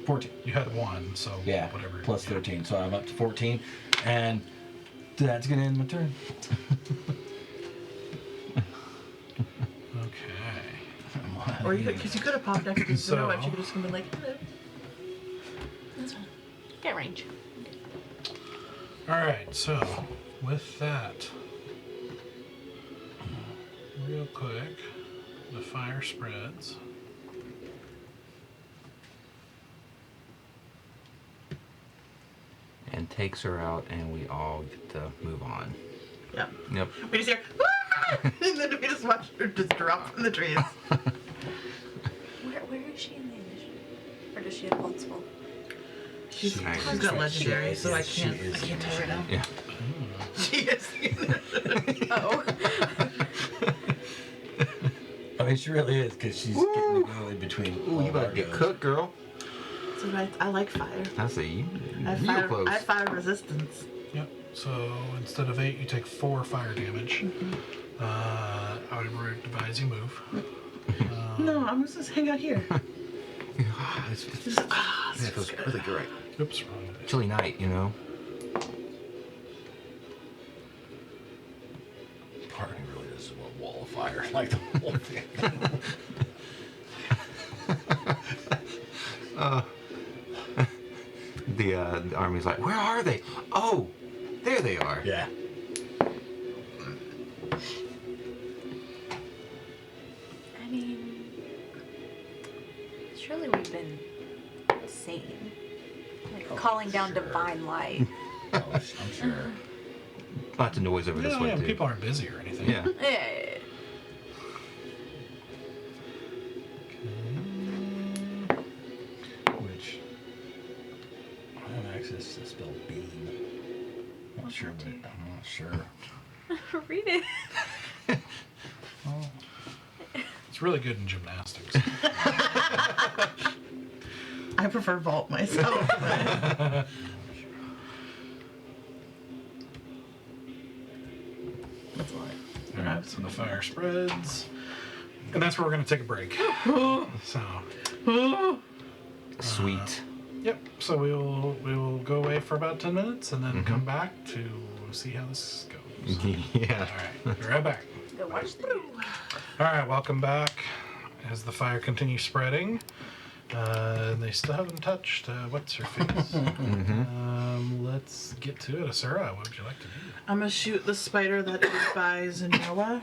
14. You had one, so Yeah, whatever. plus 13, so I'm up to 14, and that's gonna end my turn. Okay. Or you because you could have popped next to So- Zeno and she could have just been like, hello. That's fine. Get range. All right. So with that, real quick, the fire spreads. And takes her out, and we all get to move on. Yeah. Yep. We just hear, "Ah!" and then we just watch her just drop from the trees. Where is she in the initiative? Or does she have multiple? She's She got legendary, is, so I she can't is tell right now. Yeah. She Yes. Oh. I mean, she really is, because she's getting to go in between. Ooh, all you of our about to get goes. cooked, girl. So I like fire. I see you. I have You fire, close. I have fire resistance. Yep. So instead of 8, you take 4 fire damage. I would advise you move. No, I'm just hang out here. It's Just, it feels really great. Oops, wrong day. Chilly night, you know. Part of me really does want a wall of fire, like the whole thing. The army's like, where are they? Oh, there they are. Yeah. I mean, surely we've been seen. Like calling down sure. divine light. Oh, I'm sure. Lots of noise over this Yeah, way yeah, too. people aren't busy or anything. Yeah. Eh. Which I have access to the spell beam. I'm not sure, but I'm not sure. Read it. It's really good in gymnastics. I prefer vault myself. That's why. Alright, so the fire spreads. And that's where we're going to take a break. So, Sweet. yep. So we will go away for about 10 minutes and then come back to see how this goes. Yeah. Alright, be right back. Go watch the movie. Alright, welcome back. As the fire continues spreading, and they still haven't touched what's her face. Let's get to it. Asura, what would you like to do? I'm gonna shoot the spider that is by Zenoa.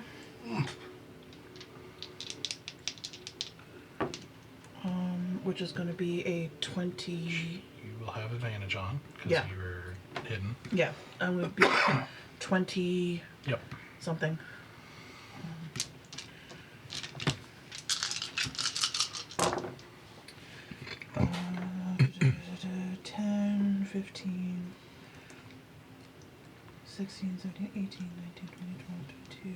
Which is gonna be a 20. You will have advantage on because Yeah. you were hidden. Yeah, I'm gonna be 20 Yep. something. 10, 15, 16, 17, 18, 19, 20, 21, 22,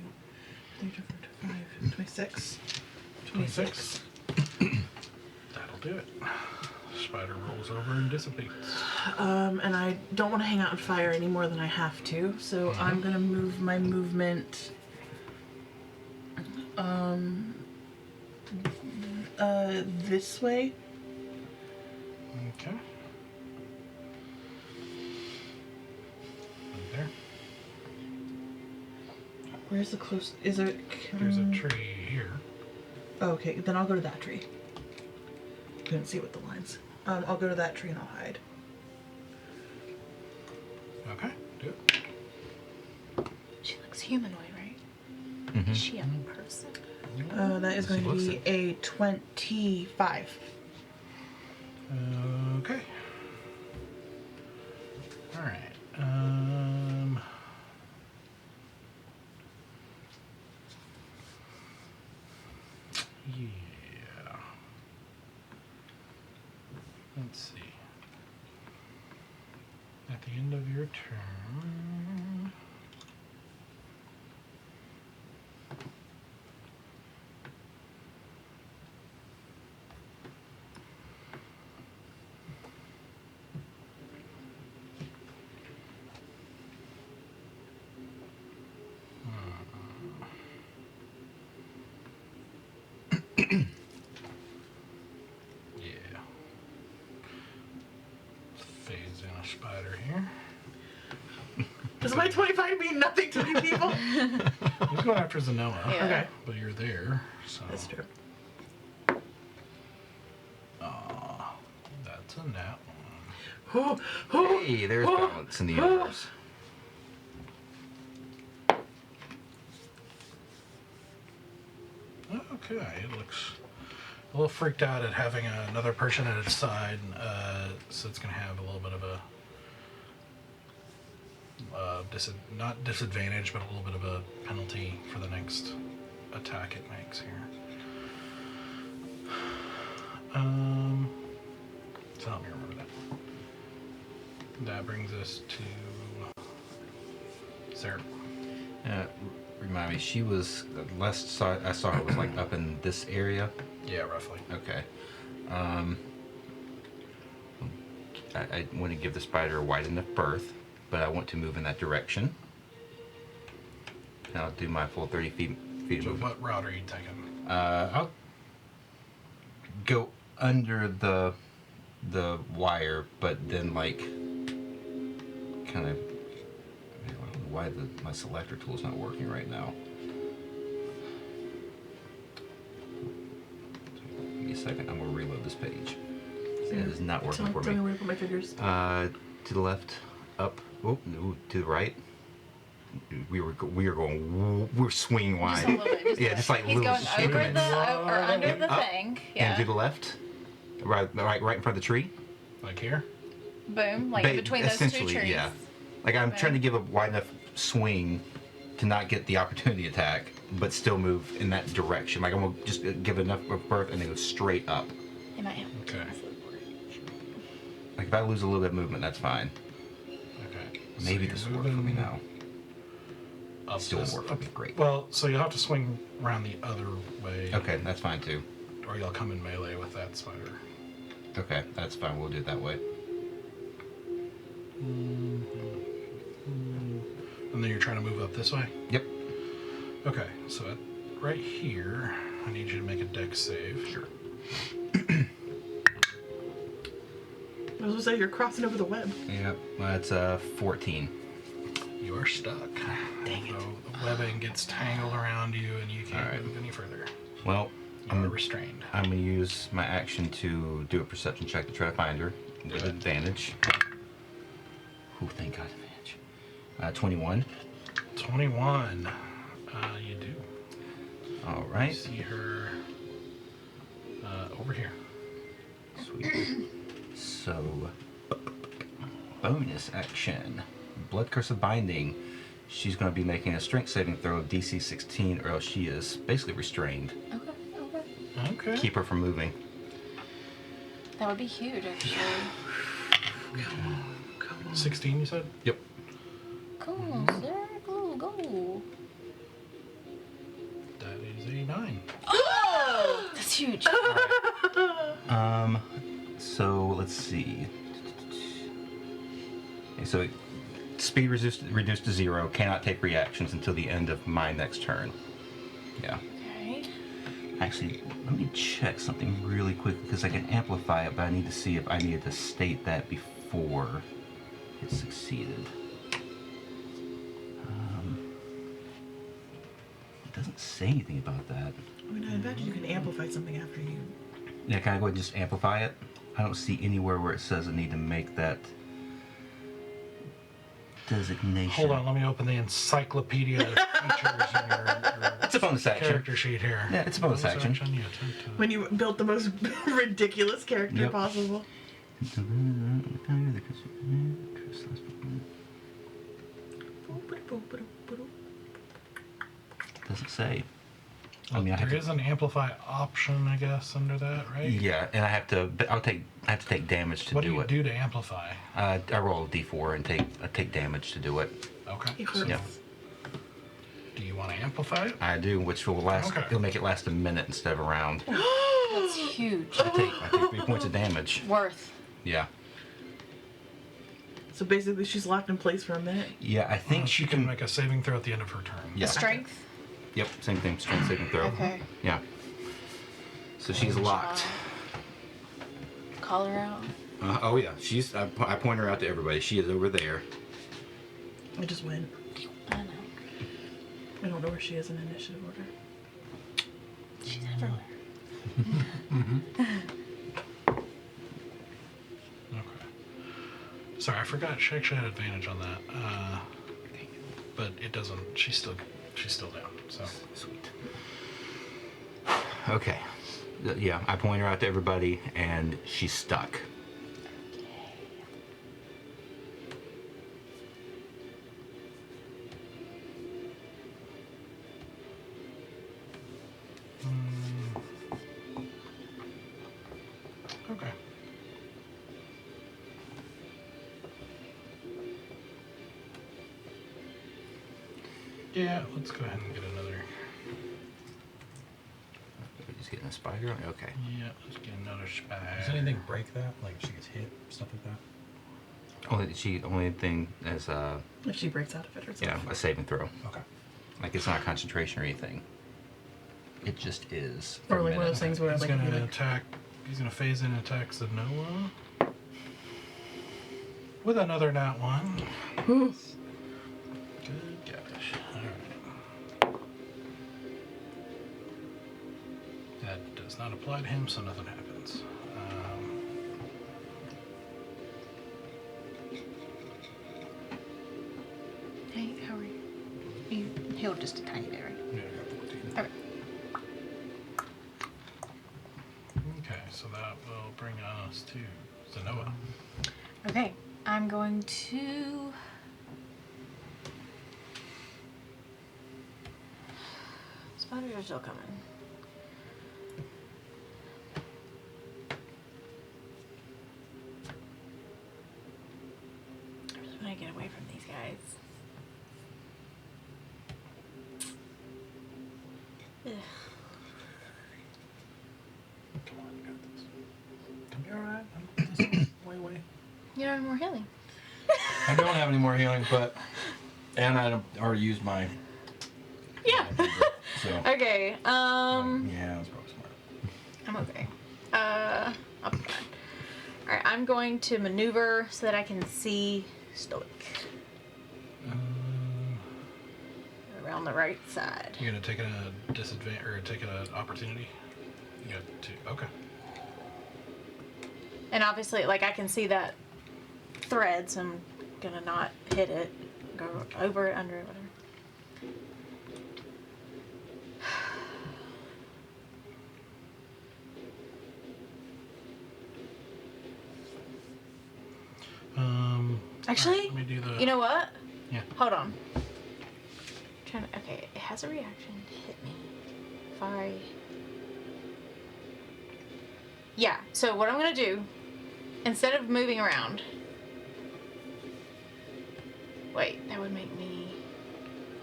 23, 25, 26. 26. That'll do it. Spider rolls over and dissipates. And I don't want to hang out in fire any more than I have to, so I'm gonna move my movement this way. Okay. Right there. Where's the close? Is there? There's a tree here. Oh, okay, then I'll go to that tree. Couldn't see with the lines. I'll go to that tree and I'll hide. Okay, do it. She looks humanoid, right? Mhm. Is she a person? That is going to Looks be it. a 25. Okay. All right. Yeah. Let's see. At the end of your turn. Yeah. Phase in a spider here. Does my 25 mean nothing to you people? He's going after Zenoa. Yeah. Okay. But you're there, so. That's true. That's a nat one. Oh, oh, Hey, there's oh, balance in the oh. universe. Okay, it looks a little freaked out at having another person at its side, so it's going to have a little bit of a not disadvantage, but a little bit of a penalty for the next attack it makes here. So help me remember that. That brings us to Sir. Remind me, she was I saw her was like up in this area. Yeah, roughly. Okay. I want to give the spider a wide enough berth, but I want to move in that direction. And I'll do my full 30 feet of So movement. what route are you taking? I'll go under the wire, but then like kind of. I don't know why my selector tool's not working right now. Give me a second. I'm gonna reload this page. It is not working for Tell me me. where to put my fingers. To the left, up. Oh, no, to the right. We're swinging Just wide. a little bit. Yeah, just like He's little going over increments. or under the Up thing. And to Yeah. the left, right in front of the tree. Like here? Boom. Like in between those two Essentially, trees. yeah. Like I'm Okay. trying to give a wide enough swing to not get the opportunity attack, but still move in that direction. Like I'm gonna just give enough of berth and then go straight up. You might have Okay. Like if I lose a little bit of movement, that's fine. Okay. Maybe So this you're will work for me moving now. up Still this- won't work for me. Great. Well, so you'll have to swing around the other way. Okay, that's fine too. Or you'll come in melee with that spider. Okay, that's fine. We'll do it that way. And then you're trying to move up this way? Yep. Okay, so right here, I need you to make a dex save. Sure. I was gonna say you're crossing over the web. Yep. That's 14. You are stuck. Dang it. So the webbing gets tangled around you and you can't Alright. move any further. Well, You are restrained. I'm gonna use my action to do a perception check to try to find her with Good. advantage. Oh, thank God, advantage. 21. 21. You do. All You right. see her over here. Sweet. So, bonus action. Blood Curse of Binding. She's going to be making a strength saving throw of DC 16, or else she is basically restrained. Okay. Okay. Keep her from moving. That would be huge, actually. 16, you said? Yep. Cool, sir. Go. That is a 9. Oh! That's huge. So let's see. Okay, so speed reduced to 0. Cannot take reactions until the end of my next turn. Yeah. Okay. Actually, let me check something really quick because I can amplify it, but I need to see if I needed to state that before it succeeded. It doesn't say anything about that. I mean, I imagine you can amplify something after you. Yeah, can I go ahead and just amplify it? I don't see anywhere where it says I need to make that designation. Hold on, let me open the encyclopedia of features in your It's a bonus action. character sheet here. Yeah, it's a bonus action. Yeah, to- When you built the most ridiculous character Yep. possible. Doesn't say. Well, I have there to, is an amplify option, I guess, under that, right? yeah, and I have to take damage to What do do you it. do to amplify? I roll a d4 and take damage to do it. Okay. It So hurts. Yeah. do you want to amplify it? I do, which will last. Okay. It'll make it last a minute instead of a round. That's huge. I take 3 points of damage. Worth. Yeah. So basically, she's locked in place for a minute. Yeah, I think She can make a saving throw at the end of her turn. Yeah. Strength? Yep, same thing. Strength saving throw. Okay. Yeah. So she's locked. Call her out. Oh yeah, she's. I point her out to everybody. She is over there. I just went. I know. I don't know where she is in initiative order. She's everywhere. Okay. Sorry, I forgot. She actually had advantage on that. But it doesn't. She's still down. So Sweet. Okay. Yeah, I point her out to everybody, and she's stuck. okay. Yeah, let's go ahead and get another. We're just getting a spider. Okay. Yeah, let's get another spider. Does anything break that? Like if she gets hit, stuff like that? Only thing is If she breaks out of it or something. yeah, a saving throw. Okay. Like it's not concentration or anything. It just is. Or for a like one of minute. those things where He's like, gonna you like attack. He's gonna phase in attacks of Noah with another nat one. Good gosh! All right. That does not apply to him, so nothing happens. Hey, how are you? You healed just a tiny bit, right? Yeah, I got 14. Okay. Okay, so that will bring us to Zenoa. Okay, I'm going to. Spiders are still coming. I just want to get away from these guys. Ugh. Come on, you got this. Come be alright. Way. You don't have more healing. I don't have any more healing, but and I already used my. Yeah. So Okay. yeah, that's probably smart. I'm okay. I'll be fine. All right. I'm going to maneuver so that I can see Stoic around the right side. You're gonna take a disadvantage or take an opportunity. You got two. Okay. And obviously, like, I can see that thread, so I'm gonna not hit it. Go over it, under it, whatever. Actually, alright, let me do the. you know what? Yeah. Hold on. Okay, it has a reaction. Hit me. If I. Yeah, so what I'm gonna do, instead of moving around. Wait, that would make me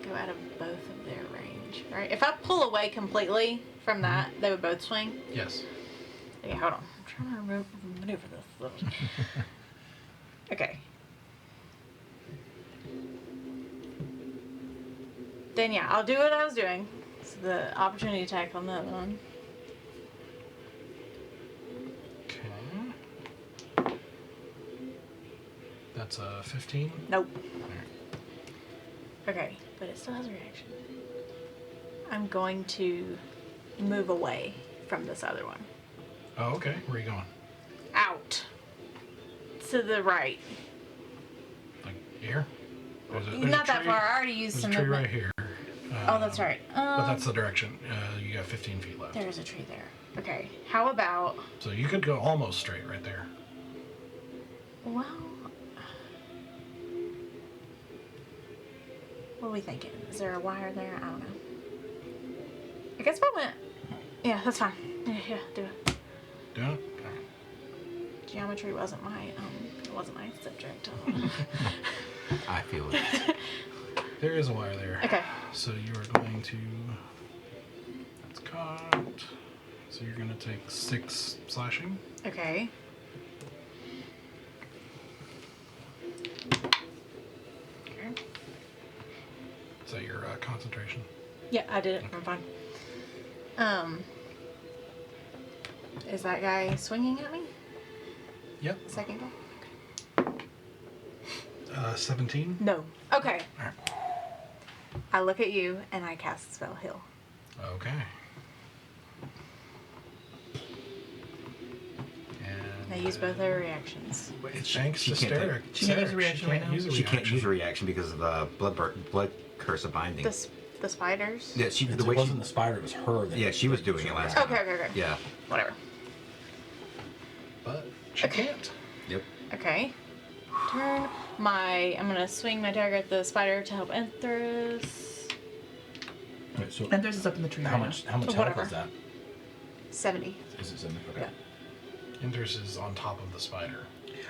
go out of both of their range, right? If I pull away completely from that, they would both swing. Yes. Okay, hold on. I'm trying to maneuver this little. Okay. Then yeah, I'll do what I was doing. So the opportunity attack on the other one. Okay. That's a 15. Nope. Okay, but it still has a reaction. I'm going to move away from this other one. Oh, okay. Where are you going? Out. To the right. Like here? There's a Not that tree- far. I already used There's some a tree movement. right here. Oh, that's right. But that's the direction. You got 15 feet left. There's a tree there. Okay, how about... So you could go almost straight right there. Well... What are we thinking? Is there a wire there? I don't know. I guess if I went... Yeah, that's fine. Yeah, do it. Do it? Geometry wasn't my subject. I feel it. There is a wire there. Okay. So you are going to. That's caught. So you're going to take 6 slashing. Okay. Okay. Is that your concentration? Yeah, I did it. I'm fine. Is that guy swinging at me? Yep. Second guy? 17. No. Okay. Alright. I look at you and I cast Spell Heal. Okay. And I use both their reactions. Shanks She can't hysteric. She can't use a reaction right now? Use a She can't reaction. use a reaction because of the blood curse of binding. The spiders? Yeah, she It the way she, wasn't the spider; it was her. That yeah, she was doing it last time. Okay. Yeah. Whatever. But she can't. Yep. Okay. Turn I'm gonna swing my dagger at the spider to help Enthris. Wait, so And theirs is up in the tree. how right much? now. How much Whatever. health is that? 70. Is it 70? Okay. Yeah. Indris is on top of the spider.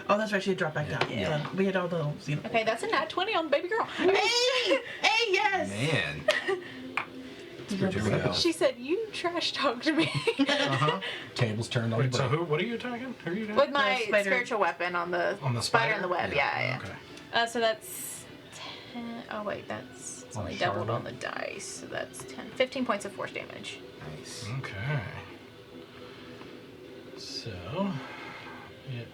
Oh, that's right. She had dropped back down. Yeah. We had all the. You know. Okay, that's a nat 20 on baby girl. Hey! Hey! Yes. Man. Here we go. She said, "You trash talked me." Uh-huh. Tables turned on Wait, the so break. what are you attacking? Who are you attacking? With my spider. spiritual weapon on the spider and the web. Yeah. Okay. So that's 10. Oh wait, that's it's On only the doubled Charlotte? on the dice. So that's 10. 15 points of force damage. Nice. Okay. So it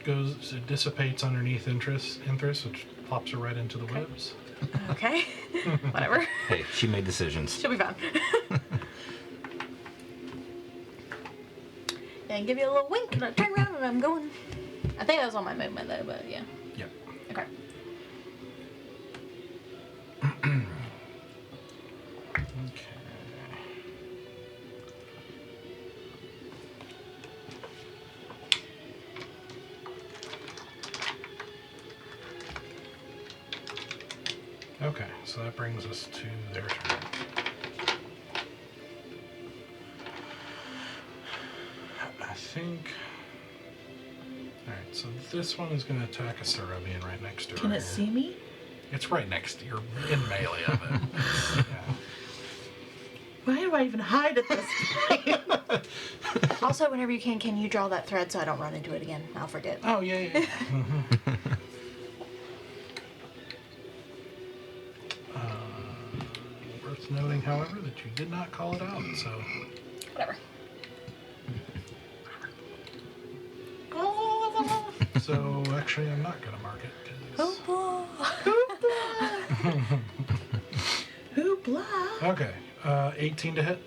it dissipates underneath interest, which pops her right into the webs. Okay. Whatever. Hey, she made decisions. She'll be fine. And give you a little wink and I turn around and I'm going. I think that was on my movement though, but yeah. Yep. Okay. Okay. Okay, so that brings us to their turn. I think. Alright, so this one is going to attack a Cerubian right next to her. Can it see me? It's right next to you. You're in melee of it. Yeah. Why do I even hide at this point? Also, whenever you can you draw that thread so I don't run into it again? I'll forget. Oh, yeah. Worth noting, however, that you did not call it out, so. Whatever. Oh, So, actually, I'm not going to mark it. 'cause- hoopla. Okay, 18 to hit.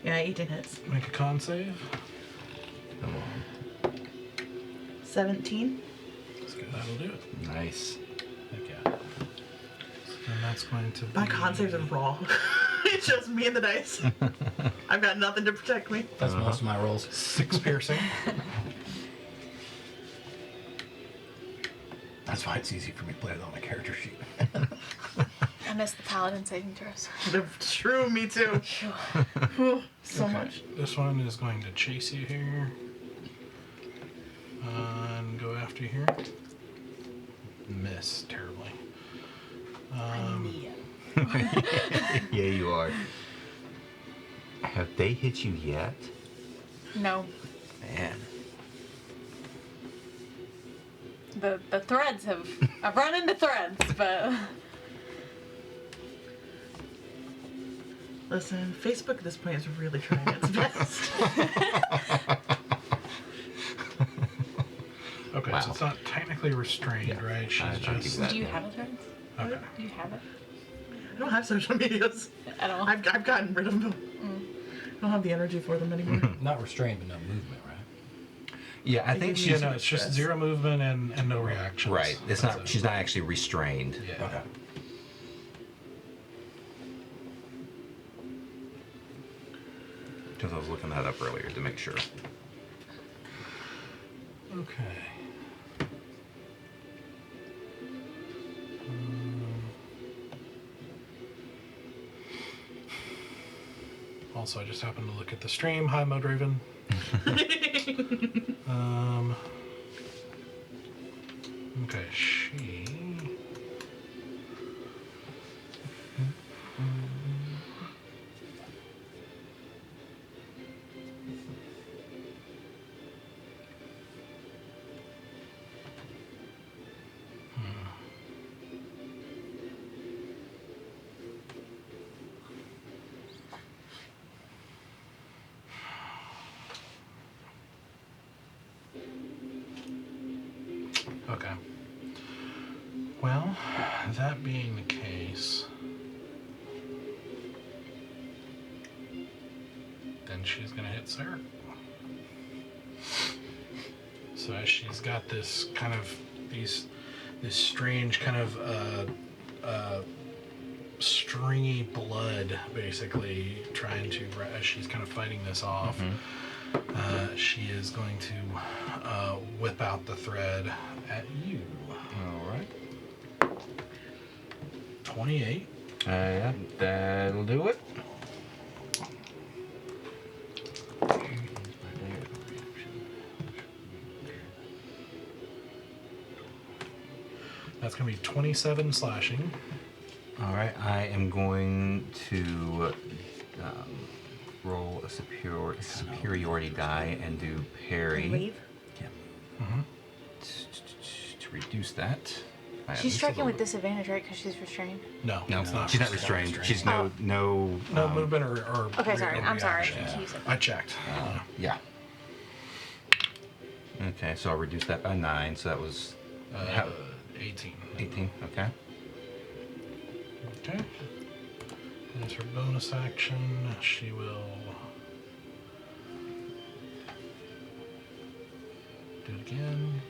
Yeah, 18 hits. Make a con save. 17. That'll do it. Nice. Heck yeah. And that's going to be... My con saves are raw. It's just me and the dice. I've got nothing to protect me. That's most of my rolls. 6 piercing. That's why it's easy for me to play it on my character sheet. I missed the paladin saving throws. True, me too. So Okay, much. This one is going to chase you here. And go after you here. Miss terribly. Yeah, you are. Have they hit you yet? No. Man. The threads have... I've run into threads, but... Listen, Facebook at this point is really trying its best. Okay, Wow. so it's not technically restrained, right? She's I'll give just... you that. Do you have a thread? Okay. Do you have it? I don't have social medias. At all? I've gotten rid of them. I don't have the energy for them anymore. Not restrained, but no movement, right? Yeah, I think give she's you- No, it's just 0 movement and no reactions. right. It's That's not. it. She's not actually restrained. Yeah. Okay. Because I was looking that up earlier to make sure. Okay. Also, I just happened to look at the stream. Hi, Mode Raven. Okay, she. Okay. Well, that being the case, then she's gonna hit Sarah. So as she's got this kind of this strange kind of stringy blood, basically trying to, as she's kind of fighting this off. She is going to whip out the thread at you. All right. 28. Yeah, that'll do it. it's going to be 27 slashing. All right, I am going to roll a superiority die and do parry. Leave. Yeah. To reduce that. by at She's least a striking with little. disadvantage, right? Because she's restrained. No, No, it's not. she's not restrained. She's no No movement or Okay, sorry. I'm sorry. reaction. She said I checked. Yeah. Okay, so I'll reduce that by 9. So that was 18. 18. Okay. Okay. As her bonus action, she will do it again.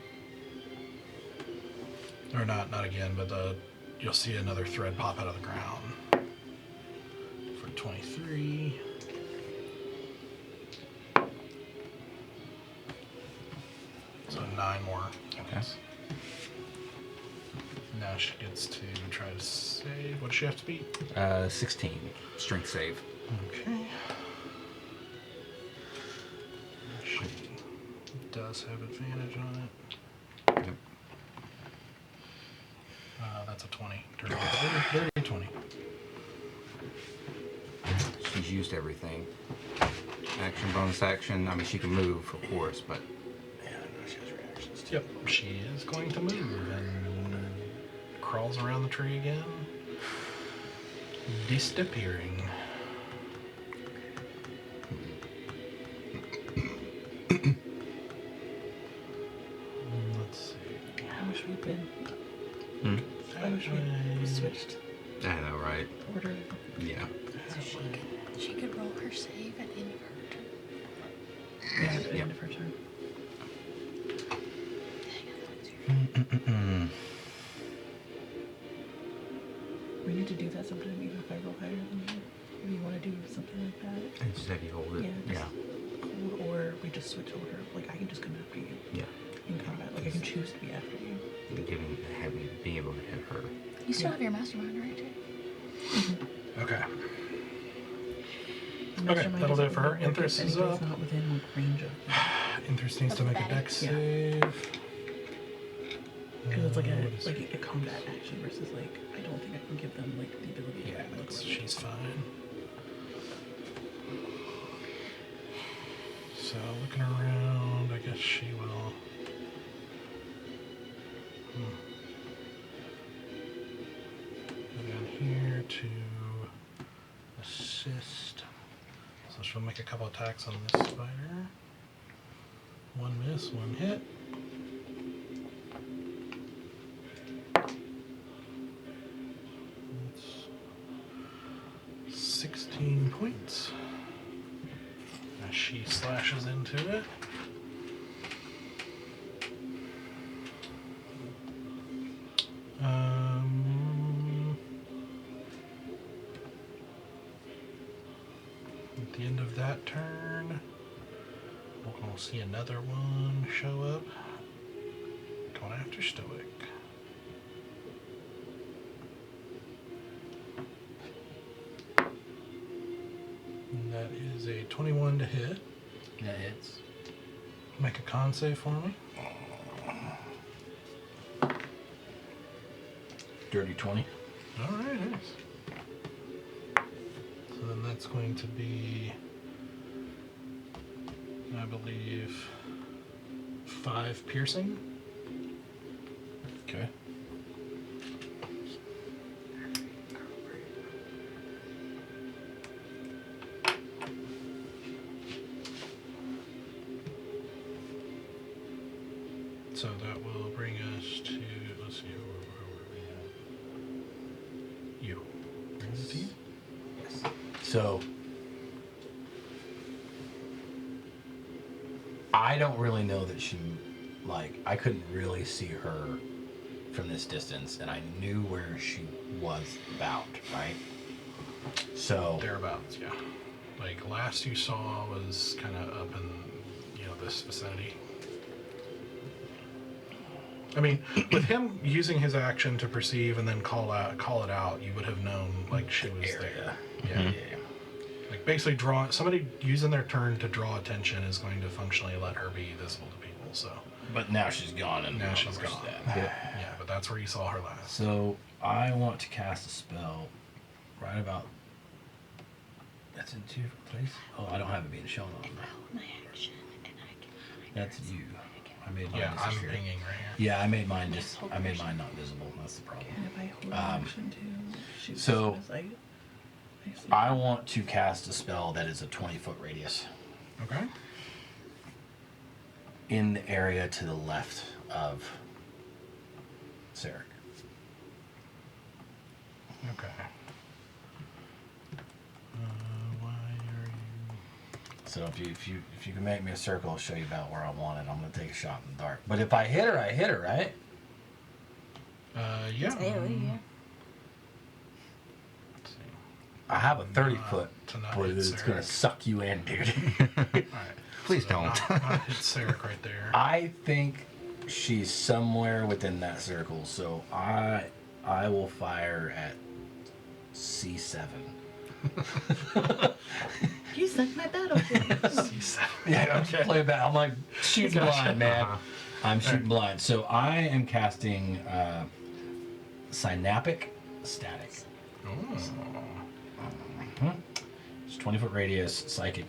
Or not again, but you'll see another thread pop out of the ground. For 23. So 9 more points. Now she gets to try to save. What does she have to beat? 16 strength save. Okay. She does have advantage on it. Yep. That's a 20. Dirty 20. She's used everything. Action, bonus action. I mean, she can move, of course, but Yeah, I know she has reactions too. Yep. She is going to move and crawls around the tree again. Disappearing. Let's see. I wish we'd been. I wish Everwind. we switched I know, right? order. Yeah. So she could roll her save at the end of her turn. Yeah, at the end of her turn. We need to do that sometime, even if I roll higher than you. If you want to do something like that. And just have you hold it. Yeah, just hold, or we just switch order. Like, I can just come after you Yeah. in combat. Like, I can choose to be after you. Being able to hit her. You still have your mastermind, right? Too? Okay. Mastermind that'll do doesn't it for her. really work if Interest is anybody's up. not within like range of. Interest needs to make a That's dex bad. save. Because it's What is- like a combat action versus like I don't think I can give them like the ability to Yeah, like that's- run. she's fine. So looking around, I guess she will. Go down here to assist. So she'll make a couple attacks on this spider. One miss, one hit. That's 16 points. As she slashes into it. At the end of that turn, we're going to see another one show up. Going after Stoic. And that is a 21 to hit. That hits. Make a con save for me. Dirty 20. Alright, nice. So then that's going to be, I believe, 5 piercing. Okay. So that will bring us to, let's see, where were we at? You. Brings it to you? Yes. So I don't really know that she, like, I couldn't really see her from this distance, and I knew where she was about, right? So Thereabouts, yeah. Like, last you saw was kind of up in, this vicinity. I mean, with him using his action to perceive and then call it out, you would have known, like, she was there. Yeah. yeah. Like, basically somebody using their turn to draw attention is going to functionally let her be visible to people, so. But now she's gone and Now none she's of us gone. dead. Yeah, but that's where you saw her last. So I want to cast a spell right about. That's in 2 place. Oh, I don't have it being shown on me. My action, and I can find That's her. you. I made mine Yeah, I'm disappear. pinging right here. Yeah, I made mine I made mine not visible. That's the problem. And if I hold action too, she's so- as I see. I want to cast a spell that is a 20-foot radius Okay. in the area to the left of Sarek. Okay. Why are you? So if you can make me a circle, I'll show you about where I want it. I'm gonna take a shot in the dark. But if I hit her, right? Yeah. It's AoE, yeah. Let's see. I have a 30-foot, Tonight, but it's Sarek. gonna suck you in, dude. All right. Please So don't. Not hit Sarek right there. I think she's somewhere within that circle, so I will fire at C7. You sunk my battlefield. C7. Yeah, I'm just playing back. I'm like shooting Gotcha. blind, man. Uh-huh. I'm shooting blind. So I am casting Synaptic Static. Oh. It's 20-foot radius psychic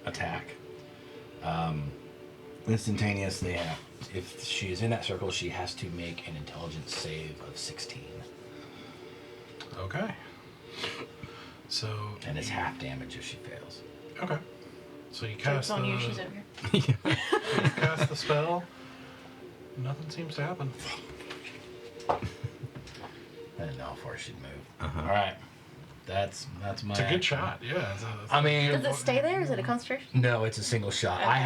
attack. Instantaneous. They have. If she is in that circle, she has to make an intelligence save of 16, Okay. So. and it's half damage if she fails. Okay. So you Joke's cast on the you, she's over here. you cast the spell. Nothing seems to happen. I didn't know how far she'd move. Uh-huh. All right, that's my. It's a good action. shot. Yeah. I mean, Does it stay there? Is it a concentration? no, it's a single shot. Okay. I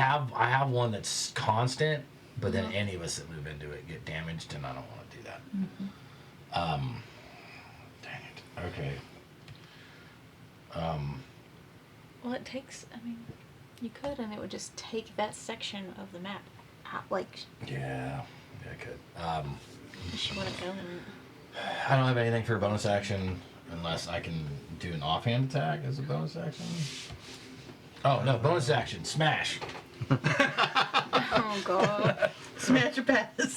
have one that's constant, but then any of us that move into it get damaged, and I don't want to do that. Dang it. Okay. Well, it takes, I mean, you could, and it would just take that section of the map out. Like, Yeah, I could. she wouldn't go in. I don't have anything for a bonus action unless I can do an offhand attack as a bonus action. Oh no, bonus action, smash. Oh, God. Smash your pass.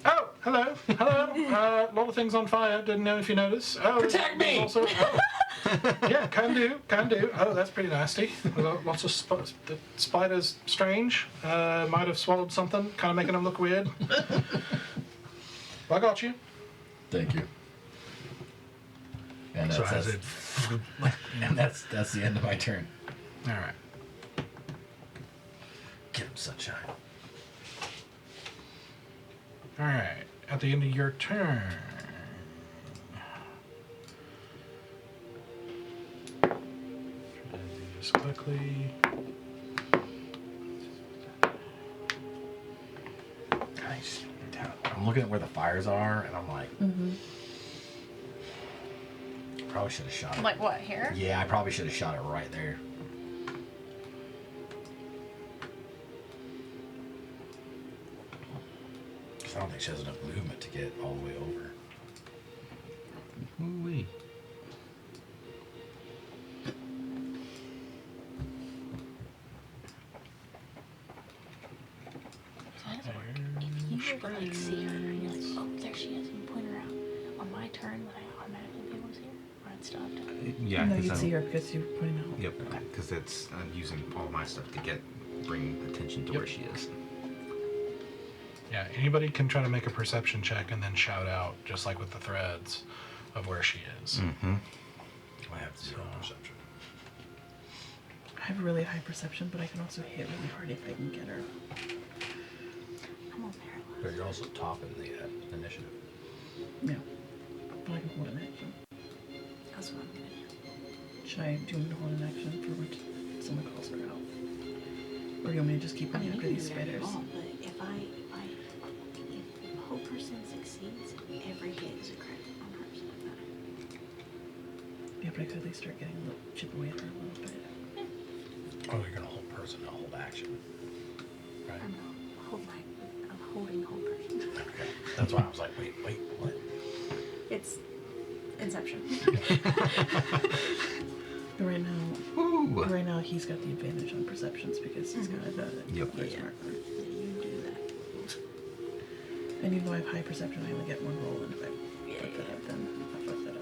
Oh, hello, hello. A lot of things on fire. Didn't know if you noticed. Oh, Protect me! Also, yeah, can do. Oh, that's pretty nasty. Lots of the spider's strange. Might have swallowed something, kind of making them look weird. I got you. Thank you. And So that's, as it. and that's the end of my turn. All right. Get him, sunshine. All right. At the end of your turn. Try to do this quickly. Nice. I'm looking at where the fires are, and I'm like, probably should have shot it. Like, what, here? Yeah, I probably should have shot it right there. Because I don't think she has enough movement to get all the way over. Ooh-wee. If you were to, like, see her, and you're like, oh, there she is, and you point her out. On my turn, would I automatically be able to see her? Or I'd still have to... Yeah, no, 'cause you'd I'm- see her because you're pointing out. Yep, because it's using all my stuff to bring attention to Yep. where she is. Yeah, anybody can try to make a perception check and then shout out, just like with the threads, of where she is. Mm-hmm. I have 0 perception. I have a really high perception, but I can also hit really hard if I can get her. I'm on paralyzed. But you're also top in the initiative. Yeah. But I can hold an action. That's what I'm gonna do. Should I do an hold an action for when someone calls her out? Or do you want me to just keep I running mean, after you these can do that spiders? all, but if the whole person succeeds, every hit is a credit on her. Yeah, but I could at least start getting a little chip away at her a little bit. Oh, you're going to hold person, not hold action. Right? I'm holding the whole person. Okay. That's why I was like, wait, what? It's Inception. But right now he's got the advantage on perceptions because he's got the Yep. quite Yeah. smart card. You do that. And even though I have high perception, I only get one roll, and if I fuck that up, then I fuck that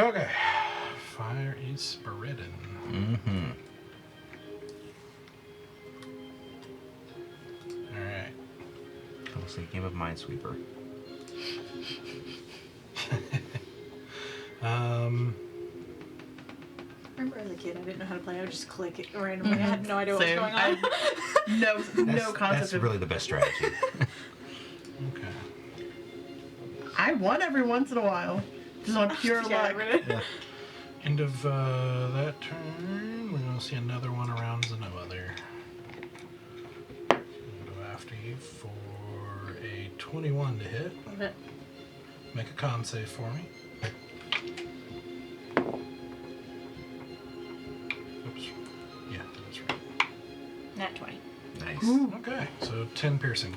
up. Okay. Fire is spreading. Mm-hmm. Alright. Honestly, game of Minesweeper. Remember as a kid, I didn't know how to play. I would just click it randomly. I had no idea what was Same. going on. No That's concept of. really the best strategy. Okay. I won every once in a while, just on pure Yeah, luck. really. Yeah. End of that turn, we're going to see another one around Zenoa there. I'll go after you for a 21 to hit. Love it. Make a con save for me. Oops. Yeah, that's right. Nat 20. Nice. Okay, so 10 piercing.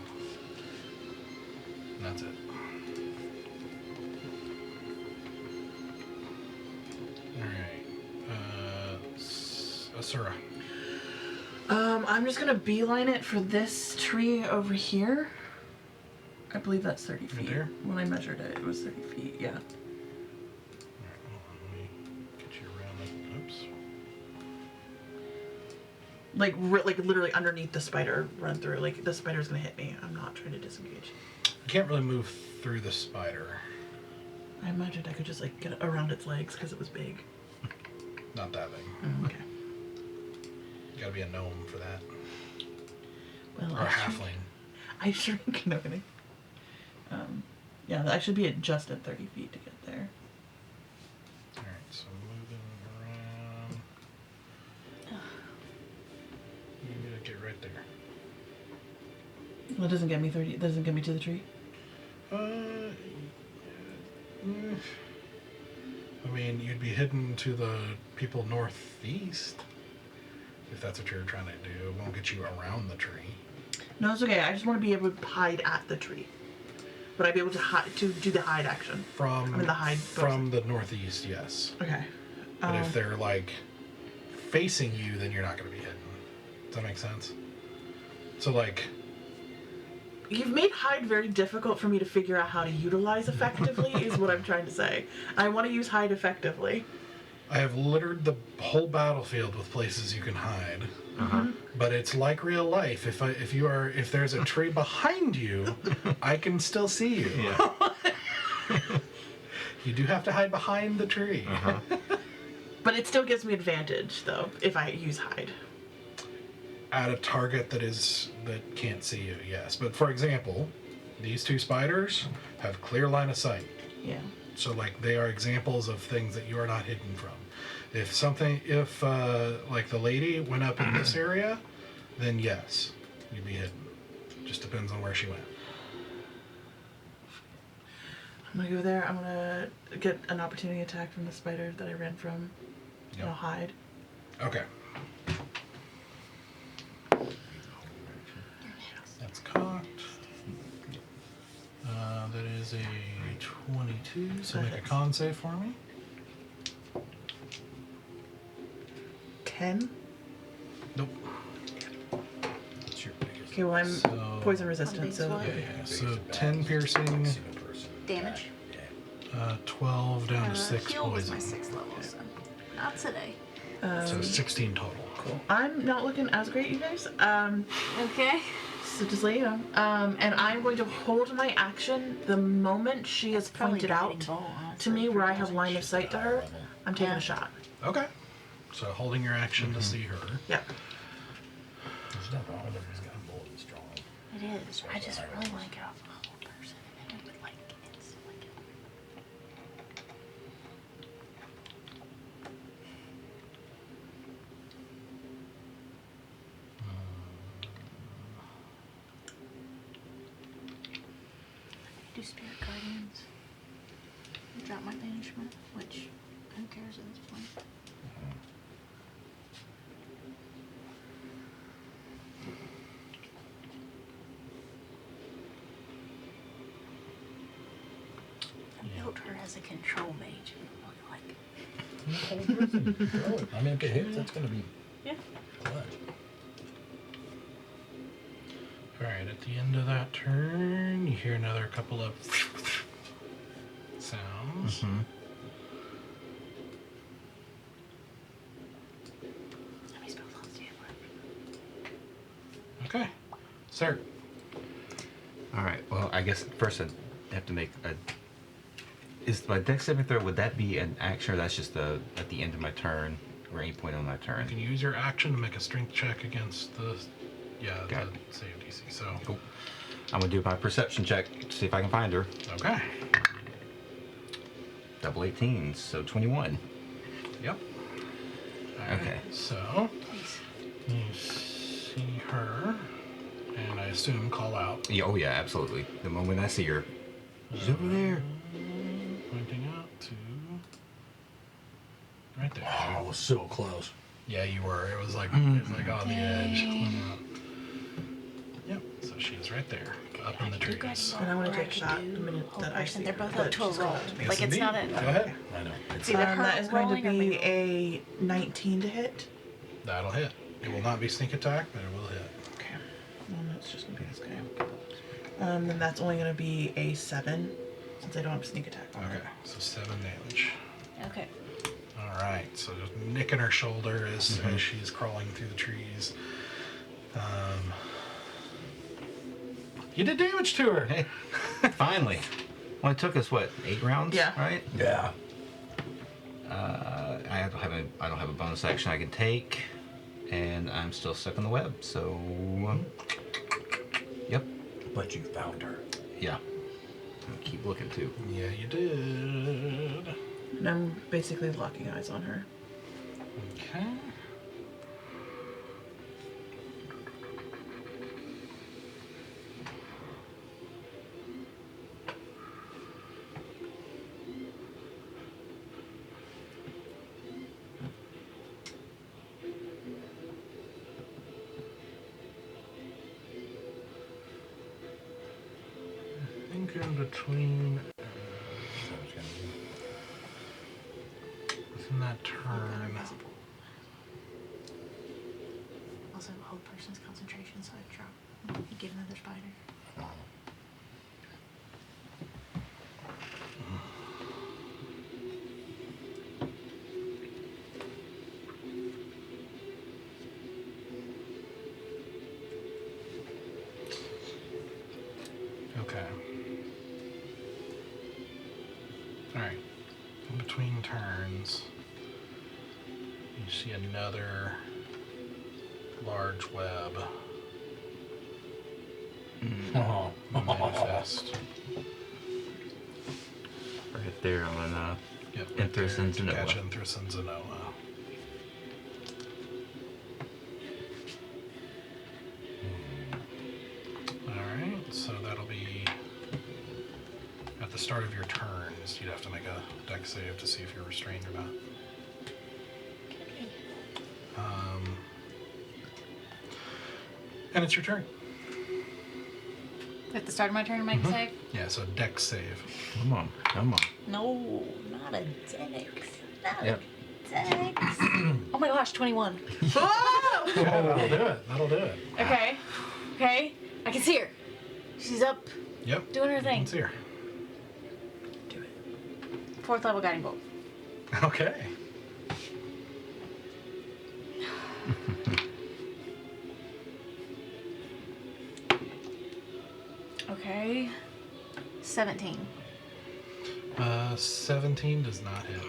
That's it. Alright. Asura. I'm just gonna beeline it for this tree over here. I believe that's 30 feet. there? When I measured it, it was 30 feet, yeah. Alright, hold on, let me get you around it. Oops. Like literally underneath the spider, run through. Like, the spider's gonna hit me. I'm not trying to disengage. You can't really move through the spider. I imagined I could just, like, get around its legs because it was big. Not that big. Okay. You gotta be a gnome for that. Well, Or a halfling. I shrink. No kidding. Yeah, I should be just at 30 feet to get there. Alright, so moving around. You need to get right there. Well, it doesn't get me 30. It doesn't get me to the tree. I mean, you'd be hidden to the people northeast. If that's what you're trying to do. It won't get you around the tree. No, it's okay. I just want to be able to hide at the tree. Would I be able to do the hide action? From, I mean, the hide from the northeast, yes. Okay. But if they're, like, facing you, then you're not going to be hidden. Does that make sense? So, like... You've made hide very difficult for me to figure out how to utilize effectively, is what I'm trying to say. I want to use hide effectively. I have littered the whole battlefield with places you can hide. But it's like real life. If there's a tree behind you, I can still see you. Yeah. You do have to hide behind the tree. But it still gives me advantage, though, if I use hide. At a target that can't see you, yes. But for example, these two spiders have clear line of sight. Yeah. So like they are examples of things that you are not hidden from. If like the lady went up in this area, then yes, you'd be hidden. Just depends on where she went. I'm gonna go there. I'm gonna get an opportunity attack from the spider that I ran from. Yep. I'll hide. Okay. That's cocked. That is a 22, so That make a hits. con save for me. 10. Nope. What's your biggest Okay, well I'm So- poison resistant, so What? Yeah, so 10 piercing, single person? Damage? 12 down to 6 Heal was my poison. 6th level, so not today. So 16 total. cool. I'm not looking as great, you guys. Okay. So just let you know. And I'm going to hold my action the moment she is pointed out to me where I have line of sight to her. I'm taking Yeah. a shot. Okay. So holding your action to see her. Yep. There's nothing wrong with it. He's got a bullet and strong. It is. I just really want to get off the whole person and then we would like instantly kill them. Do spirit guardians. Drop my banishment, which who cares at this point? I built her as a control mage. It would look like Hold prison. Throw it. I mean, if it hits, that's going to be Yeah. clutch. Alright, at the end of that turn, you hear another couple of sounds. Mm-hmm. How many spell slots do you have? Okay. Sir. All right. Well, I guess first I have to make a. Is my dex saving throw? Would that be an action, or that's just at the end of my turn, or any point on my turn? You can use your action to make a strength check against the Got it. save DC. So Cool. I'm gonna do my perception check to see if I can find her. okay. Double 18s, so 21. Yep. Alright, Okay. So Please. you see her, and I assume call out. Yeah, oh yeah, absolutely. The moment I see her, she's over there. Pointing out to right there. Oh, I was so close. Yeah, you were. It was like on the edge. Yep. So she's right there, up in the You guys trees. know And I want where to take a can shot do the minute whole that I person. see They're her, both but up to a she's roll. called. Yes, Like it's not indeed. a. Go ahead. I know. It's either her That is going to rolling or be me a 19 to hit. That'll hit. It will not be sneak attack, but it will hit. Okay. Well, that's just going to be this guy. Then that's only going to be a 7, since I don't have sneak attack on Okay. it. So 7 damage. Okay. All right. So just nicking her shoulder as she's crawling through the trees. You did damage to her. Hey, finally. Well, it took us what, 8 rounds? Yeah. Right. Yeah. I don't have a bonus action I can take, and I'm still stuck in the web. So, yep. But you found her. Yeah. I'll keep looking too. Yeah, you did. And I'm basically locking eyes on her. Okay. I think in between, within that turn. Also, hold person's concentration, so I drop. You get another spider. Okay. Alright. In between turns, you see another large web Oh. manifest. Right there on Yep, Enthris and to catch Zenoa. Enthris and Zenoa. Alright, so that'll be at the start of your turns. You'd have to make a dex save to see if you're restrained or not. And it's your turn. At the start of my turn to make a save? Yeah, so dex save. Come on, come on. No, not a dex. Not Yep. a dex. Oh my gosh, 21. Oh! Yeah, that'll do it. That'll do it. Okay. Okay. I can see her. She's up Yep. doing her You thing. can see her. Do it. 4th level guiding bolt. Okay. Okay. 17. 17 does not hit.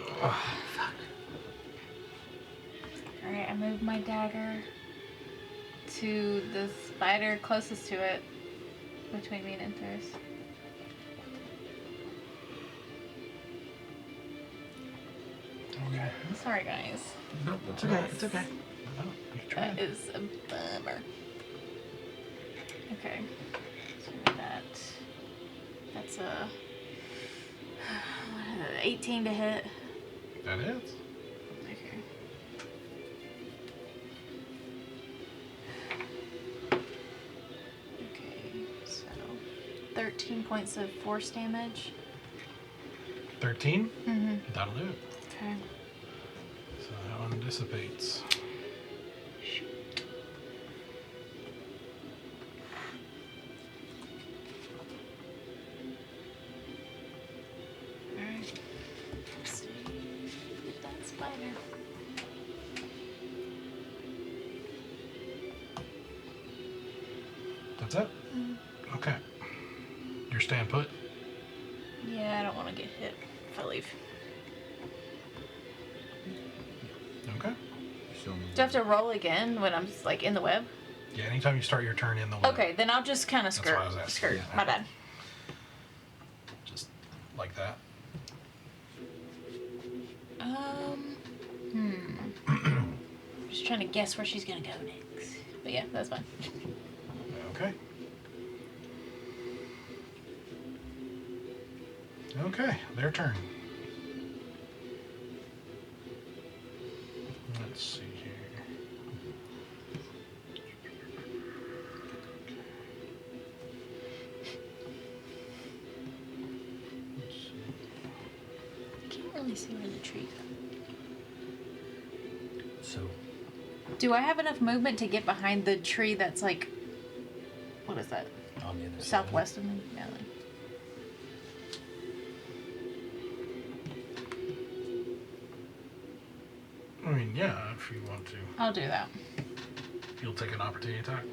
Alright, I move my dagger to the spider closest to it between me and Enthris. Okay. Sorry, guys. Nope, It's okay. It's okay. Oh, you tried. That is a bummer. Okay. So that's a 18 to hit. That hits. Okay. Okay, so 13 points of force damage. 13? Mm-hmm. That'll do it. Okay. dissipates. Alright. Let's see. Get that spider. That's it? Okay. You're staying put? Yeah, I don't want to get hit if I leave. Okay. So, Do I have to roll again when I'm like in the web? Yeah, anytime you start your turn in the web. Okay, then I'll just kind of That's skirt. what I was asking. Skirt. Yeah. My bad. Just like that. Just trying to guess where she's gonna go next. But yeah, that's fine. Okay. Okay, their turn. Let's see here. Let's see. I can't really see where the trees are. So, Do I have enough movement to get behind the tree that's like, what is that? on the other side. Southwest of me? Yeah. I mean, yeah, if you want to. I'll do that. You'll take an opportunity attack.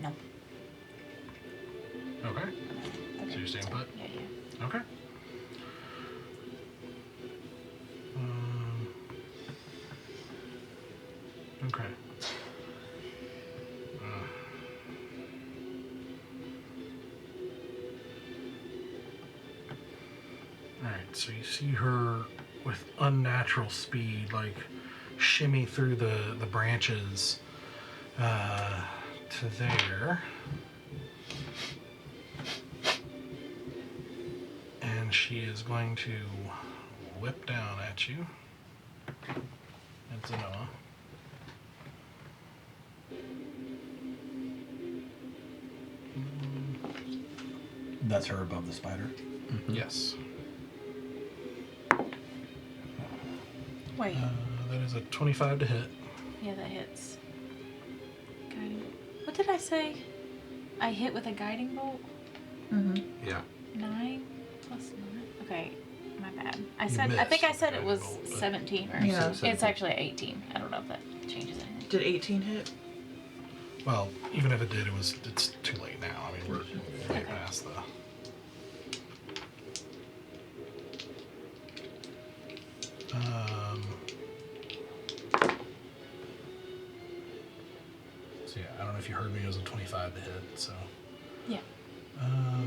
No. Okay. Okay. So you're staying put? Yeah, yeah. Okay. Okay. Alright, so you see her with unnatural speed, like shimmy through the branches to there. And she is going to whip down at you. It's Zenoa. That's her above the spider. Yes. Wait. That is a 25 to hit. Yeah, that hits. Guiding. What did I say? I hit with a guiding bolt? yeah. 9 plus 9. Okay, my bad. I You said. I missed think I with said guiding it was bolt, but- 17 or Yeah. it's actually 18. I don't know if that changes anything. Did 18 hit? Well, even if it did, it's too late now. I mean, we're way Okay. past the. So yeah, I don't know if you heard me. It was a 25 to hit. So Yeah.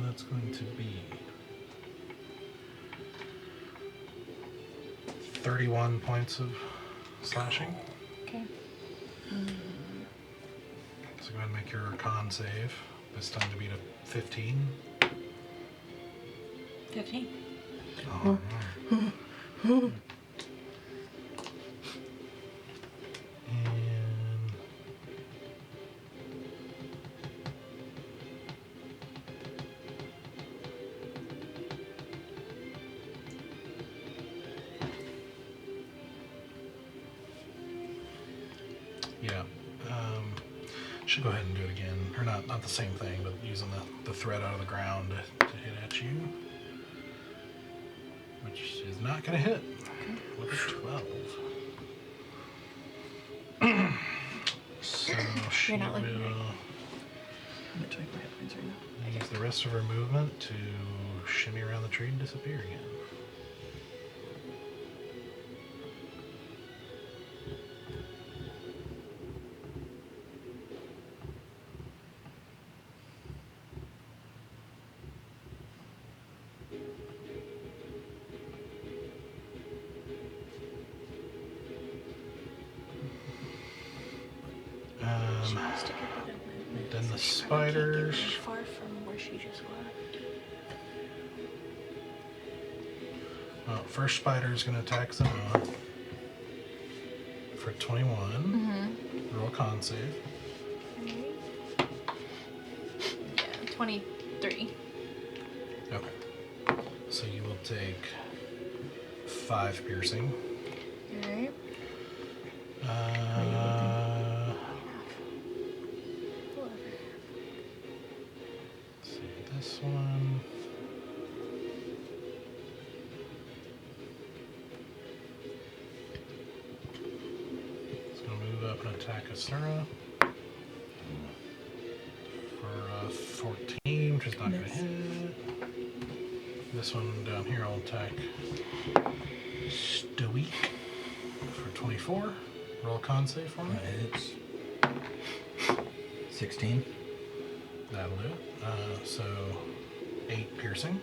that's going to be 31 points of slashing. Okay. So go ahead and make your con save. This time to beat a 15. 15. Oh, no. And yeah, should go ahead and do it again, or not the same thing, but using the thread out of the ground to hit at you, which is not going to hit with a 12. So she You're not looking will I'm at 24 hit points right now. use the rest of her movement to shimmy around the tree and disappear again. She wants to get a bit of movement. then the so she probably can't get spiders. very far from where she just was. Well, first spider is going to attack Zenoa for 21. Roll con save. Yeah, 23. Okay. So you will take 5 piercing. Alright. Let's see this one. It's gonna move up and attack Asura for 14, which is not gonna hit. This one down here I'll attack Stoic for 24. Roll con save for me. It's 16. That'll do it. So 8 piercing.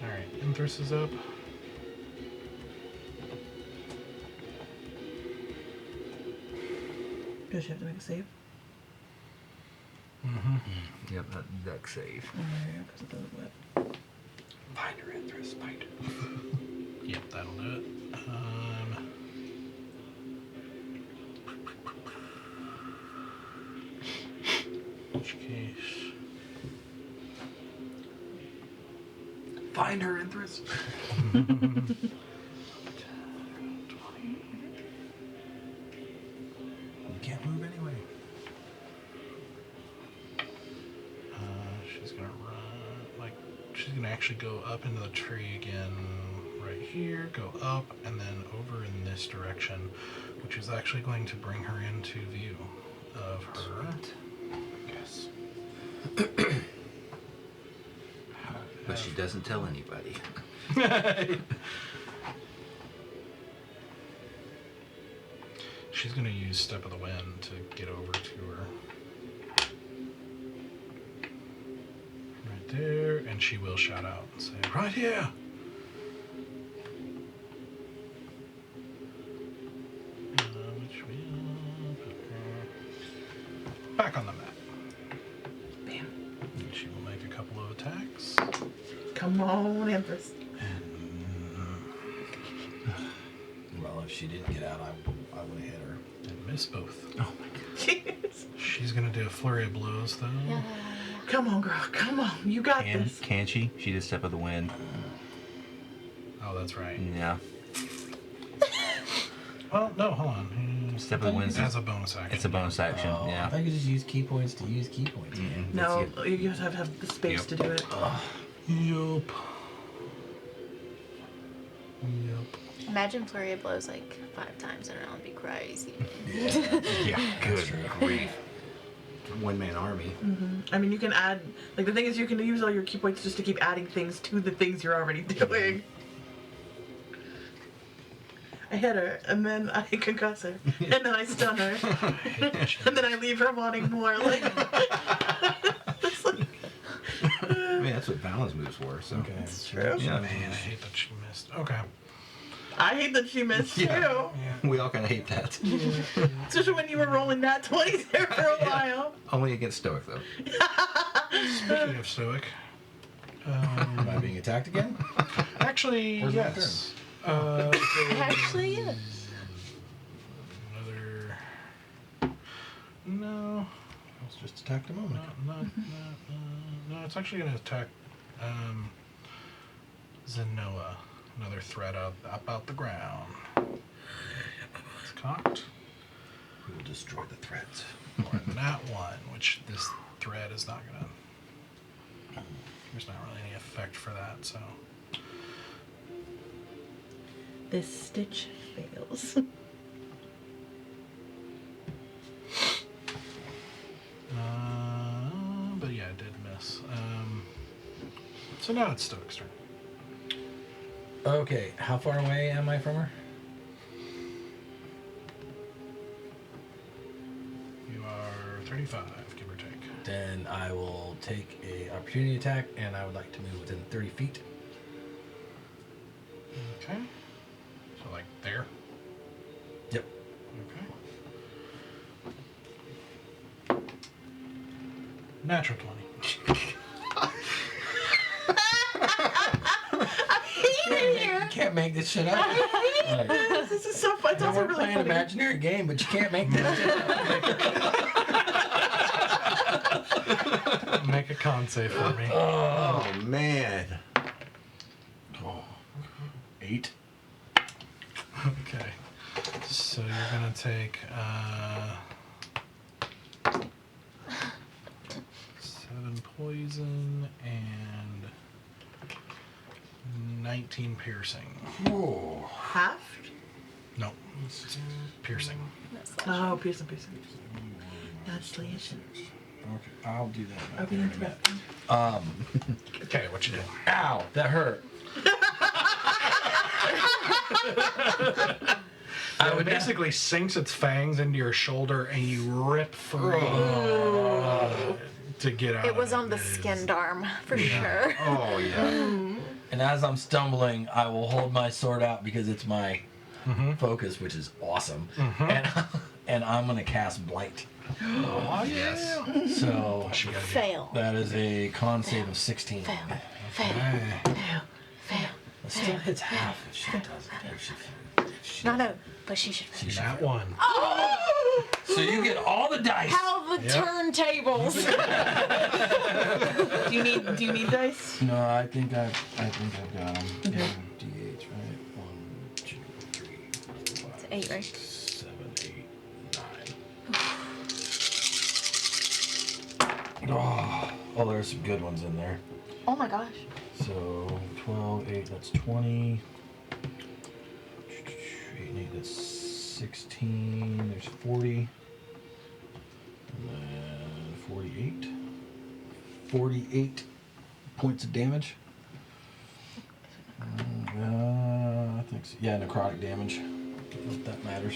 Alright, Empress is up. Does she have to make a save? Yep, that deck save. Yeah, because of the what? Find her, Empress. Find her. Yep, that'll do it. In which case... Find her, Empress. 20. You can't move anyway. She's gonna run, like, she's gonna actually go up into the tree again, right here, go up, and then over in this direction, which is actually going to bring her into view of her. Yes. But she doesn't tell anybody. She's gonna use Step of the Wind to get over to her. Right there, and she will shout out and say, right here! Which will put her back on the map. Bam. And she will make a couple of attacks. Come on, Empress. Well, if she didn't get out, I would have hit her. And miss both. Oh my god. Jeez. She's gonna do a flurry of blows though. Yeah. Come on, girl. Come on. You got this. Can she? She did Step of the Wind. Oh, that's right. Yeah. Well, no, hold on. Step of the Wind. As a bonus action. It's a bonus action. Oh, Yeah. I could just use key points to use key points. No, That's you have to have the space Yep. to do it. Yup. Imagine flurry of blows like 5 times in a row. It'd be crazy. Yeah. Good grief. One-man army. I mean, you can add, like, the thing is, you can use all your key points just to keep adding things to the things you're already doing. I hit her, and then I concuss her, and then I stun her, and then I leave her wanting more. Like, it's like, I mean, that's what balance moves for. So. Okay. it's true. Yeah. Man, I hate that she missed. Okay. I hate that she missed Yeah. too. We all kind of hate that. Especially when you were rolling that 20s there for a while. Only against Stoic, though. Speaking of Stoic. Am I being attacked again? Actually, Where's my yes. Actually, yes. Another. No. I was just attacked a moment ago. No, it's actually going to attack Zenoa. Another threat up out the ground. It's cocked. We will destroy the threads. Or that one, which this thread is not going to. There's not really any effect for that, so. This stitch fails. But yeah, it did miss. So now it's Stoic's turn. Okay, how far away am I from her? You are 35, give or take. Then I will take a opportunity attack, and I would like to move within 30 feet. Okay. So like there. Yep. Okay. Natural 20. can't make this shit up. Like, This is so fun. It's I know also we're really playing an funny. imaginary game, but you can't make this shit up. Make a con save for me. Oh man. 8. Okay. So you're gonna take 7 poison and 19 piercing. Whoa. Half? No, it's piercing. Oh, piercing. That's slashing. Okay, I'll do that. Are we interrupting? Okay, what you do? Ow, that hurt. It basically sinks its fangs into your shoulder and you rip through to get out. It was of on the It is- skinned arm, for sure. Oh yeah. And as I'm stumbling, I will hold my sword out because it's my focus, which is awesome. And I'm going to cast Blight. Oh, Yes. So What you gotta do? Fail. that is a con save of 16. Fail. Hey. It still hits half if she doesn't. No, but she should fail. That one. So you get all the dice. How the turntables. Do you need dice? No, I think I've got them. D8, right? 1, 2, 3, 4, 5, 8, right? 7, 8, 9. Oh, there's some good ones in there. Oh my gosh. So 12, 8, that's 20. 8 and 8, that's 16. There's 40. And then 48. 48 points of damage. I think so. Yeah, necrotic damage. If that matters.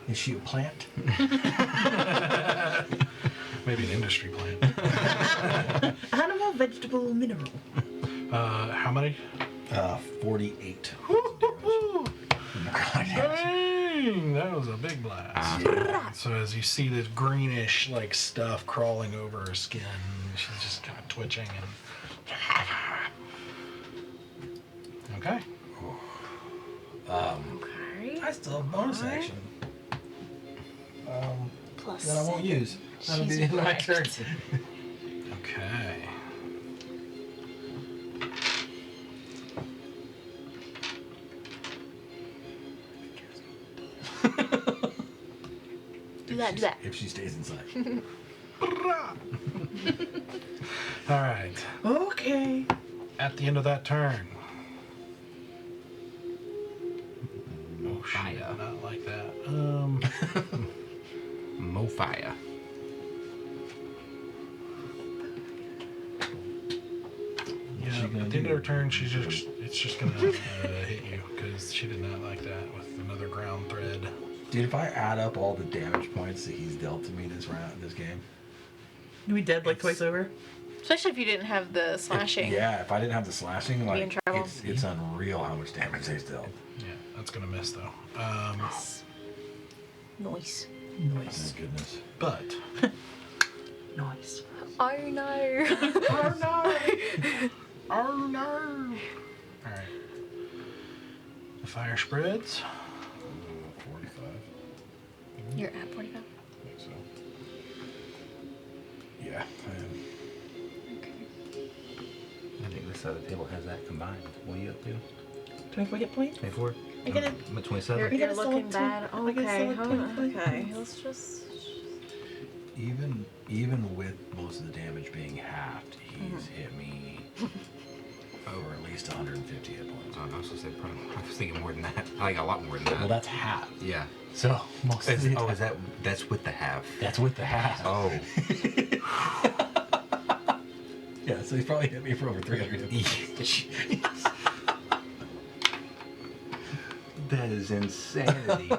Is she a plant? Maybe an industry plant. Animal, vegetable, mineral. How many? 48 points of damage. Necrotic damage. Dang, that was a big blast. So as you see this greenish like stuff crawling over her skin, she's just kind of twitching and. Okay. Okay. I still have bonus action. Plus That I won't 7. use. That'll be the She's end of my wrecked. turn. Okay. Do that. If she stays inside. All right. Okay. At the end of that turn. Oh, she Fire. did not like that. Mo fire. Yeah, she gonna at the end of do? her turn, it's just gonna hit you because she did not like that with another ground thread. Dude, if I add up all the damage points that he's dealt to me this game. You be dead like twice over? Especially if you didn't have the slashing. Yeah, if I didn't have the slashing, Be in like trouble. it's unreal how much damage he's dealt. Yeah, that's gonna miss though. Noise. Nice. Thank goodness. But Nice. Oh no. oh no! Oh no! All right. The fire spreads. 45. You're at 45. I think so. Yeah, I am. Okay. I think this side of the table has that combined. What are you up to? 24 hit points? 24? I get it. I'm at 27. I You're got a looking solid bad. I got a Okay. solid Hold on. 25 Okay. points. Let's just. Even with most of the damage being halved, he's hit me over at least 150 hit points. I was gonna say, probably, I was thinking more than that. Like a lot more than that. Well, that's half. yeah. So most of the Is that's with the half? that's with the half. Oh. Yeah, so he's probably hit me for over 300 hit points. That is insanity.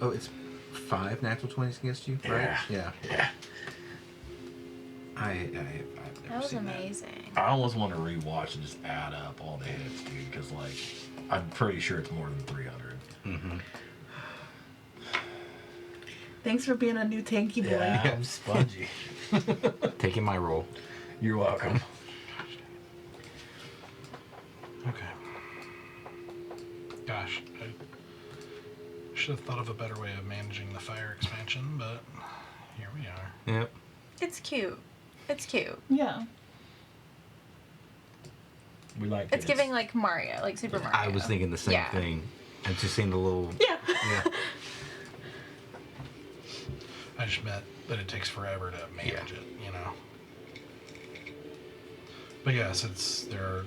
Oh, it's 5 natural 20s against you, right? Yeah. Yeah. Yeah. I've never That was seen amazing. I almost want to rewatch and just add up all the hits, dude, because like I'm pretty sure it's more than 300. Mm-hmm. Thanks for being a new tanky boy. Yeah, I'm spongy. Taking my role. You're welcome. should have thought of a better way of managing the fire expansion, but here we are. Yep. It's cute. It's cute. Yeah. We like It's giving like Mario, like Super Mario. I was thinking the same Yeah. thing. And just seeing the little. Yeah. Yeah. I just meant that it takes forever to manage it, you know. But yes, there are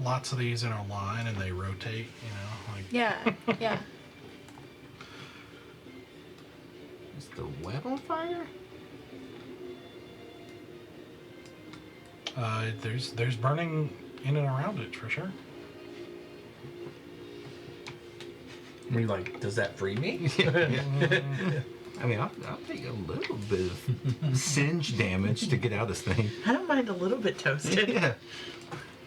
lots of these in a line, and they rotate, you know. Like Yeah. Yeah. Is the web on fire? there's burning in and around it for sure. I mean, like, does that free me? I mean, I'll take a little bit of singe damage to get out of this thing. I don't mind a little bit toasted. Yeah.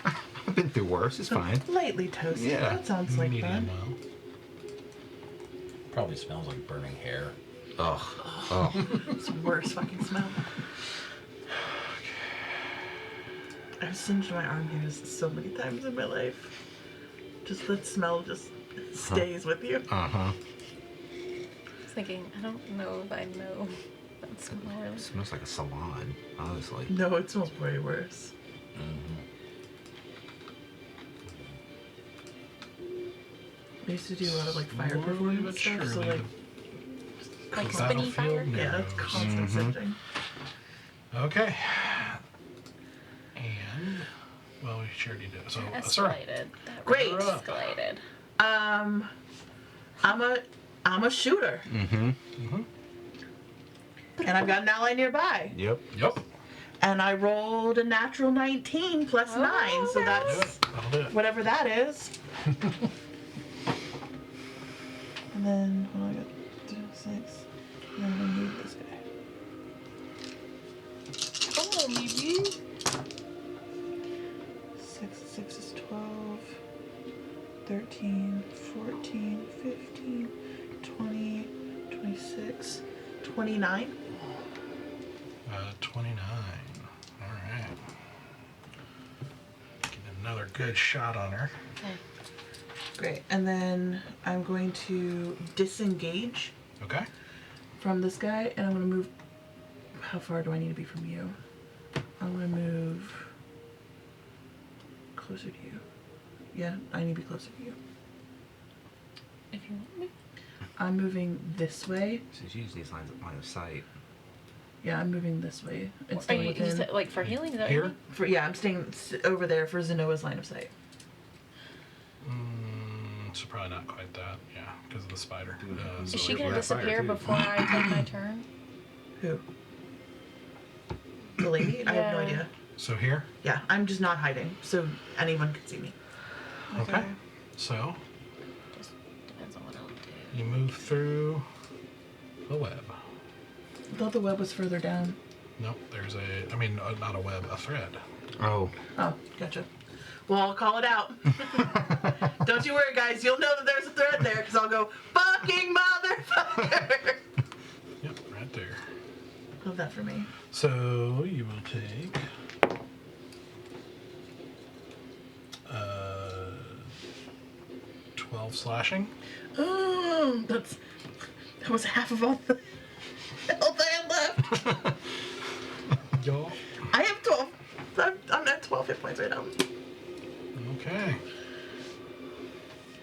I've been through worse. It's fine. Lightly toasted. Yeah. That sounds like Medium fun. well. Probably smells like burning hair. Ugh. Oh. It's the worst fucking smell. I've singed my arm hairs so many times in my life. Just that smell just stays with you. Uh-huh. I was thinking, I don't know if I know that smell really. It smells like a salon, honestly. No, it smells way worse. I used to do a lot of like fire Slowly performance but stuff, so surely, like Like the spinny fire? battlefield yeah, that's narrows. constant singeing. Okay. And well, we sure did it. So sorry. Escalated. That Great. really escalated. I'm a shooter, Mm-hmm. and I've got an ally nearby, Yep. Yep. and I rolled a natural 19 plus Oh, 9, so that's Yep. That'll do it. whatever that is. And then I got 6. And then I need this guy. Come on, baby. 6 is 12, 13, 14, 15, 20, 26, 29. 29. All right. Get another good shot on her. Okay. Great. And then I'm going to disengage Okay. from this guy, and I'm going to move. How far do I need to be from you? I'm going to move closer to you. Yeah, I need to be closer to you. If you want me. I'm moving this way. So it's usually these lines of line of sight. Yeah, I'm moving this way. And Are staying you, within. said, like for healing? Is that what you Here? mean? For, yeah, I'm staying over there for Zenoa's line of sight. So probably not quite that. Yeah, because of the spider. Is so she we're- gonna we're at fire, disappear too. before I take my turn? Who? The lady? I have no Yeah. idea. So here. Yeah, I'm just not hiding, so anyone can see me. Okay. So Just depends on what I'll do. you move through the web. I thought the web was further down. Nope. There's a. I mean, not a web. A thread. Oh. Oh, gotcha. Well, I'll call it out. Don't you worry, guys. You'll know that there's a thread there, because I'll go, fucking motherfucker! Yep. Right there. Love that for me. So you will take 12 slashing. Oh, that was half of all the health I had left. Yo. I have 12. I'm at 12 hit points right now. Okay.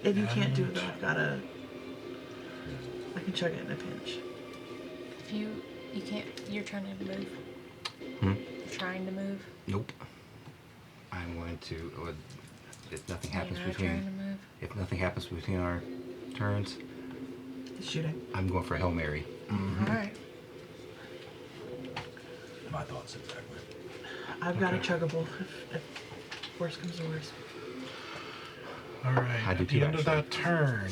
If you can't do it, though, I've got a... I can chug it in a pinch. If you can't, you're trying to move. Hmm? You're trying to move. Nope. I'm going to. If nothing You're happens not trying to between. move. If nothing happens between our turns, He's shooting. I'm going for Hail Mary. Alright. My thoughts exactly. I've got a Okay. chuggable if worse comes to worse. All right. I do At too, the end of actually. that turn.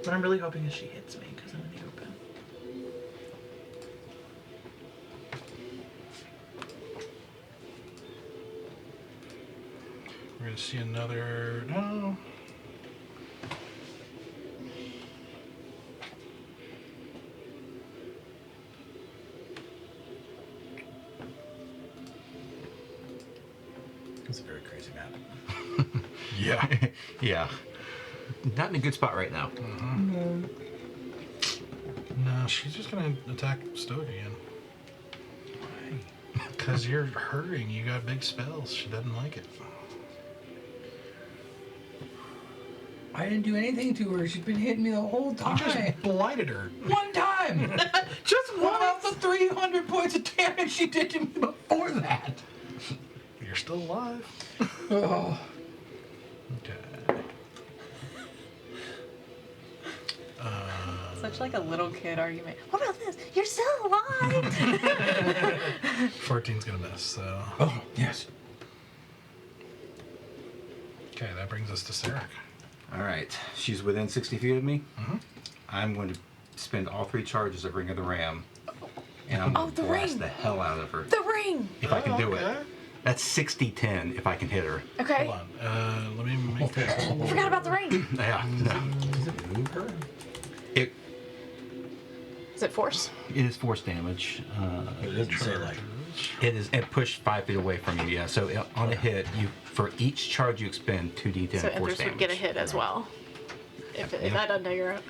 What I'm really hoping is she hits me, because I'm in the open. We're gonna see another. No. It's a very crazy map. Yeah. Yeah. not in a good spot right now. No, she's just gonna attack Stoic again. Because you're hurting. You got big spells. She doesn't like it. I didn't do anything to her. She's been hitting me the whole You time. just blighted her. One time. Just What about once. the 300 points of damage she did to me before that? You're still alive. Oh. Okay. Such like a little kid argument. What about this? You're still alive. 14's gonna miss, so. Oh, yes. Okay, that brings us to Sarek. All right. She's within 60 feet of me. Mhm. I'm going to spend all 3 charges of Ring of the Ram. And I'm Oh, going to the blast ring. the hell out of her. The ring. If I can do Okay. it. That's 60-10 if I can hit her. Okay. Hold on. Let me make that. Forgot about the ring. Yeah. No. Does it move her? It Is it force? is force damage. It doesn't say like. It pushed 5 feet away from you. Yeah. So on a hit, for each charge you expend 2d10 So force Empress damage. would get a hit as well. If that doesn't take her out.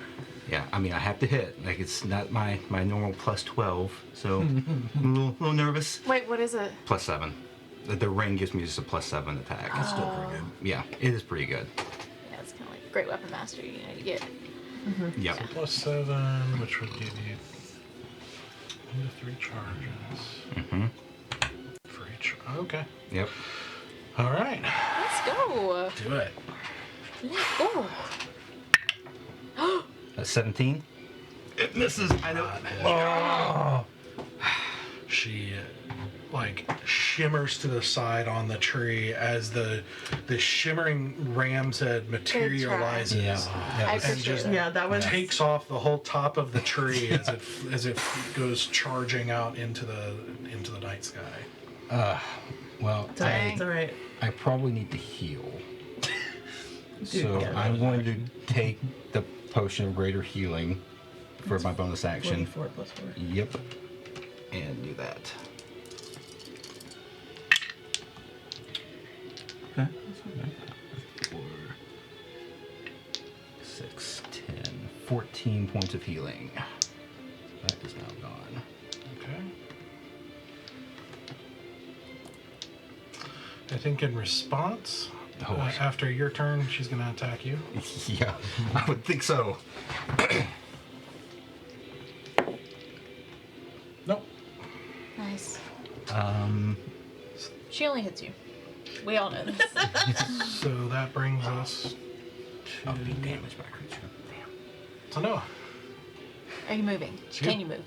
Yeah, I mean, I have to hit. Like, it's not my normal plus 12, so I'm a little nervous. Wait, what is it? Plus 7. The ring gives me just a plus 7 attack. That's still pretty good. Yeah, it is pretty good. Yeah, it's kind of like great weapon master. You know, you get. Yep. Plus 7, which would give you 3 charges. Mm-hmm. For each. Okay. Yep. All right. Let's go. Do it. Let's go. That's 17. It misses. I know. Oh. She like shimmers to the side on the tree as the shimmering ram's head materializes Yeah. I and appreciate just it. Yeah, that was. takes off the whole top of the tree as it goes charging out into the night sky. Well, It's alright. It's alright. I probably need to heal. So yeah, I'm going to take the potion of greater healing for my bonus action. 4 plus 4. Yep. And do that. Okay. 4, 6, 10, 14 points of healing. That is now gone. Okay. I think in response, Oh. after your turn, she's going to attack you. Yeah, I would think so. Nope. Nice. Um, She only hits you. We all know this. So that brings us I'll to be damaged by a creature. So Noah. Are you moving? you. Can you move?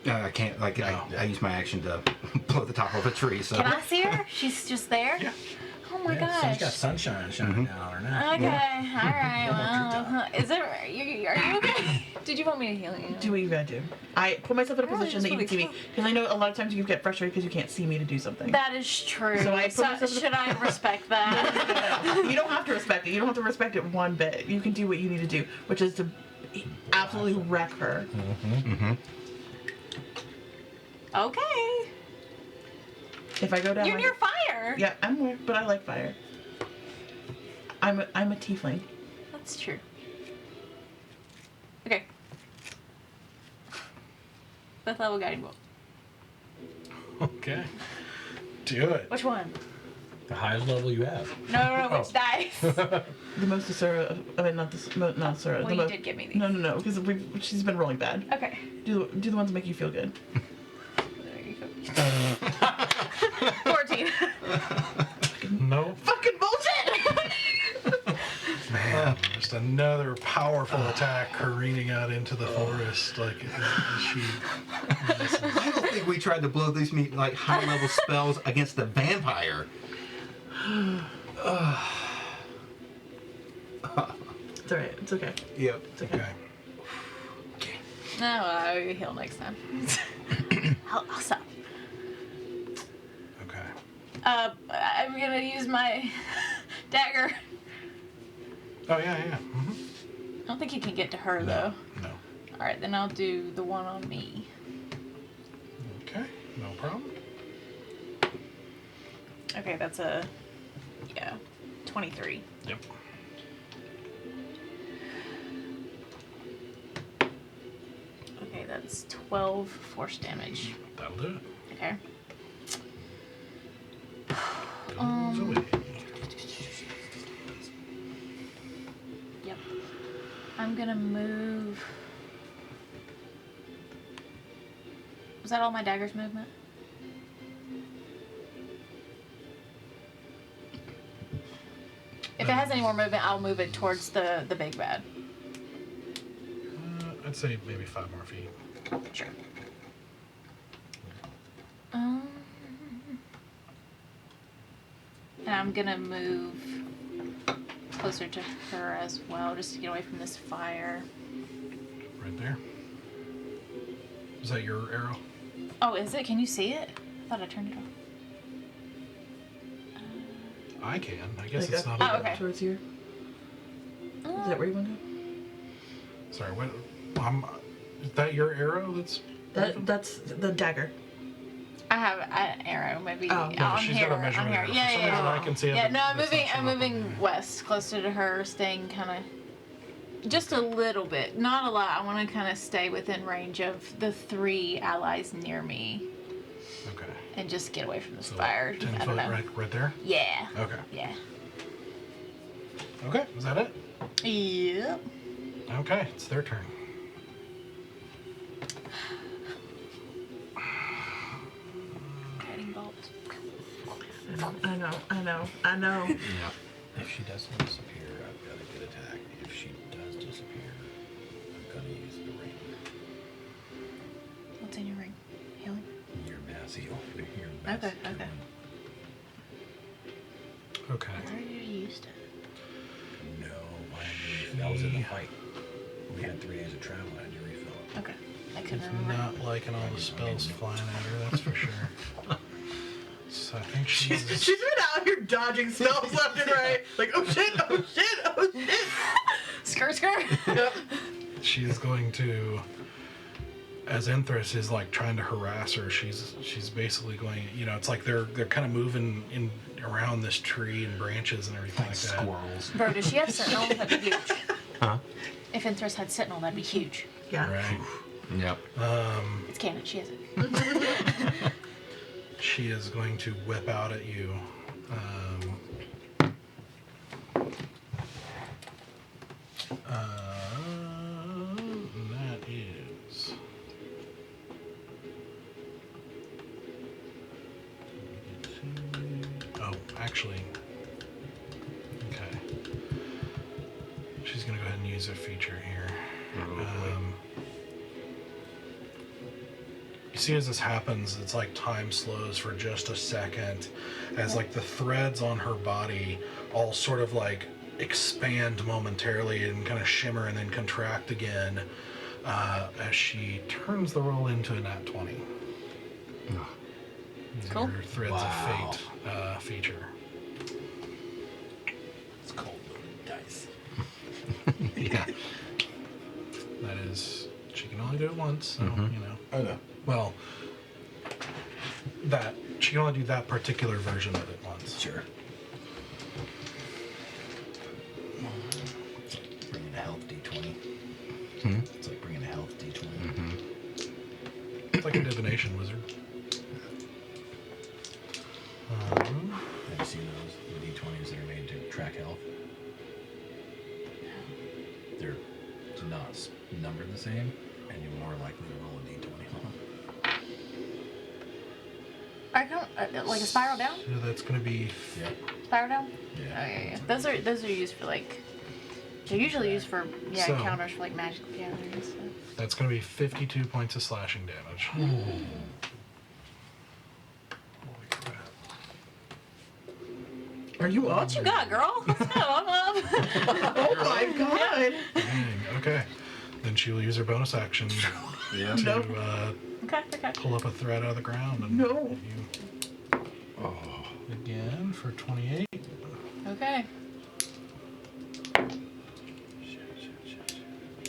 I can't. Like, I use my action to blow the top of a tree. So. Can I see her? She's just there? Yeah. Oh my Yeah, gosh. She's got sunshine shining down on her now. Okay, alright, well, is it, are you okay? Did you want me to heal you? Do what you gotta do. I put myself in a I really position just that you can see me. wanna- Because I know a lot of times you get frustrated because you can't see me to do something. That is true. So I put myself in- should I respect that? You don't have to respect it. You don't have to respect it one bit. You can do what you need to do, which is to absolutely wreck her. Mm-hmm. Okay. If I go down, You're like- near fire. Yeah, I'm weird, but I like fire. I'm a tiefling. That's true. Okay. Fifth level guiding bolt. Okay. Do it. Which one? The highest level you have. No, which dice? The most Asura. I mean, not Asura. Well, the you mo- did give me these. No, because she's been rolling bad. Okay. Do the ones that make you feel good. There you go. 14. Nope. Fucking bullshit! Man, just another powerful attack careening out into the forest. Like she. I don't think we tried to blow these like high level spells against the vampire. It's alright. It's okay. Yep. It's okay. Okay. No, I'll heal next time. I'll stop. Okay. I'm gonna use my dagger. Oh yeah. Mm-hmm. I don't think you can get to her though. No. Alright, then I'll do the one on me. Okay. No problem. Okay, that's a 23. Yep. It's 12 force damage. That'll do it. Okay. Goes away. Yep. I'm gonna move. Was that all my dagger's movement? If it has any more movement, I'll move it towards the big bad. I'd say maybe 5 more feet. Sure. And I'm gonna move closer to her as well, just to get away from this fire. Right there. Is that your arrow? Oh, is it? Can you see it? I thought I turned it off. I can. I guess Like it's up- not. Oh, okay. Towards here. Is that where you want to go? Sorry. What? Is that your arrow? That's the dagger. I have an arrow, maybe. Oh. No, on she's here. got a measuring On here. arrow. Yeah, For some yeah, reason yeah. I can see it, Yeah, but no, I'm that's moving. not I'm showing up moving on here. west, closer to her, staying kind of, just a little bit, not a lot. I want to kind of stay within range of the 3 allies near me, Okay. and just get away from this So fire. 10 I foot don't know. right there. Yeah. Okay. Yeah. Okay. Is that it? Yep. Okay. It's their turn. Guiding bolt. I know. Yeah. If she doesn't disappear, I've got a good attack. If she does disappear, I'm gonna use the ring. What's in your ring? Healing. Your mass heal. Your Okay, mass okay. healing. Okay. I already used it. No, that was in the fight. We had 3 days of travel. I had to refill it. Okay. I couldn't It's remember. not liking all the spells flying at her. That's for sure. So I think She's she's. been out here dodging spells left and right. Like, oh shit, oh shit, oh shit. Skirt, skirt. She is going to, as Enthris is like trying to harass her, she's basically going. It's like they're kind of moving in around this tree and branches and everything like that. Squirrels. Bro, does she have Sentinel? That'd be huge. Huh? If Enthris had Sentinel, that'd be huge. Yeah. Right. Yep. It's canon. She has it. She is going to whip out at you. That is. Oh, actually. Okay. She's going to go ahead and use a feature here. You see, as this happens, it's like time slows for just a second, as like the threads on her body all sort of like expand momentarily and kind of shimmer and then contract again, as she turns the roll into a nat 20. Using Cool. her threads Wow. of fate feature. It's cold loaded dice. Yeah. That is, she can only do it once, so Oh no. Well, that she can only do that particular version of it once. Sure. Bringing a health D20. It's like bringing a health D20. It's like a divination wizard. Have you seen those? The D20s that are made to track health? They're not numbered the same, and you're more likely to roll a D20 on them. I don't like a spiral down. So that's going to be Yep. Spiral down. Yeah. Oh yeah. Those are used for like. They're usually used for So- counters for like magic gatherings. So. that's going to be 52 points of slashing damage. Holy crap! Are you up? What you got, girl? Let's go. I'm up. Oh my god. Dang, okay. Then she will use her bonus action Yeah. to No. Okay. pull up a thread out of the ground and No. hit you again for 28. Okay.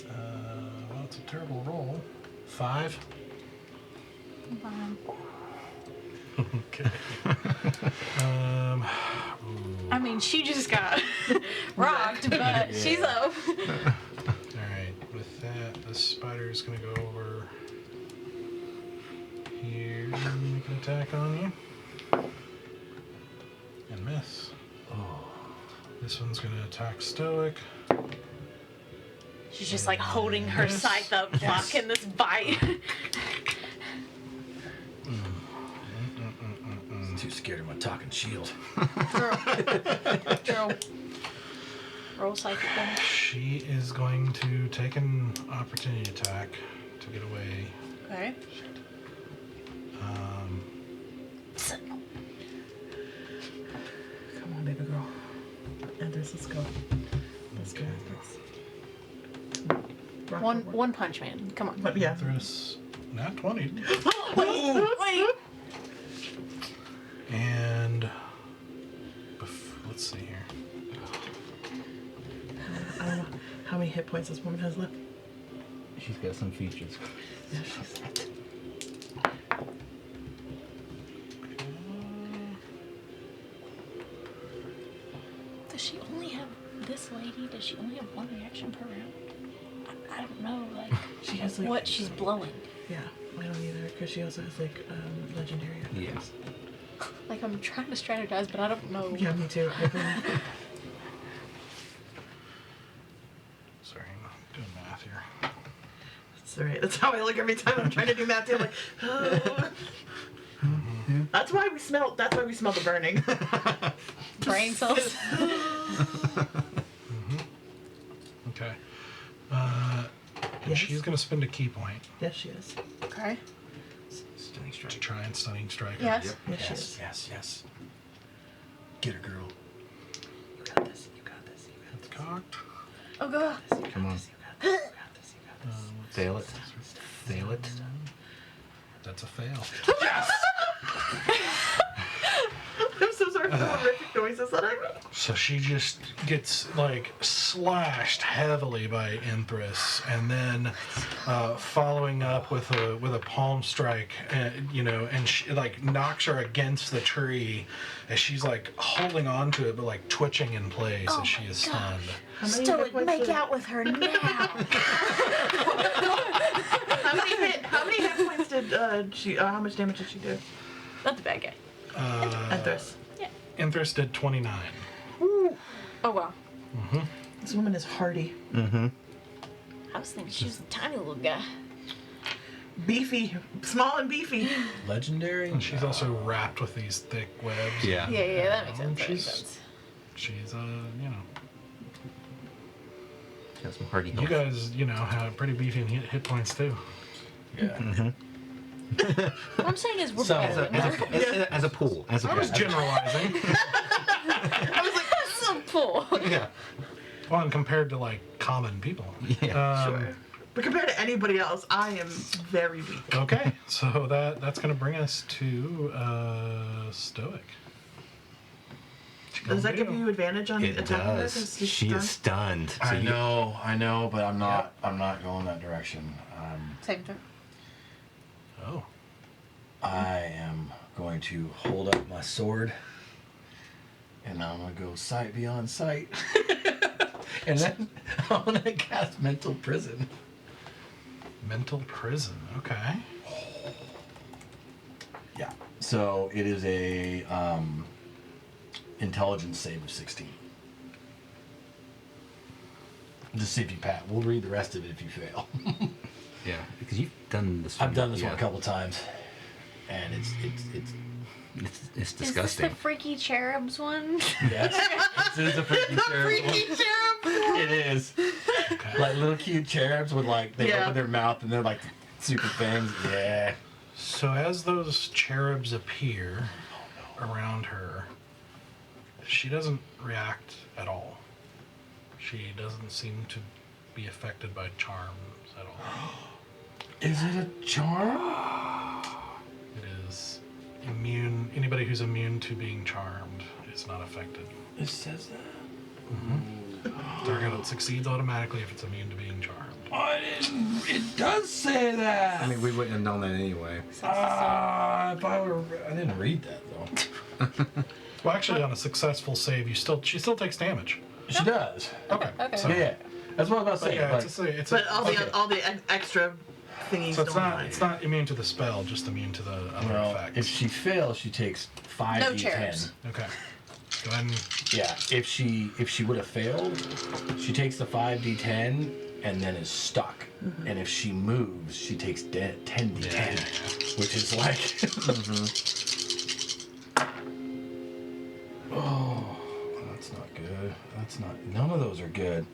Well, it's a terrible roll. 5. Fine. Okay. Ooh. I mean, she just got rocked, but she's up. All right. With that, the spider is going to go over here, make an attack on you. And miss. Oh. This one's gonna attack Stoic. She's just like holding her Yes. scythe up, blocking this bite. Too scared of my talking shield. Roll scythe again. She is going to take an opportunity attack to get away. Okay. Come on, baby girl. Anders, let's go. Let's go. Rock the board. One punch man. Come on. But yeah. Thris, nat 20. Wait. And let's see here. I don't know how many hit points this woman has left. She's got some features. Yeah, she's. Does she only have this lady? Does she only have one reaction per round? I don't know, like She has like. what she's blowing. Yeah, I don't either, because she also has like legendary. Yes. Like I'm trying to strategize, but I don't know. Yeah, me too. I've been. Sorry, I'm doing math here. That's alright. That's how I look every time I'm trying to do math too. I'm like, oh. That's why we smell. That's why we smell the burning. Brain cells. Okay. And Yes. she's going to spend a key point Yes, she is. Okay. Stunning to strike. try and stunning strike her. Yes. Yep. Yes, she Yes, is. yes, yes. Get her, girl. You got this. You got this. You got It's cocked. Oh god. this. Come on. You got this. You got this. You got this. Fail it. Fail it. That's a fail. I'm so sorry for the horrific noises that I made. So she just gets like slashed heavily by Enthris, and then following up with a palm strike, and she like knocks her against the tree as she's like holding on to it, but like twitching in place Oh as she my is gosh. stunned. How many hit Stoic, points make did- out with her now. How many hit points did she? How much damage did she do? Not the bad guy. Enthris. Enthris did 29. Oh wow. This woman is hardy, I was thinking she was a tiny little guy. beefy, small and beefy. Legendary? And she's also wrapped with these thick webs. Yeah. Yeah, that makes sense. That makes She's- sense. She's Got some hardy you health. guys, have pretty beefy hit points too. Yeah. What I'm saying is we're So, better than her. As a pool. As a I was pool. generalizing. I was like, that's so cool. Yeah. Well, and compared to like common people. Yeah, Sure. But compared to anybody else, I am very weak. Okay, so that's gonna bring us to Stoic. Does that give you advantage on It attacking her? does. 'Cause she's She stunned? is stunned. So I you- know, but I'm not going that direction. Same turn. Oh. I am going to hold up my sword, and I'm gonna go sight beyond sight, and then I'm gonna cast mental prison. Mental prison. Okay. Yeah. So it is a intelligence save of 16. Just see if you pass. We'll read the rest of it if you fail. Yeah, because you've done this. I've done this one yeah. a couple times, and it's It's Is disgusting. this the freaky cherubs one? yes. This is a freaky cherub one. It is. Okay. Like little cute cherubs with like they Yeah. open their mouth and they're like super fangs. Yeah. So as those cherubs appear around her, she doesn't react at all. She doesn't seem to be affected by charms at all. Is it a charm? It is immune. Anybody who's immune to being charmed is not affected. It says that. Target succeeds automatically if it's immune to being charmed. I didn't. It does say that. I mean, we wouldn't have known that anyway. if I were, I didn't read that though. Well, actually, on a successful save, she still takes damage. She does. Okay. Okay. So, Yeah. That's what I was about to But say. yeah, like, it's a But all the extra thingies So it's don't not mind. it's not immune to the spell, just immune to the other Well, effects. if she fails, she takes 5 No d10. cherubs. Okay. Go ahead and Yeah, if she would have failed, she takes the 5d10 and then is stuck. And if she moves, she takes 10d10, which is like. Oh, that's not good. That's not. None of those are good.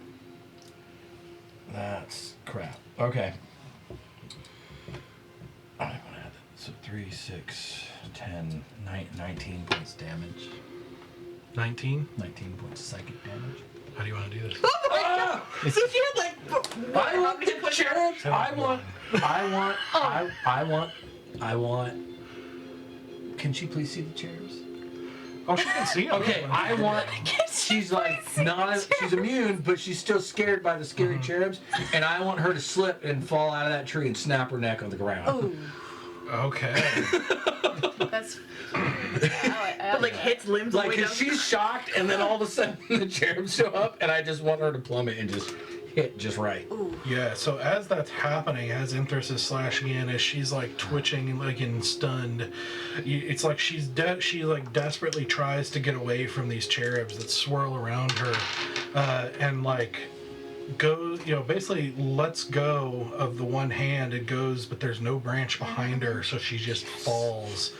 That's crap. Okay. I'm gonna add that. So 3, 6, 10, 19 points damage. 19. 19 points psychic damage. How do you want to do this? So she had like. I want the cherubs. I want. Can she please see the cherubs? Oh, she can see them. Okay, I want. She's like not. She's immune, but she's still scared by the scary cherubs, and I want her to slip and fall out of that tree and snap her neck on the ground. Oh, Okay. that's. But like hits limbs all the Like, way 'cause down. she's shocked, and then all of a sudden the cherubs show up, and I just want her to plummet and just hit just right. Yeah, so as that's happening, as Inthrus is slashing in, as she's like twitching, like in stunned, it's like she like desperately tries to get away from these cherubs that swirl around her, and like goes, basically lets go of the one hand and goes, but there's no branch behind her, so she just falls,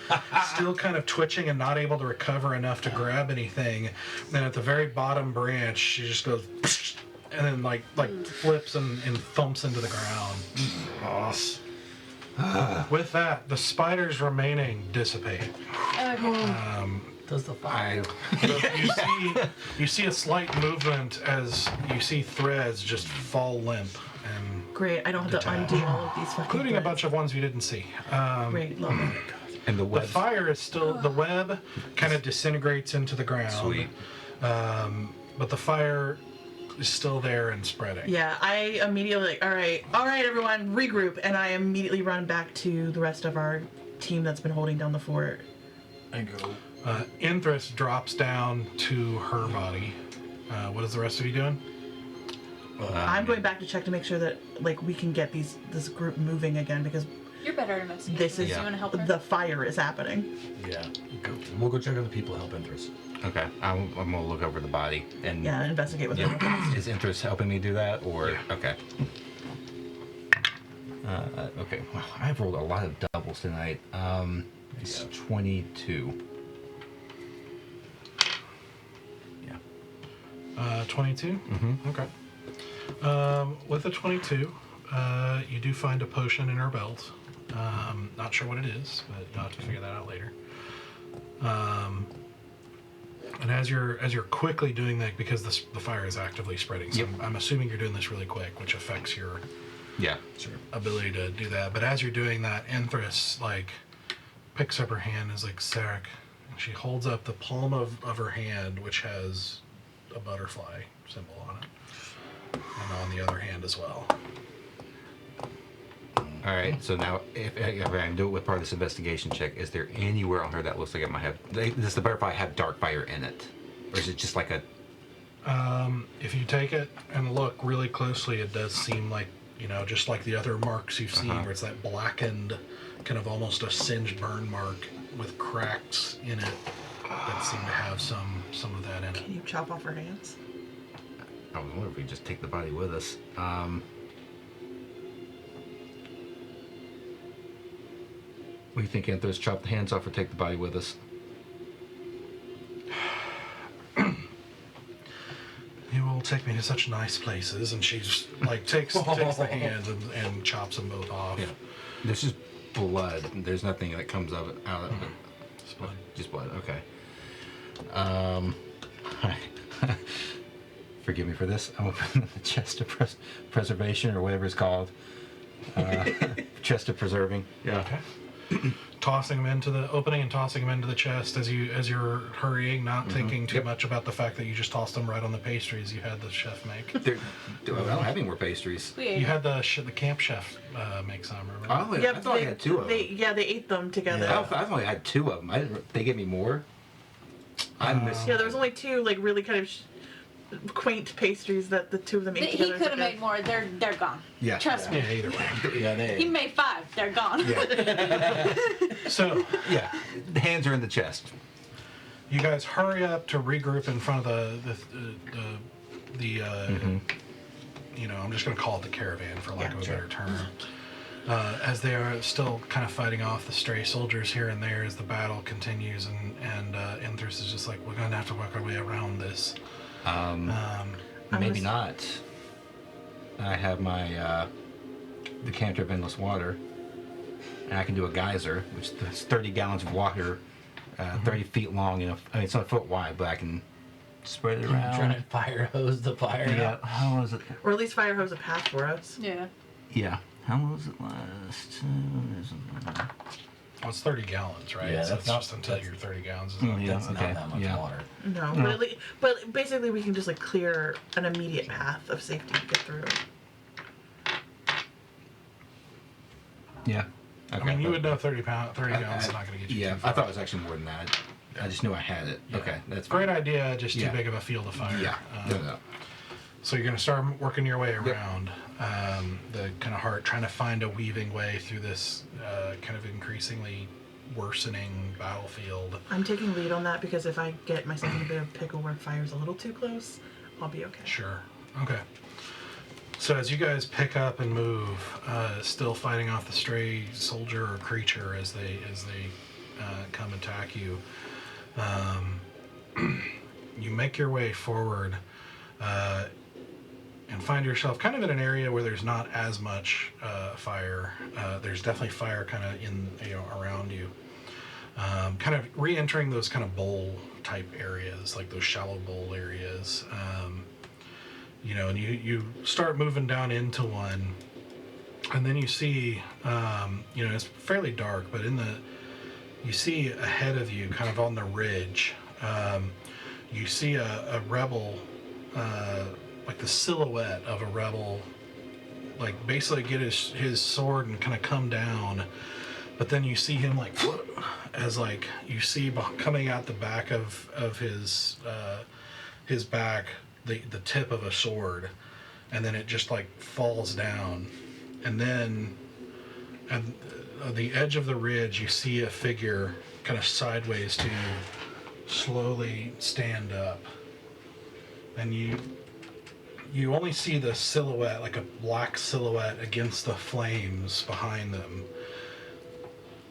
still kind of twitching and not able to recover enough to grab anything. Then at the very bottom branch, she just goes. And then like flips and thumps into the ground. With that, the spiders remaining dissipate. Does the fire? You see a slight movement as you see threads just fall limp, and Great, I don't have to undo all of these fucking including a threads. bunch of ones you didn't see. Great, love it. And the The web. fire is still, the web kind of disintegrates into the ground. Sweet. But the fire is still there and spreading. Yeah, I immediately like, all right, everyone, regroup, and I immediately run back to the rest of our team that's been holding down the fort. I go. Inthrus drops down to her body. What is the rest of you doing? I'm going back to check to make sure that like we can get this group moving again because You're better at investigating. this is You want to help her? the fire is happening. Yeah. We'll go check on the people. Help Interest. Okay, I'm gonna look over the body and. Yeah, and investigate with them. Is Interest helping me do that, or Yeah. okay? Okay. Wow, I've rolled a lot of doubles tonight. It's 22. Yeah. 22? Mm-hmm. Okay. With a 22, you do find a potion in her belt. Not sure what it is, but you'll have to figure that out later. And as you're quickly doing that, because the fire is actively spreading, so Yep. I'm assuming you're doing this really quick, which affects your Yeah, sure. ability to do that. But as you're doing that, Inthrus like picks up her hand and is like, Sarek, and she holds up the palm of her hand, which has a butterfly symbol on it, and on the other hand as well. All right. So now, if I can do it with part of this investigation check, is there anywhere on her that looks like it might have? Does the butterfly have dark fire in it, or is it just like a? If you take it and look really closely, it does seem like, just like the other marks you've seen, where it's that blackened, kind of almost a singed burn mark with cracks in it that seem to have some of that in it. Can you chop off her hands? I was wondering if we just take the body with us. What do you think, Anthos? Chop the hands off or take the body with us? You will take me to such nice places, and she's like takes the hand and chops them both off. Yeah. This is blood. There's nothing that comes out of it. It's blood. Just blood. Okay. Forgive me for this. I'm opening the chest of preservation or whatever it's called. Chest of preserving. Yeah. Okay. Tossing them into the opening and tossing them into the chest as you're hurrying, not thinking too much about the fact that you just tossed them right on the pastries you had the chef make. I don't have any more pastries. You had the camp chef make some. Remember? I thought I had two of them. They ate them together. I've only had two of them. They gave me more. I missed. Yeah, there was only two, like really kind of quaint pastries that the two of them ate He together. could have made more. They're gone. Yeah. Trust me. Yeah, either way. Yeah, He made 5. They're gone. So Yeah. The hands are in the chest. you guys hurry up to regroup in front of the I'm just going to call it the caravan for lack of a better term. As they are still kind of fighting off the stray soldiers here and there as the battle continues, and Enthris is just like, we're going to have to work our way around this. Maybe not. I have my decanter of endless water, and I can do a geyser, which is 30 gallons of water, 30 feet long. It's not a foot wide, but I can spread it around. Trying to fire hose the fire. Yeah. How was it? Or at least fire hose a path for us. Yeah. Yeah. How was it last? Well, it's 30 gallons, right? Yeah, so that's it's not- just until that's- your 30 gallons is Oh, up. yeah. That's Okay, not that much yeah. water. No, but basically we can just like clear an immediate path of safety to get through. Yeah. I mean, you would know 30 gallons is not going to get you Yeah, too far. I thought it was actually more than that. I just knew I had it. Yeah. Okay, that's Great fine. idea, just too Yeah. big of a field of fire. Yeah. No. So you're going to start working your way around the kind of heart, trying to find a weaving way through this kind of increasingly worsening battlefield. I'm taking lead on that because if I get myself in a bit of pickle where fire's a little too close, I'll be okay. Sure. Okay. So as you guys pick up and move, still fighting off the stray soldier or creature as they come attack you, you make your way forward and find yourself kind of in an area where there's not as much fire. There's definitely fire kind of around you. Kind of re-entering those kind of bowl type areas, like those shallow bowl areas. And you start moving down into one, and then you see, it's fairly dark, but you see ahead of you, kind of on the ridge, you see a rebel, like the silhouette of a rebel, like basically get his sword and kind of come down, but then you see him like, as like you see coming out the back of his back, the tip of a sword, and then it just like falls down, and then at the edge of the ridge you see a figure kind of sideways to you slowly stand up, and you only see the silhouette, like a black silhouette against the flames behind them,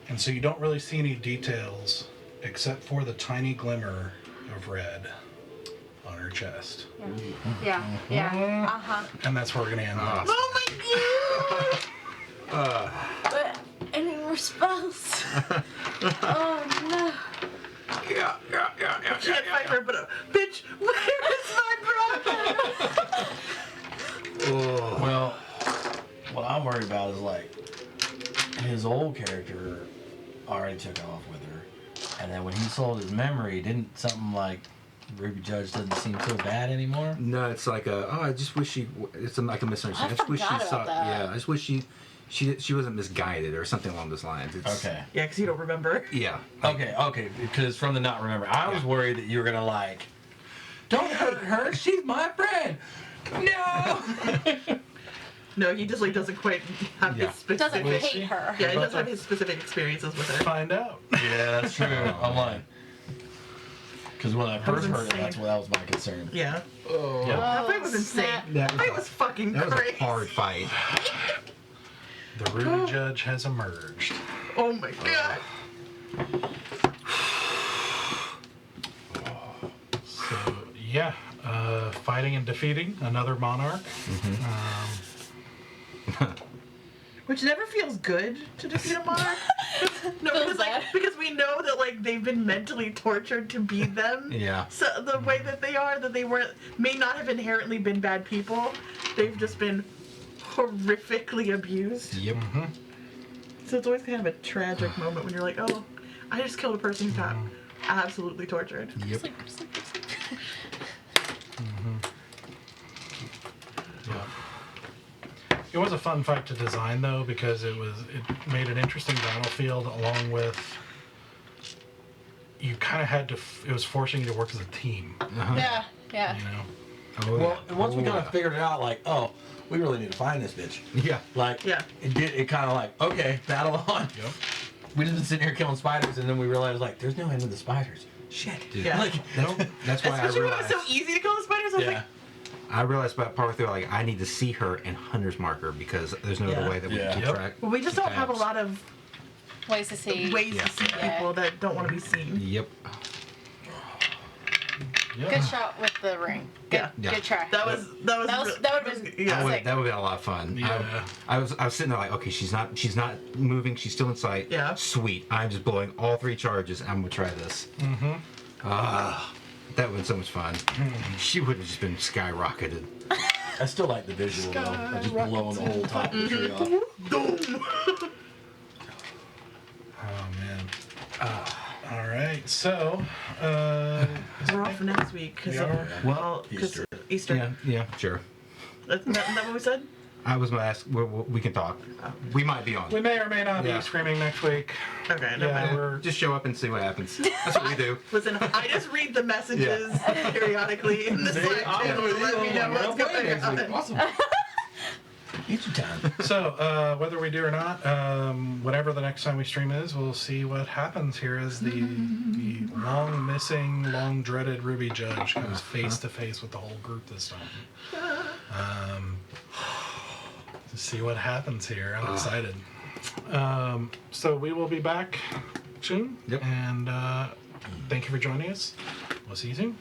and so you don't really see any details except for the tiny glimmer of red on her chest. Yeah. Uh-huh. And that's where we're gonna end this. Oh my god! But any response? Oh no. Yeah. I can't fight her, but bitch, where is my brother? Well, what I'm worried about is like his old character already took off with her, and then when he sold his memory, didn't something like Ruby Judge doesn't seem so bad anymore? No, it's like I just wish it's like a misunderstanding. I just wish she forgot saw. about that. Yeah, I just wish she wasn't misguided or something along those lines. It's, Okay. Yeah, because you don't remember. Yeah. Okay, because from the not remember, I was worried that you were gonna like, don't hurt her, she's my friend. No. No, he just like doesn't quite have Yeah. his specific. Doesn't hate her. Yeah, he doesn't have his specific experiences with her. Find out. Yeah, that's true. I'm like, because when I That was first heard it, insane. that was my concern. Yeah. Oh, That fight was insane. snap. That was, That was fucking that was crazy. a hard fight. The Ruby Judge has emerged. Oh my god. So yeah, fighting and defeating another monarch. Which never feels good to defeat a monarch. No, Feels because we know that like they've been mentally tortured to be them. Yeah. So the way that they are, that they may not have inherently been bad people. They've just been horrifically abused. Yep. So it's always kind of a tragic moment when you're like, oh, I just killed a person who got absolutely tortured. Yep. Sleep. Yeah. It was a fun fight to design though, because it made an interesting battlefield, along with you kind of had to. It was forcing you to work as a team. Yeah. You know. Oh, Well, and once we Oh, kind of yeah. figured it out, like, oh, we really need to find this bitch. Yeah. Like, Yeah. it kind of like, okay, battle on. Yep. We just been sitting here killing spiders, and then we realized, like, there's no end to the spiders. Shit. Dude, Yeah. Like, That's why Especially I when it was realized. so easy to kill the spiders. I was yeah. like, I realized about part through, like, I need to see her and hunter's marker because there's no Yeah. other way that we Yeah. can keep Yep. track. well, we just keep don't have a tabs. lot of Ways to see. ways Yeah. to see Yeah. people that don't want to be seen. Yep. Yeah. Good shot with the ring. Good, Yeah. Yeah. good try. That was That would've been- yeah. Sick. That would have been a lot of fun. Yeah. I was sitting there like, okay, she's not moving. She's still in sight. Yeah. Sweet. I'm just blowing all 3 charges. I'm gonna try this. Mm-hmm. That would have been so much fun. She would have just been skyrocketed. I still like the visual, though. Of just blowing the whole top of the tree off. Oh man. All right. So. We're off for next week because We are? well, because Easter. Yeah, sure. Isn't that what we said? I was gonna ask. We can talk. We might be on. We may or may not Yeah. be screaming next week. Okay. No Yeah, matter. we're Just show up and see what happens. That's what we do. Listen, I just read the messages periodically in the Slack channel to let me know what's going on. Awesome. Each time. So, whether we do or not, whatever the next time we stream is, we'll see what happens here as the long missing, long dreaded Ruby Judge comes face to face with the whole group this time. To see what happens here. I'm excited. So we will be back soon. Yep. And thank you for joining us. We'll see you soon.